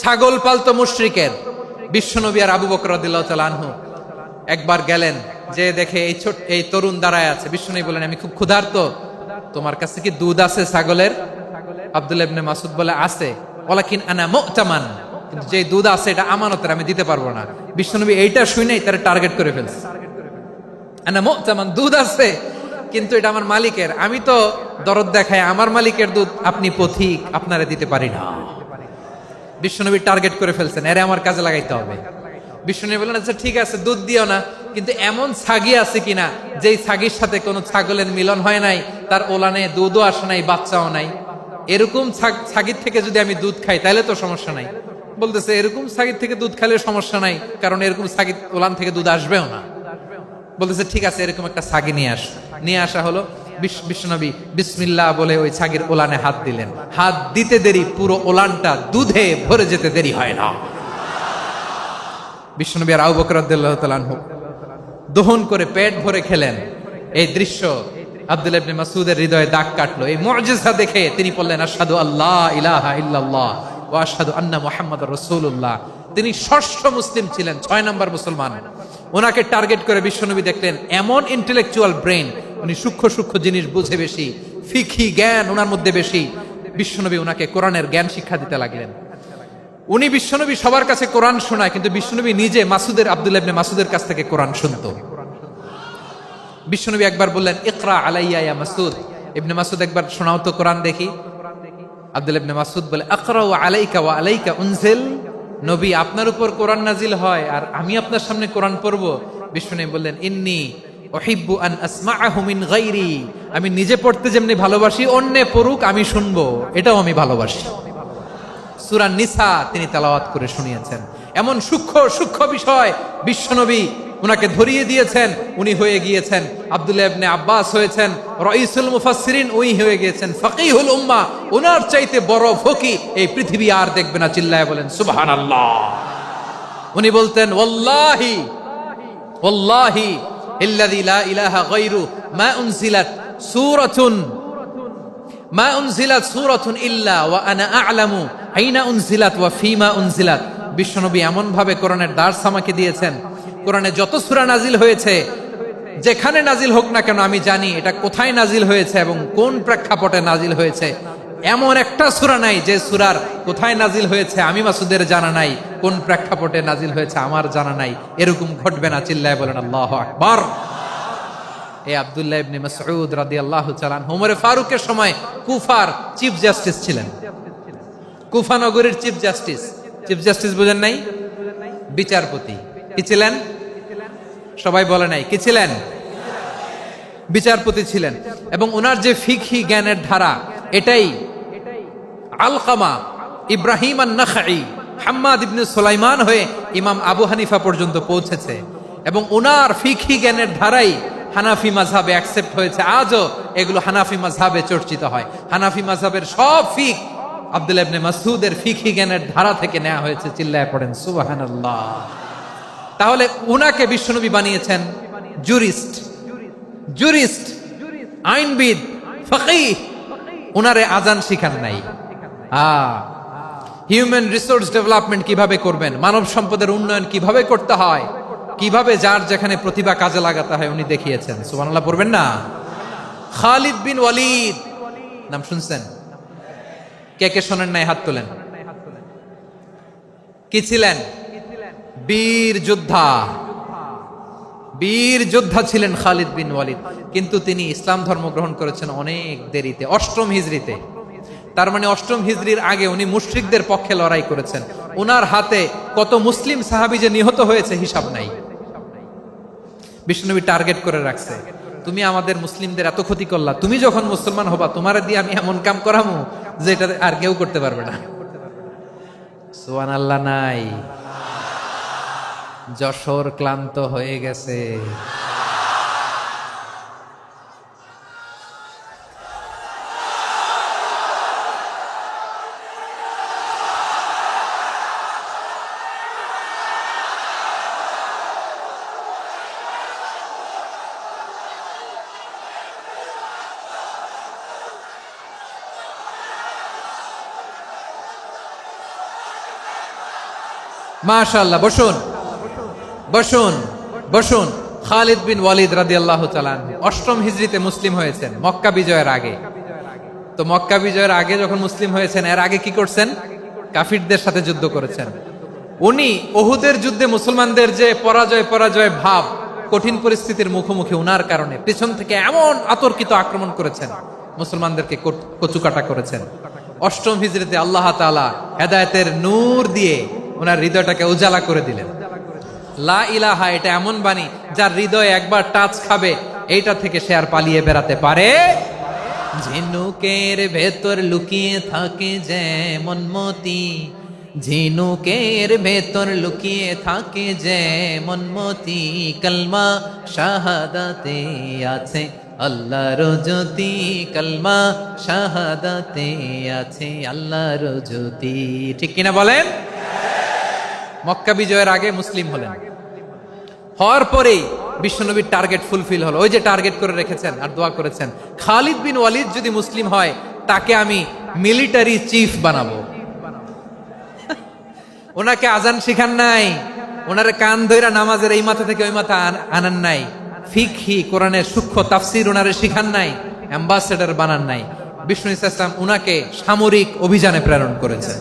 S1: ছাগল পালতো মুশরিকের। বিশ্বনবী আর আবু বকর রাদিয়াল্লাহু তাআলা আনহু একবার গেলেন, যে দেখে এই তরুণ দাঁড়ায় আছে। বিশ্বনবী বলেন আমি খুব ক্ষুধার্ত, তোমার কাছে কি দুধ আছে ছাগলের? আব্দুল্লাহ ইবনে মাসউদ বলে আছে। ওয়ালাকিন আনা মু'তামান, কিন্তু যে দুধ আছে এটা আমানতের, আমি দিতে পারবো না। বিশ্বনবী এইটা শুনেই তারা টার্গেট করে ফেলছে। আনা মু'তামান, দুধ আছে, কিন্তু এটা আমার মালিকের, আমি তো দরদ দেখাই, আমার মালিকের দুধ আপনি পথিক, আপনারে দিতে পারি না। বিশ্বনবী টার্গেট করে ফেলছেন, এরে আমার কাজে লাগাইতে হবে। বিশ্বনবী বললেন, আচ্ছা ঠিক আছে, দুধ দিও না, কিন্তু এমন ছাগি আছে কিনা যেই ছাগির সাথে কোনো ছাগলের মিলন হয় নাই, তার ওলানে দুধও আসে নাই, বাচ্চাও নাই, এরকম ছাগির থেকে যদি আমি দুধ খাই তাহলে তো সমস্যা নাই। বলতেছে এরকম ছাগির থেকে দুধ খাইলে সমস্যা নাই, কারণ এরকম ছাগির ওলান থেকে দুধ আসবেও না। বলতেছে ঠিক আছে, এরকম একটা ছাগি নিয়ে আসা হলো। বিশ্বনবী বিসমিল্লাহ বলে ওই ছাগির ওলানে হাত দিলেন। হাত দিতে দেরি, পুরো ওলানটা দুধে ভরে যেতে দেরি হয় না। বিশ্বনবী আর আবু বকর রাদিয়াল্লাহু তাআলা আনহু দহন করে পেট ভরে খেলেন। এই দৃশ্য আব্দুল্লাহ ইবনে মাসউদের হৃদয়ে দাগ কাটলো। এই মুআজিজা দেখে তিনি বললেন, আশহাদু আল্লা ইলাহা ইল্লাল্লাহ ওয়া আশহাদু আন্না মুহাম্মাদুর রাসূলুল্লাহ। তিনি ষষ্ঠ মুসলিম ছিলেন, 6 নম্বর মুসলমান। ওনাকে টার্গেট করে বিশ্বনবী দেখলেন এমন ইন্টেলেকচুয়াল ব্রেন, উনি সূক্ষ্ম সূক্ষ্ম জিনিস বুঝে বেশি, ফিকহি জ্ঞান ওনার মধ্যে বেশি। বিশ্বনবী ওনাকে কোরআনের জ্ঞান শিক্ষা দিতে লাগলেন। উনি বিশ্বনবী সবার কাছে কোরআন শোনায়, কিন্তু বিশ্বনবী নিজে আব্দুল্লাহ ইবনে মাসউদের কাছ থেকে কোরআন শুনতো। বিশ্বনবী একবার বললেন, ইকরা আলাইয়া ইয়া মাসউদ। ইবনে মাসউদ একবার শোনাও তো কোরআন দেখি। আব্দুল্লাহ ইবনে মাসউদ বলে, আকরাউ আলাইকা ওয়া আলাইকা উনজিল। নবী, আপনার উপর কোরআন নাজিল হয় আর আমি আপনার সামনে কোরআন পড়ব। বিশ্বনবী বললেন, ইন্নী উহিব্বু আন আসমাআহু মিন গায়রি। আমি নিজে পড়তে যেমনি ভালোবাসি, অন্যে পড়ুক আমি শুনবো, এটাও আমি ভালোবাসি। সূরা নিসা তিনি তেলাওয়াত করে শুনিয়েছেন। এমন সূক্ষ্ম সূক্ষ্ম বিষয় বিশ্বনবী উনাকে ধরিয়ে দিয়েছেন। উনি হয়ে গিয়েছেন, আব্দুল্লাহ ইবনে আব্বাস হয়েছেন রাইসুল মুফাসসিরিন, উনি হয়ে গিয়েছেন ফাকিহুল উম্মাহ। ওনার চাইতে বড় ফকিহ এই পৃথিবী আর দেখবে না। চিল্লায় বলেন সুবহানাল্লাহ। উনি বলতেন, ওয়াল্লাহি ওয়াল্লাহি ইল্লাযী লা ইলাহা গায়রু মা উনজিলাত সূরাতুন ইল্লা ওয়া আনা আ'লামু আইনা উনজিলাত ওয়া ফীমা উনজিলাত। বিশ্বনবী এমন ভাবে কোরআনের দার্স আমাকে দিয়েছেন, কোরআনে যত সূরা নাজিল হয়েছে, যেখানে নাজিল হোক না কেন আমি জানি এটা কোথায় নাজিল হয়েছে এবং কোন প্রেক্ষাপটে নাজিল হয়েছে। এমন একটা সূরা নাই যে সূরার কোথায় নাজিল হয়েছে আমি মাসুদের জানা নাই, কোন প্রেক্ষাপটে নাজিল হয়েছে আমার জানা নাই। এরকম ঘটবে না। চিল্লায় বলেন আল্লাহু আকবার। এই আব্দুল্লাহ ইবনে মাসউদ রাদিয়াল্লাহু তাআলা আনহু ওমর ফারুকের সময় কুফার চিফ জাস্টিস ছিলেন। কুফা নগরীর চিফ জাস্টিস। চিফ জাস্টিস বুঝেন নাই? বিচারপতি। কি ছিলেন? সবাই বলে নাই, কি ছিলেন? বিচারপতি ছিলেন। এবং ওনার যে ফিকহি জ্ঞানের ধারা, এটাই আলকামা, ইব্রাহিম আন-নাখাই, হাম্মাদ ইবনে সুলাইমান হয়ে ইমাম আবু হানিফা পর্যন্ত পৌঁছেছে। এবং ওনার ফিকহি জ্ঞানের ধারাই হানাফি মাযহাবে অ্যাকসেপ্ট হয়েছে। আজও এগুলো হানাফি মাযহাবে চর্চিত হয়। হানাফি মাযহাবের সব ফিক আব্দুল্লাহ ইবনে মাসউদের ফিকহি জ্ঞানের ধারা থেকে নেওয়া হয়েছে। চিল্লায় পড়েন সুবহানাল্লাহ। তাহলে উনাকে বিশ্বনবী বানিয়েছেন জুরিস্ট, আইনবিদ, ফাকিহ। উনারে আজান শিখান নাই। হিউম্যান রিসোর্স ডেভেলপমেন্ট কিভাবে করবেন, মানব সম্পদের উন্নয়ন কিভাবে করতে হয়, কিভাবে যার যেখানে প্রতিভা কাজে লাগাতে হয় উনি দেখিয়েছেন। সুবহানাল্লাহ পড়বেন না? খালিদ বিন ওয়ালিদ নাম শুনছেন? কে কে শোনেন নাই হাত তোলেন। কি ছিলেন? বীর যোদ্ধা ছিলেন খালিদ বিন ওয়ালিদ। কিন্তু তিনি ইসলাম ধর্ম গ্রহণ করেছেন অনেক দেরিতে, 8ম হিজরিতে। তার মানে 8ম হিজরির আগে উনি মুশরিকদের পক্ষে লড়াই করেছেন। ওনার হাতে কত মুসলিম সাহাবী যে নিহত হয়েছে হিসাব নাই। বিশ্বনবী টার্গেট করে রাখছে, তুমি আমাদের মুসলিমদের এত ক্ষতি করলা, তুমি যখন মুসলমান হবা তোমারে দিয়ে আমি এমন কাম করামু যে এটা আর কেউ করতে পারবে না। সুবহানাল্লাহ নাই? যশোর ক্লান্ত হয়ে গেছে। মাশাআল্লাহ। বসুন। খালিদ বিন ওয়ালিদ রাদিয়াল্লাহু তাআলা 8ম হিজরিতে মুসলিম হয়েছেন, মক্কা বিজয়ের আগে। তো মক্কা বিজয়ের আগে যখন মুসলিম হয়েছেন, এর আগে কি করছেন? কাফিরদের সাথে যুদ্ধ করেছেন। উনি উহুদের যুদ্ধে মুসলমানদের যে পরাজয় ভাব, কঠিন পরিস্থিতির মুখোমুখি উনার কারণে পেছন থেকে এমন আতর্কিত আক্রমণ করেছেন, মুসলমানদেরকে কচুকাটা করেছেন। অষ্টম হিজরিতে আল্লাহ তাআলা হেদায়েতের নূর দিয়ে ওনার হৃদয়টাকে উজালা করে দিলেন। লা ইলাহা এটা এমন বাণী যার হৃদয়ে একবার টাচ খাবে, এইটা থেকে সে আর পালিয়ে বেড়াতে পারে। ঝিনুকের ভেতর লুকিয়ে থাকে যেমন মতি, ঝিনুকের ভেতর লুকিয়ে থাকে যেমন মতি, কলমা শাহাদাতে আছে আল্লাহর জ্যোতি, কলমা শাহাদাতে আছে আল্লাহর জ্যোতি। ঠিক কিনা বলেন? মক্কা বিজয়ের আগে মুসলিম হলেন, হওয়ার পরেই বিশ্বনবীর টার্গেট ফুলফিল হলো। ওই যে টার্গেট করে রেখেছেন আর দোয়া করেছেন, খালিদ বিন ওয়ালিদ যদি মুসলিম হয় তাকে আমি মিলিটারি চিফ বানাবো। ওনাকে আজান শিখান নাই, ওনারে কান ধইরা নামাজের এই মাথা থেকে ওই মাথা আনান নাই, ফিকহি কোরআনের সূক্ষ্ম তাফসীর ওনারে শিখান নাই, অ্যাম্বাসেডর বানান নাই। বিষ্ণু ইসলাম উনাকে সামরিক অভিযানে প্রেরণ করেছেন।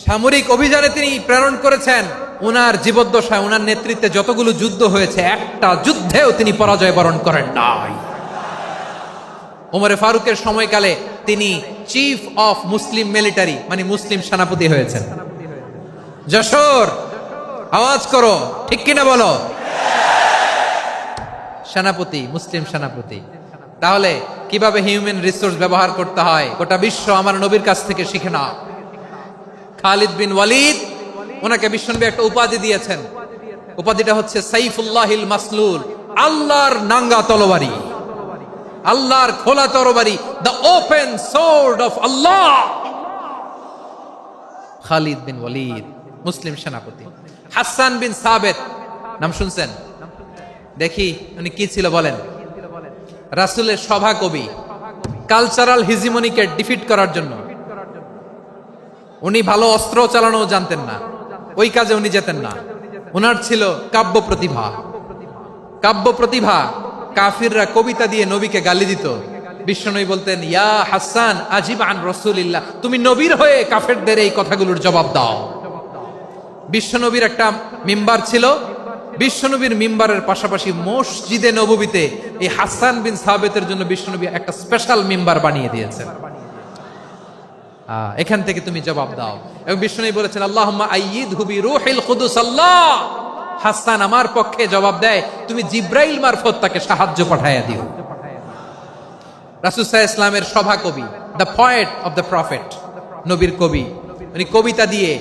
S1: সামরিক অভিযানে তিনি প্রেরণ করেছেন। উনার জীবদ্দশায় উনার নেতৃত্বে যতগুলো যুদ্ধ হয়েছে, একটা যুদ্ধেও তিনি পরাজয় বরণ করেন নাই। ওমরে ফারুকের সময়কালে তিনি চিফ অফ মুসলিম মিলিটারি মানে মুসলিম সেনাপতি হয়েছেন। যশোর আওয়াজ করো, ঠিক কিনা বলো? সেনাপতি, মুসলিম সেনাপতি। তাহলে কিভাবে হিউম্যান রিসোর্স ব্যবহার করতে হয় গোটা বিশ্ব আমার নবীর কাছ থেকে শিখে না। খালিদ বিন ওয়ালিদ, ওনাকে বিশ্বনবী একটা উপাধি দিয়েছেন। উপাধিটা হচ্ছে সাইফুল্লাহিল মাসলুল, আল্লাহর নাঙ্গা তরবারি, আল্লাহর খোলা তরবারি, দ্য ওপেন সোর্ড অফ আল্লাহ। খালিদ বিন ওয়ালিদ মুসলিম সেনাপতি। হাসান বিন সাবেত নাম শুনছেন? দেখি উনি কি ছিল বলেন। রাসূলের সভা কবি, কালচারাল হিজিমনিকে ডিফিট করার জন্য। উনি ভালো অস্ত্র চালানো জানতেন না, ওই কাজে উনি যেতেন না। ওনার ছিল কাব্য প্রতিভা। কাব্য প্রতিভা, কাফিররা কবিতা দিয়ে নবীকে গালি দিত। বিশ্বনবী বলতেন, ইয়া হাসান আজিব আন রাসূলিল্লাহ, তুমি নবীর হয়ে কাফেরদের এই কথাগুলোর জবাব দাও। বিশ্বনবীর একটা মিম্বার ছিল, বিশ্বনবীর মিম্বারের পাশাপাশি মসজিদে নববীতে এই হাসান বিন সাবেতের জন্য বিশ্বনবী একটা স্পেশাল মিম্বার বানিয়ে দিয়েছেন। এখান থেকে তুমি জবাব দাও। এবং বিশ্বনবী বলেছেন, আল্লাহুম্মা আইয়িদহু বিরূহিল কুদুস, আল্লাহ হাসান আমার পক্ষে জবাব দেয়, তুমি জিব্রাইল মারফত তাকে সাহায্য পাঠাইয়া দিও। রাসূল সাল্লাল্লাহু আলাইহি ওয়াসাল্লামের সভা কবি, the poet of the prophet, নবীর কবি। উনি কবিতা দিয়ে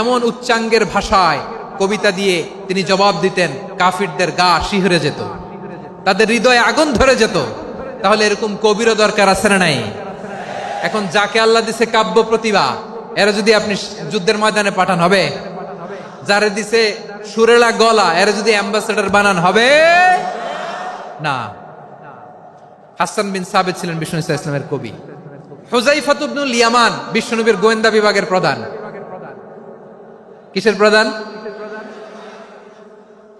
S1: এমন উচ্চাঙ্গের ভাষায় কবিতা দিয়ে তিনি জবাব দিতেন, কাফিরদের গা শিহরে যেত, তাদের হৃদয়ে আগুন ধরে যেত। তাহলে এরকম কবিরও দরকার আছে না নাই? এখন যাকে আল্লাহ দিছে কাব্য প্রতিভা, এরা যদি আপনি যুদ্ধের ময়দানে পাঠান হবে? যারে দিছে সুরেলা গলা, এরা যদি অ্যাম্বাসেডর বানান হবে না। হাসান বিন সাবেত ছিলেন বিষ্ণু ইসলামের কবি। হুযায়ফা ইবনুল ইয়ামান বিশ্বনবীর গোয়েন্দা বিভাগের প্রধান। কিসের প্রধান?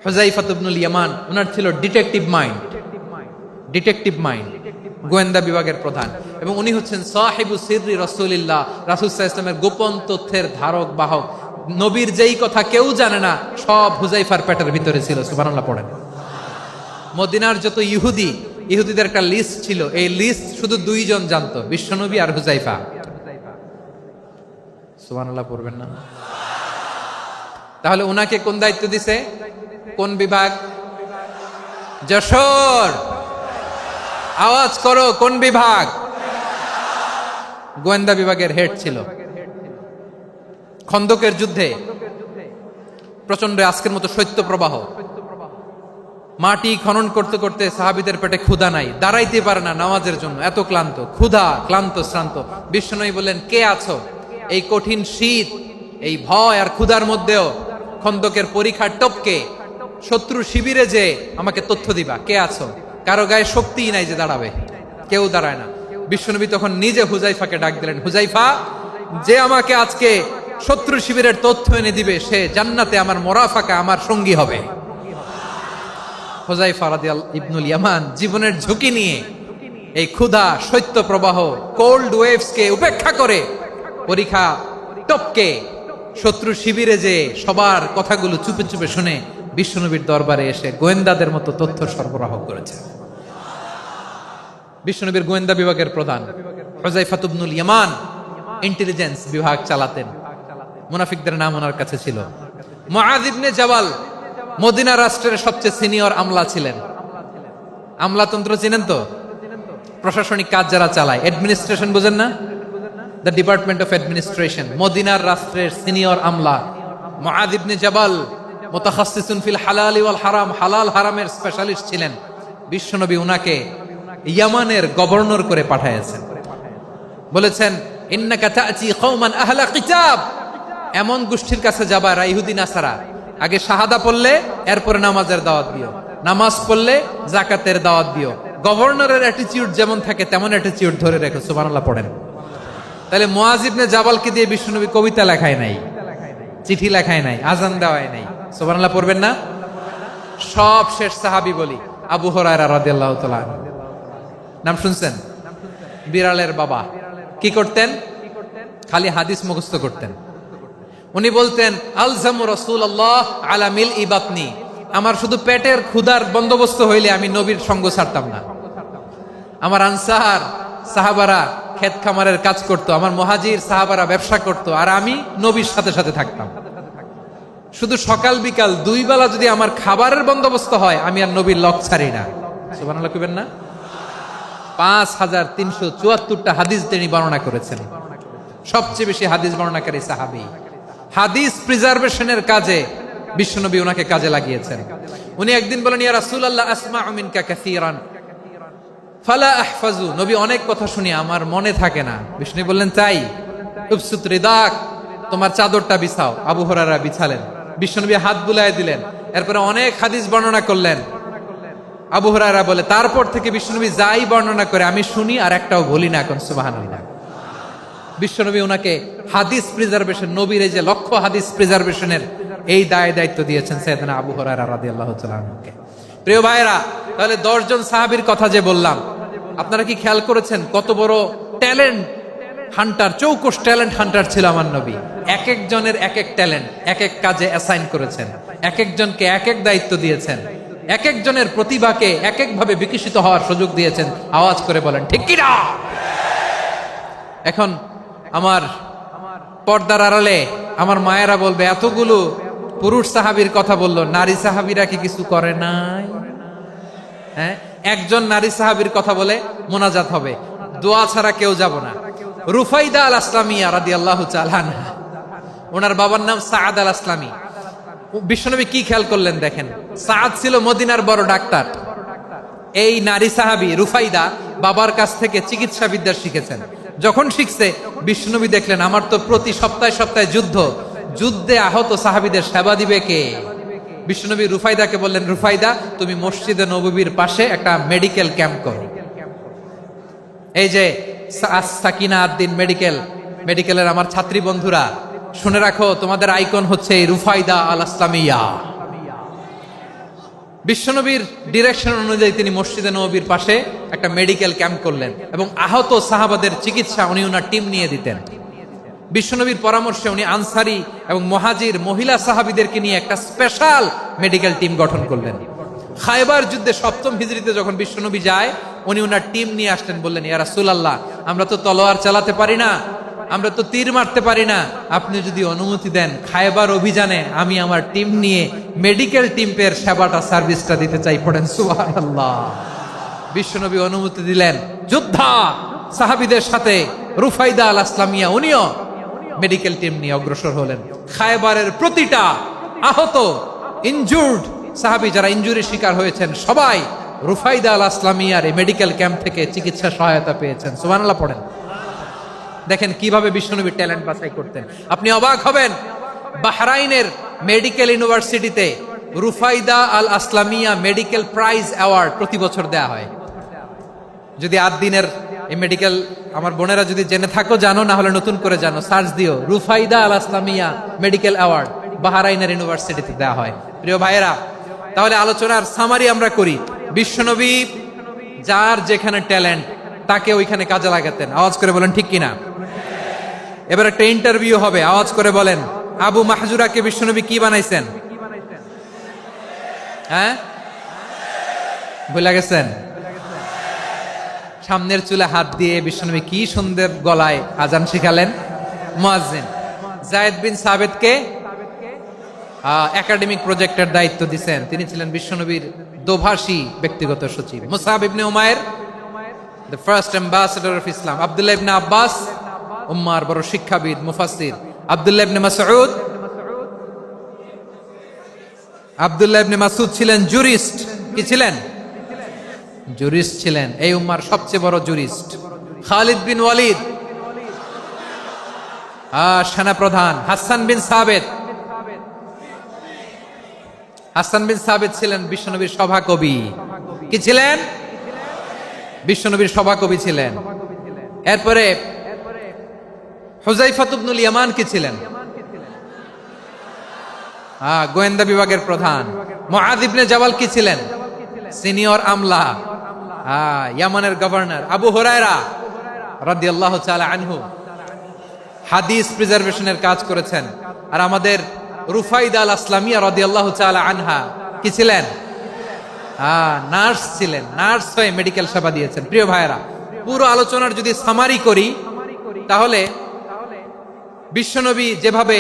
S1: হুযায়ফা ইবনুল ইয়ামান। ওনার ছিল ডিটেকটিভ মাইন্ড, ডিটেকটিভ মাইন্ড, গোয়েন্দা বিভাগের প্রধান। এবং উনি হচ্ছেন সাহিবু সিররি রাসূলিল্লাহ, রাসূল সাল্লাল্লাহু আলাইহি ওয়াসাল্লামের গোপন তথ্যের ধারক বাহক। নবীর যেই কথা কেউ জানে না, সব হুযায়ফার পেটের ভিতরে ছিল। সুবহানাল্লাহ পড়েন। মদিনার যত ইহুদি, ইহুদিদের একটা লিস্ট ছিল, এই লিস্ট শুধু দুইজন জানতো, বিশ্বনবী আর হুযায়ফা। সুবহানাল্লাহ পড়বেন না? তাহলে উনাকে কোন দায়িত্ব দিছে? কোন বিভাগ? যশোর আওয়াজ করো, কোন বিভাগ? গোয়েন্দা বিভাগের হেড ছিল। খন্দকের যুদ্ধে প্রচন্ড আজকের মতো শৈত্য প্রবাহ, মাটি খনন করতে করতে সাহাবীদের পেটে ক্ষুধা নাই, দাঁড়াইতে পারে না নামাজের জন্য, এত ক্লান্ত, ক্ষুধা, ক্লান্ত, শ্রান্ত। বিশ্বনবী বললেন, কে আছো? এই কঠিন শীত, এই ভয় আর ক্ষুধার মধ্যেও খন্দকের পরীক্ষার টপকে শত্রু শিবিরে যে আমাকে তথ্য দিবা, কে আছো? কারো গায়ে শক্তিই নাই যে দাঁড়াবে, কেউ দাঁড়ায় না। বিশ্বনবী তখন নিজে হুযায়ফাকে ডাক দিলেন, হুযায়ফা, যে আমাকে আজকে শত্রু শিবিরের তথ্য এনে দিবে, সে জান্নাতে আমার মোরাফাকা, আমার সঙ্গী হবে। হুযায়ফা রাদিয়াল্লাহু ইবনুল ইয়ামান জীবনের ঝুঁকি নিয়ে এই ক্ষুধা, শৈত্য প্রবাহ, কোল্ড ওয়েভসকে উপেক্ষা করে পরীক্ষা টপকে শত্রু শিবিরে যে সবার কথাগুলো চুপে চুপে শুনে বিশ্বনবীর দরবারে এসে গোয়েন্দাদের মতো তথ্য সরবরাহ করেছে। বিশ্বনবীর গোয়েন্দা বিভাগের প্রধান হুযায়ফা ইবনুল ইয়ামান ইন্টেলিজেন্স বিভাগ চালাতেন। মুনাফিকদের নাম ওনার কাছে ছিল। মুআয ইবনে জাবাল মদিনা রাষ্ট্রের সবচেয়ে সিনিয়র আমলা ছিলেন। আমলাতন্ত্র চিনেন তো? প্রশাসনিক কাজ যারা চালায়, অ্যাডমিনিস্ট্রেশন বুঝেন না? The department of administration. মদিনার রাষ্ট্রের সিনিয়র আমলা মুআয ইবনে জাবাল মুতাখাসসিসুন ফিল হালাল ওয়াল হারাম, হালাল হারামের স্পেশালিস্ট ছিলেন। বিশ্বনবী উনাকে ইয়ামানের গভর্নর করে পাঠিয়েছেন। বলেছেন, ইন্নাকা তা'তি কওমান আহলা কিতাব, এমন গোষ্ঠীর কাছে যাবা যারা ইহুদি নাসারা, আগে শাহাদা পড়লে এরপরে নামাজের দাওয়াত দিও, নামাজ পড়লে যাকাতের দাওয়াত দিও। গভর্নরের অ্যাটিটিউড যেমন থাকে তেমন অ্যাটিটিউড ধরে রেখো। সুবহানাল্লাহ পড়েন। তাহলে মুআয ইবনে জাবালকে দিয়ে বিশ্বনবী কবিতা লেখায় নাই, চিঠি লেখায় নাই, আজান দেওয়ায় নাই। সুবহানাল্লাহ পড়বেন না? সব শেষ সাহাবী বলি আবু হুরায়রা রাদিয়াল্লাহু তাআলা, নাম শুনছেন? বিড়ালের বাবা। কি করতেন? খালি হাদিস মুখস্থ করতেন। উনি বলতেন, আলজামু রাসূলুল্লাহ আলা মিল ইবাতনি, আমার শুধু পেটের ক্ষুধার বন্দোবস্ত হইলে আমি নবীর সঙ্গ ছাড়তাম না। আমার আনসার সাহাবারা ক্ষেত খামারের কাজ করত, আমার মুহাজির সাহাবারা ব্যবসা করত, আর আমি নবীর সাথে সাথে থাকতাম। শুধু সকাল বিকাল দুই বেলা যদি আমার খাবারের বন্দোবস্ত হয়, আমি আর নবীর লক ছাড়ি না। সুবহানাল্লাহ কইবেন না? 5374টা হাদিস তিনি বর্ণনা করেছেন। সবচেয়ে বেশি হাদিস বর্ণনাকারী সাহাবী। হাদিস প্রিজার্ভেশনের কাজে বিশ্বনবী ওনাকে কাজে লাগিয়েছেন। উনি একদিন বলেন, ইয়া রাসূলুল্লাহ আসমাউ মিনকা কাসীরান ফালা আহফাজু, নবী অনেক কথা শুনি আমার মনে থাকে না। বিষ্ণু বললেন, তাই? উবসুত রিদাক, তোমার চাদরটা বিছাও। আবু হুরায়রা বিছালেন, বিশ্বনবী হাত বুলায় দিলেন, এরপরে অনেক হাদিস বর্ণনা করলেন। আবু হুরায়রা বলে, তারপর থেকে বিশ্বনবী যাই বর্ণনা করে আমি শুনি আর একটাও ভুলি না। এখন সুবহানাল্লাহ। বিশ্বনবী ওনাকে হাদিস প্রিজার্ভেশন, নবীর এই যে লক্ষ্য হাদিস প্রিজার্ভেশনের এই দায়িত্ব দিয়েছেন সাইয়েদনা আবু হুরায়রা রাদিয়াল্লাহু তাআলা আনহুকে। প্রিয় ভাইরা, তাহলে 10 জন সাহাবীর কথা যে বললাম, আপনারা কি খেয়াল করেছেন কত বড় ট্যালেন্ট হান্টার, চৌকস ট্যালেন্ট হান্টার ছিল আমার নবী। এক একজনের এক এক ট্যালেন্ট, এক এক কাজে অ্যাসাইন করেছেন, এক একজনকে এক এক দায়িত্ব দিয়েছেন, এক একজনের প্রতিভাকে এক একভাবে বিকশিত হওয়ার সুযোগ দিয়েছেন। আওয়াজ করে বলেন ঠিক কি না? এখন আমার পর্দার আড়ালে আমার মায়েরা বলবে, এতগুলো পুরুষ সাহাবীর কথা বললো, নারী সাহাবীরা কি কিছু করে নাই? হ্যাঁ, একজন নারী সাহাবীর কথা বলে মোনাজাত হবে, দোয়া ছাড়া কেউ যাব না। রুফাইদা আল আসলামিয়া রাদিয়াল্লাহু তাআলা আনহা, ওনার বাবার নাম সাআদ আল আসলামি। বিশ্বনবী কি খেয়াল করলেন দেখেন, সাআদ ছিল মদিনার বড় ডাক্তার। এই নারী সাহাবী রুফাইদা বাবার কাছ থেকে চিকিৎসা বিদ্যা শিখেছেন। যখন শিখছে, বিশ্বনবী দেখলেন আমার তো প্রতি সপ্তাহে সপ্তাহে যুদ্ধে আহত সাহাবীদের সেবা দিবে কে? বিশ্বনবী রুফাইদাকে বললেন, রুফাইদা তুমি মসজিদে নববীর পাশে একটা মেডিকেল ক্যাম্প করো। এই যে সাকিনা আদ্দিন মেডিকেলের আমার ছাত্রী বন্ধুরা, শুনে রাখো, তোমাদের আইকন হচ্ছে রুফাইদা আল আসলামিয়া। বিশ্বনবীর ডিরেকশন অনুযায়ী তিনি মসজিদে নববীর পাশে একটা মেডিকেল ক্যাম্প করলেন এবং আহত সাহাবাদের চিকিৎসা উনি ওনার টিম নিয়ে দিতেন। বিশ্বনবীর পরামর্শে উনি আনসারি এবং মুহাজির মহিলা সাহাবীদেরকে নিয়ে একটা স্পেশাল মেডিকেল টিম গঠন করলেন। খায়বার যুদ্ধে 7ম হিজরিতে যখন বিশ্বনবী যায়, উনি ওনার টিম নিয়ে আসলেন, বললেন, ইয়া রাসূলুল্লাহ, আমরা তো তলোয়ার চালাতে পারি না, আমরা তো তীর মারতে পারি না, আপনি যদি অনুমতি দেন খায়বার অভিযানে আমি আমার টিম নিয়ে মেডিকেল টিমের সেবাটা সার্ভিসটা দিতে চাই। পড়েন সুবহানাল্লাহ। বিশ্বনবী অনুমতি দিলেন। যোদ্ধা সাহাবীদের সাথে রুফাইদা আল আসলামিয়া উনিও মেডিকেল টিম নিয়ে অগ্রসর হলেন। খায়বারের প্রতিটা আহত ইনজুর্ড সাহাবী যারা ইনজুরি শিকার হয়েছেন, সবাই রুফাইদা আল আসলামিয়ার এই মেডিকেল ক্যাম্প থেকে চিকিৎসা সহায়তা পেয়েছেন। সুবহানাল্লাহ পড়েন। দেখেন কিভাবে বিশ্বনবী ট্যালেন্ট বাছাই করতেন। আপনি অবাক হবেন, বাহরাইনের মেডিকেল ইউনিভার্সিটিতে রুফাইদা আল আসলামিয়া মেডিকেল প্রাইজ অ্যাওয়ার্ড প্রতি বছর দেয়া হয়। যদি আদ্দিনের এই মেডিকেল আমার বোনেরা যদি জেনে থাকো জানো, না হলে নতুন করে জানো, সার্চ দিও রুফাইদা আল আসলামিয়া মেডিকেল অ্যাওয়ার্ড, বাহরাইনের ইউনিভার্সিটিতে দেয়া হয়। প্রিয় ভাইয়েরা, তাহলে আলোচনার সামারি আমরা করি। বিশ্বনবী যার যেখানে ট্যালেন্ট তাকে ওইখানে কাজে লাগাতেন। আওয়াজ করে বলেন ঠিক কিনা? এবার একটা ইন্টারভিউ হবে, আওয়াজ করে বলেন, আবু মাহজুরাকে বিশ্বনবী কি বানাইছেন? হ্যাঁ, ভুলে গেছেন? সামনের চুলে হাত দিয়ে বিশ্বনবী কি সুন্দর গলায় আজান শিখালেন। মুয়াজ্জিন যায়েদ বিন সাবিতকে একাডেমিক প্রজেক্টের দায়িত্ব দিয়েছেন। তিনি ছিলেন বিশ্বনবীর দোভাষী ব্যক্তিগত সচিব। Musab ibne Umair the first ambassador of Islam. Abdullah ibne Abbas উম্মার বড় শিক্ষাবিদ মুফাসসির। আব্দুল্লাহ ইবনে মাসউদ ছিলেন জুরিস্ট। কি ছিলেন? জুরিস্ট ছিলেন, এই উম্মার সবচেয়ে বড় জুরিস্ট। খালিদ বিন ওয়ালিদ সেনাপ্রধান। হাসান বিন সাবিত ছিলেন বিশ্বনবীর সভাকবি। কি ছিলেন? বিশ্বনবীর সভাকবি ছিলেন। এরপরে হুযায়ফা ইবনুল ইয়ামান কি ছিলেন? গোয়েন্দা বিভাগের প্রধান। মুআয ইবনে জাবাল কি ছিলেন? সিনিয়র আমলা, ইয়ামানের গভর্নর। আবু হুরায়রা রাদিয়াল্লাহু তাআলা আনহু হাদিস প্রিজার্ভেশনের কাজ করেছেন। আর আমাদের রুফাইদা আল আসলামিয়া রাদিয়াল্লাহু তাআলা আনহা কি ছিলেন? নার্স ছিলেন। নার্স হয়ে মেডিকেল সেবা দিয়েছেন। প্রিয় ভাইয়েরা, পুরো আলোচনার যদি সামারি করি তাহলে বিশ্বনবী যেভাবে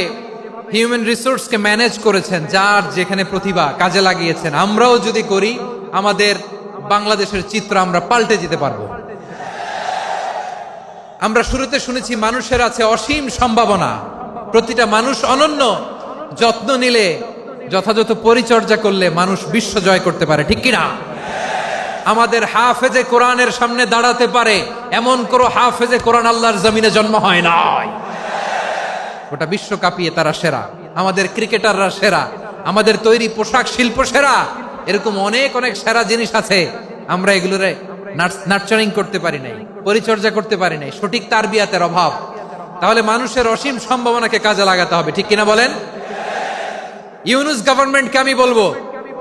S1: হিউম্যান রিসোর্সকে ম্যানেজ করেছেন, যার যেখানে প্রতিভা কাজে লাগিয়েছেন, আমরাও যদি করি আমাদের বাংলাদেশের চিত্র আমরা পাল্টে যেতে পারবো। আমরা শুরুতে শুনেছি মানুষের আছে অসীম সম্ভাবনা, প্রতিটা মানুষ অনন্য, যত্ন নিলে, যথাযথ পরিচর্যা করলে মানুষ বিশ্ব জয় করতে পারে, ঠিক কিনা? আমাদের হাফেজে কোরআনের সামনে দাঁড়াতে পারে এমন কোন হাফেজে কোরআন আল্লাহর জমিনে জন্ম হয় নাই। গোটা বিশ্ব কাঁপিয়ে তারা সেরা। আমাদের ক্রিকেটাররা সেরা, আমাদের তৈরি পোশাক শিল্প সেরা। এরকম অনেক অনেক সেরা জিনিস আছে, আমরা এগুলোরে নার্চারিং করতে পারি নাই, পরিচর্যা করতে পারি নাই, সঠিক তারবিয়াতের অভাব। তাহলে মানুষের অসীম সম্ভাবনাকে কাজে লাগাতে হবে, ঠিক কিনা বলেন? ইউনুস গভর্নমেন্টকে আমি বলবো,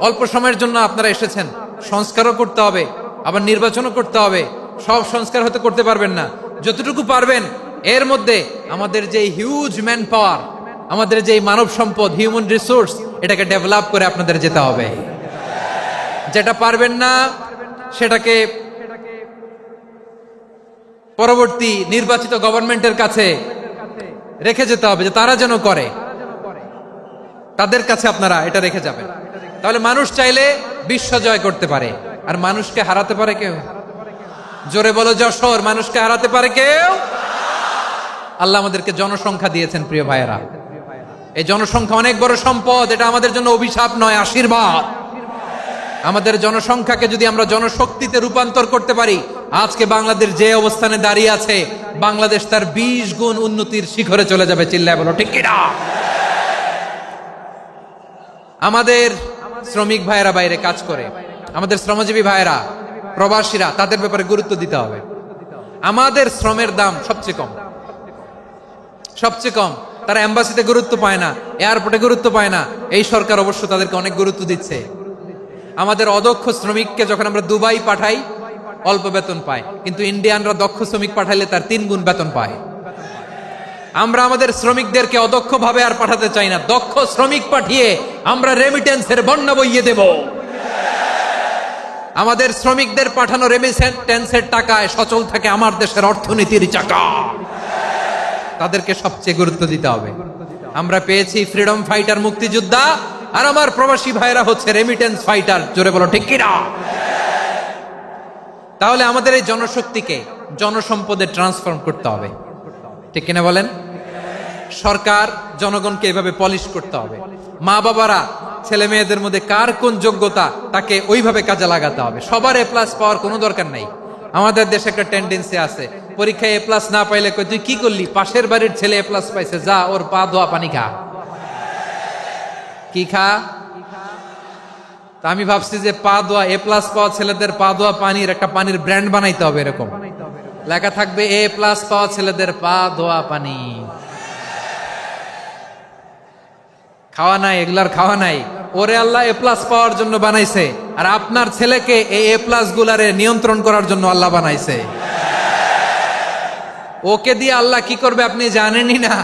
S1: অল্প সময়ের জন্য আপনারা এসেছেন, সংস্কারও করতে হবে, আবার নির্বাচনও করতে হবে। সব সংস্কার হয়তো করতে পারবেন না, যতটুকু পারবেন এর মধ্যে আমাদের যে হিউজ ম্যান পাওয়ার, আমাদের যে মানব সম্পদ, হিউম্যান রিসোর্স, এটাকে ডেভেলপ করে আপনাদের যেতে হবে। যেটা পারবেন না সেটাকে পরবর্তী নির্বাচিত গভর্নমেন্টের কাছে রেখে যেতে হবে, যে তারা যেন করে, তাদের কাছে আপনারা এটা রেখে যাবেন। তাহলে মানুষ চাইলে বিশ্ব জয় করতে পারে। আর মানুষকে হারাতে পারে কেউ? জোরে বলো যশোর, মানুষকে হারাতে পারে কেউ? আল্লাহ আমাদেরকে জনসংখ্যা দিয়েছেন প্রিয় ভাইয়েরা। এই জনসংখ্যা অনেক বড় সম্পদ, এটা আমাদের জন্য অভিশাপ নয়, আশীর্বাদ। আমাদের জনসংখ্যাকে যদি আমরা জনশক্তিতে রূপান্তর করতে পারি, আজকে বাংলাদেশ যে অবস্থানে দাঁড়িয়ে আছে, বাংলাদেশ তার 20 গুণ উন্নতির শিখরে চলে যাবে। চিল্লায় বলো ঠিক কিনা? আমাদের শ্রমিক ভাইয়েরা বাইরে কাজ করে, আমাদের শ্রমজীবী ভাইয়েরা, প্রবাসীরা, তাদের ব্যাপারে গুরুত্ব দিতে হবে। আমাদের শ্রমের দাম সবচেয়ে কম, সবচেয়ে কম। তারা এম্বাসিতে গুরুত্ব পায় না, এয়ারপোর্টে গুরুত্ব পায় না। এই সরকার অবশ্য তাদেরকে অনেক গুরুত্ব দিচ্ছে। আমাদের অদক্ষ শ্রমিককে যখন আমরা দুবাই পাঠাই, অল্প বেতন পায়, কিন্তু ইন্ডিয়ানরা দক্ষ শ্রমিক পাঠাইলে তার 3 গুণ বেতন পায়। আমরা আমাদের শ্রমিকদেরকে অদক্ষ ভাবে আর পাঠাতে চাই না, দক্ষ শ্রমিক পাঠিয়ে আমরা রেমিটেন্সের বন্যা বইয়ে দেব। আমাদের শ্রমিকদের পাঠানো রেমিটেন্সের টাকায় সচল থাকে আমার দেশের অর্থনীতির চাকা। তাদেরকে সবচেয়ে গুরুত্ব দিতে হবে। আমরা পেয়েছি ফ্রিডম ফাইটার, মুক্তিযোদ্ধা, আর আমার প্রবাসী ভাইরা হচ্ছে রেমিটেন্স ফাইটার। জোরে বলো ঠিক কিনা? তাহলে আমাদের এই জনশক্তিকে জনসম্পদে ট্রান্সফর্ম করতে হবে, ঠিক কিনা বলেন? সরকার জনগণকে এভাবে পলিশ করতে হবে। মা বাবারা ছেলে মেয়েদের মধ্যে কার কোন যোগ্যতা, তাকে ওইভাবে কাজে লাগাতে হবে। সবার এ প্লাস পাওয়ার কোনো দরকার নাই। আমাদের দেশে একটা টেন্ডেন্সি আছে, পরীক্ষায় এ প্লাস না পাইলে কই তুই কি করলি, পাশের বাড়ির ছেলে এ প্লাস পাইছে, যা ওর পা ধোয়া পানি খা। কি খা? তা আমি ভাবছি যে পা ধোয়া, এ প্লাস পাওয়া ছেলেদের পা ধোয়া পানির একটা পানির ব্র্যান্ড বানাইতে হবে। এরকম লেখা থাকবে, এ প্লাস পাওয়া ছেলেদের পা ধোয়া পানি। খাওয়া নাই, এগুলার খাওয়া নাই। ওরে আল্লাহ এ প্লাস পাওয়ার জন্য বানাইছে, আর আপনার ছেলেকে এই এ প্লাস গুলারে নিয়ন্ত্রণ করার জন্য আল্লাহ বানাইছে। ওকে দিয়ে আল্লাহ কি করবে আপনি জানেনই না।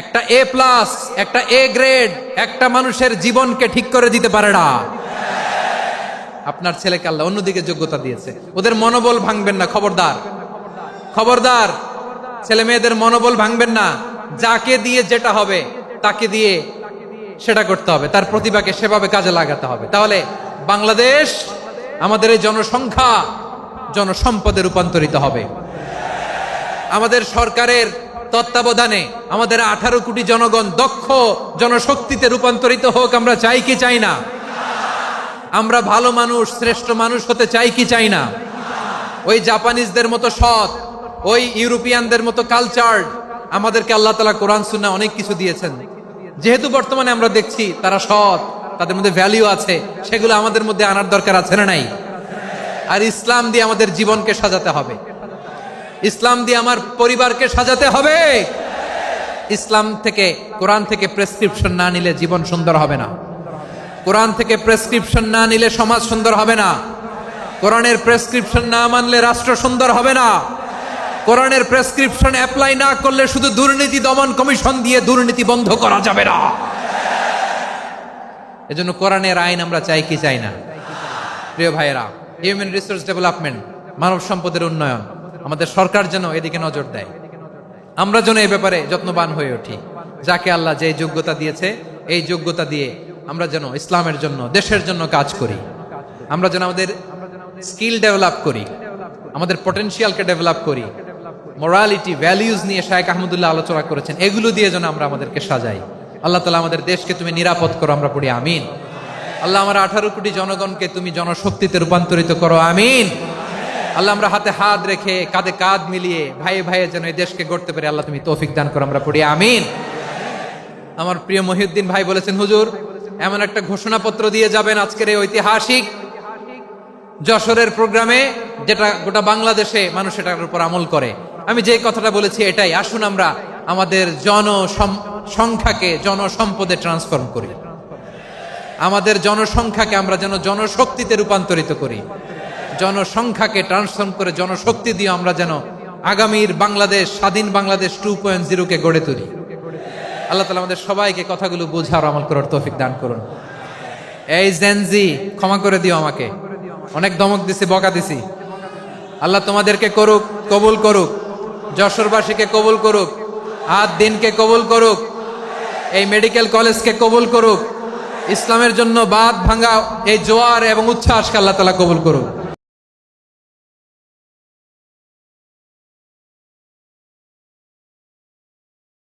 S1: একটা এ প্লাস, একটা এ গ্রেড একটা মানুষের জীবনকে ঠিক করে দিতে পারে না। আপনার ছেলেকে আল্লাহ অন্যদিকে যোগ্যতা দিয়েছে, ওদের মনোবল ভাঙবেন না, খবরদার খবরদার। ছেলে মেয়েদের মনোবল ভাঙবেন না। যাকে দিয়ে যেটা হবে তাকে দিয়ে সেটা করতে হবে, তার প্রতিভাকে সেভাবে কাজে লাগাতে হবে। তাহলে বাংলাদেশ, আমাদের এই জনসংখ্যা জনসম্পদে রূপান্তরিত হবে। আমাদের সরকারের তত্ত্বাবধানে আমাদের 18 কোটি জনগণ দক্ষ জনশক্তিতে রূপান্তরিত হোক, আমরা চাই কি চাই না? আমরা ভালো মানুষ, শ্রেষ্ঠ মানুষ হতে চাই কি চাই না? ওই জাপানিজদের মতো সৎ, ওই ইউরোপিয়ানদের মতো কালচার্ড। আমাদেরকে আল্লাহ তাআলা কোরআন সুন্নাহ অনেক কিছু দিয়েছেন, যেহেতু বর্তমানে আমরা দেখছি তারা সৎ, তাদের মধ্যে ভ্যালু আছে, সেগুলো আমাদের মধ্যে আনার দরকার আছে না নাই? আর ইসলাম দিয়ে আমাদের জীবনকে সাজাতে হবে, ইসলাম দিয়ে আমার পরিবারকে সাজাতে হবে। ইসলাম থেকে, কোরআন থেকে প্রেসক্রিপশন না নিলে জীবন সুন্দর হবে না। কোরআন থেকে প্রেসক্রিপশন না নিলে সমাজ সুন্দর হবে না। কোরআনের প্রেসক্রিপশন না মানলে রাষ্ট্র সুন্দর হবে না। কোরআনের প্রেসক্রিপশন অ্যাপ্লাই না করলে শুধু দুর্নীতি দমন কমিশন দিয়ে দুর্নীতি বন্ধ করা যাবে না। এজন্য কোরআনের আইন আমরা চাই কি চাই না? প্রিয় ভাইয়েরা, হিউম্যান রিসোর্স ডেভেলপমেন্ট, মানব সম্পদের উন্নয়ন, আমাদের সরকার যেন এদিকে নজর দেয়। আমরা যেন এই ব্যাপারে যত্নবান হয়ে উঠি। যাকে আল্লাহ যে যোগ্যতা দিয়েছে, এই যোগ্যতা দিয়ে আমরা যেন ইসলামের জন্য, দেশের জন্য কাজ করি। আমরা যেন আমাদের স্কিল ডেভেলপ করি, আমাদের পটেনশিয়ালকে ডেভেলপ করি। মোরালিটি, ভ্যালিউজ নিয়ে শায়েখ আহমদুল্লাহ আলোচনা করেছেন, এগুলো দিয়ে যেন আমরা আমাদেরকে সাজাই। আল্লাহ তাআলা আমাদের দেশকে তুমি নিরাপদ করো, আমরা পড়ি আমিন। আল্লাহ আমার 18 কোটি জনগণকে তুমি জনশক্তিতে রূপান্তরিত করো, আমিন। আল্লাহ আমরা হাতে হাত রেখে, কাঁধে কাঁধ মিলিয়ে ভাই ভাইয়ে যেন এই দেশকে গড়তে পারি, আল্লাহ তুমি তৌফিক দান করো, আমরা পড়ি আমিন। আমার প্রিয় মহিউদ্দিন ভাই বলেছেন, হুজুর এমন একটা ঘোষণাপত্র দিয়ে যাবেন আজকের এই ঐতিহাসিক যশোরের প্রোগ্রামে, যেটা গোটা বাংলাদেশে মানুষ এটার উপর আমল করে। আমি যে কথাটা বলেছি এটাই, আসুন আমরা আমাদের জনসংখ্যাকে জনসম্পদে ট্রান্সফর্ম করি। আমাদের জনসংখ্যাকে আমরা যেন জনশক্তিতে রূপান্তরিত করি। জনসংখ্যাকে ট্রান্সফর্ম করে জনশক্তি দিয়ে আমরা যেন আগামীর বাংলাদেশ, স্বাধীন বাংলাদেশ 2.0 কে গড়ে তুলি। আল্লাহ তাআলা আমাদের সবাইকে কথাগুলো বোঝার, আমল করার তৌফিক দান করুন। এই জেনজি, ক্ষমা করে দিও আমাকে, অনেক ধমক দিছি, বকা দিছি। আল্লাহ তোমাদেরকে করুক, কবুল করুক, যশোরবাসীকে কবুল করুক, আদ দিনকে কবুল করুক, এই মেডিকেল কলেজকে কবুল করুক, ইসলামের জন্য বাঁধ ভাঙা এই জোয়ার এবং উচ্ছ্বাসকে আল্লাহ তাআলা কবুল করুক।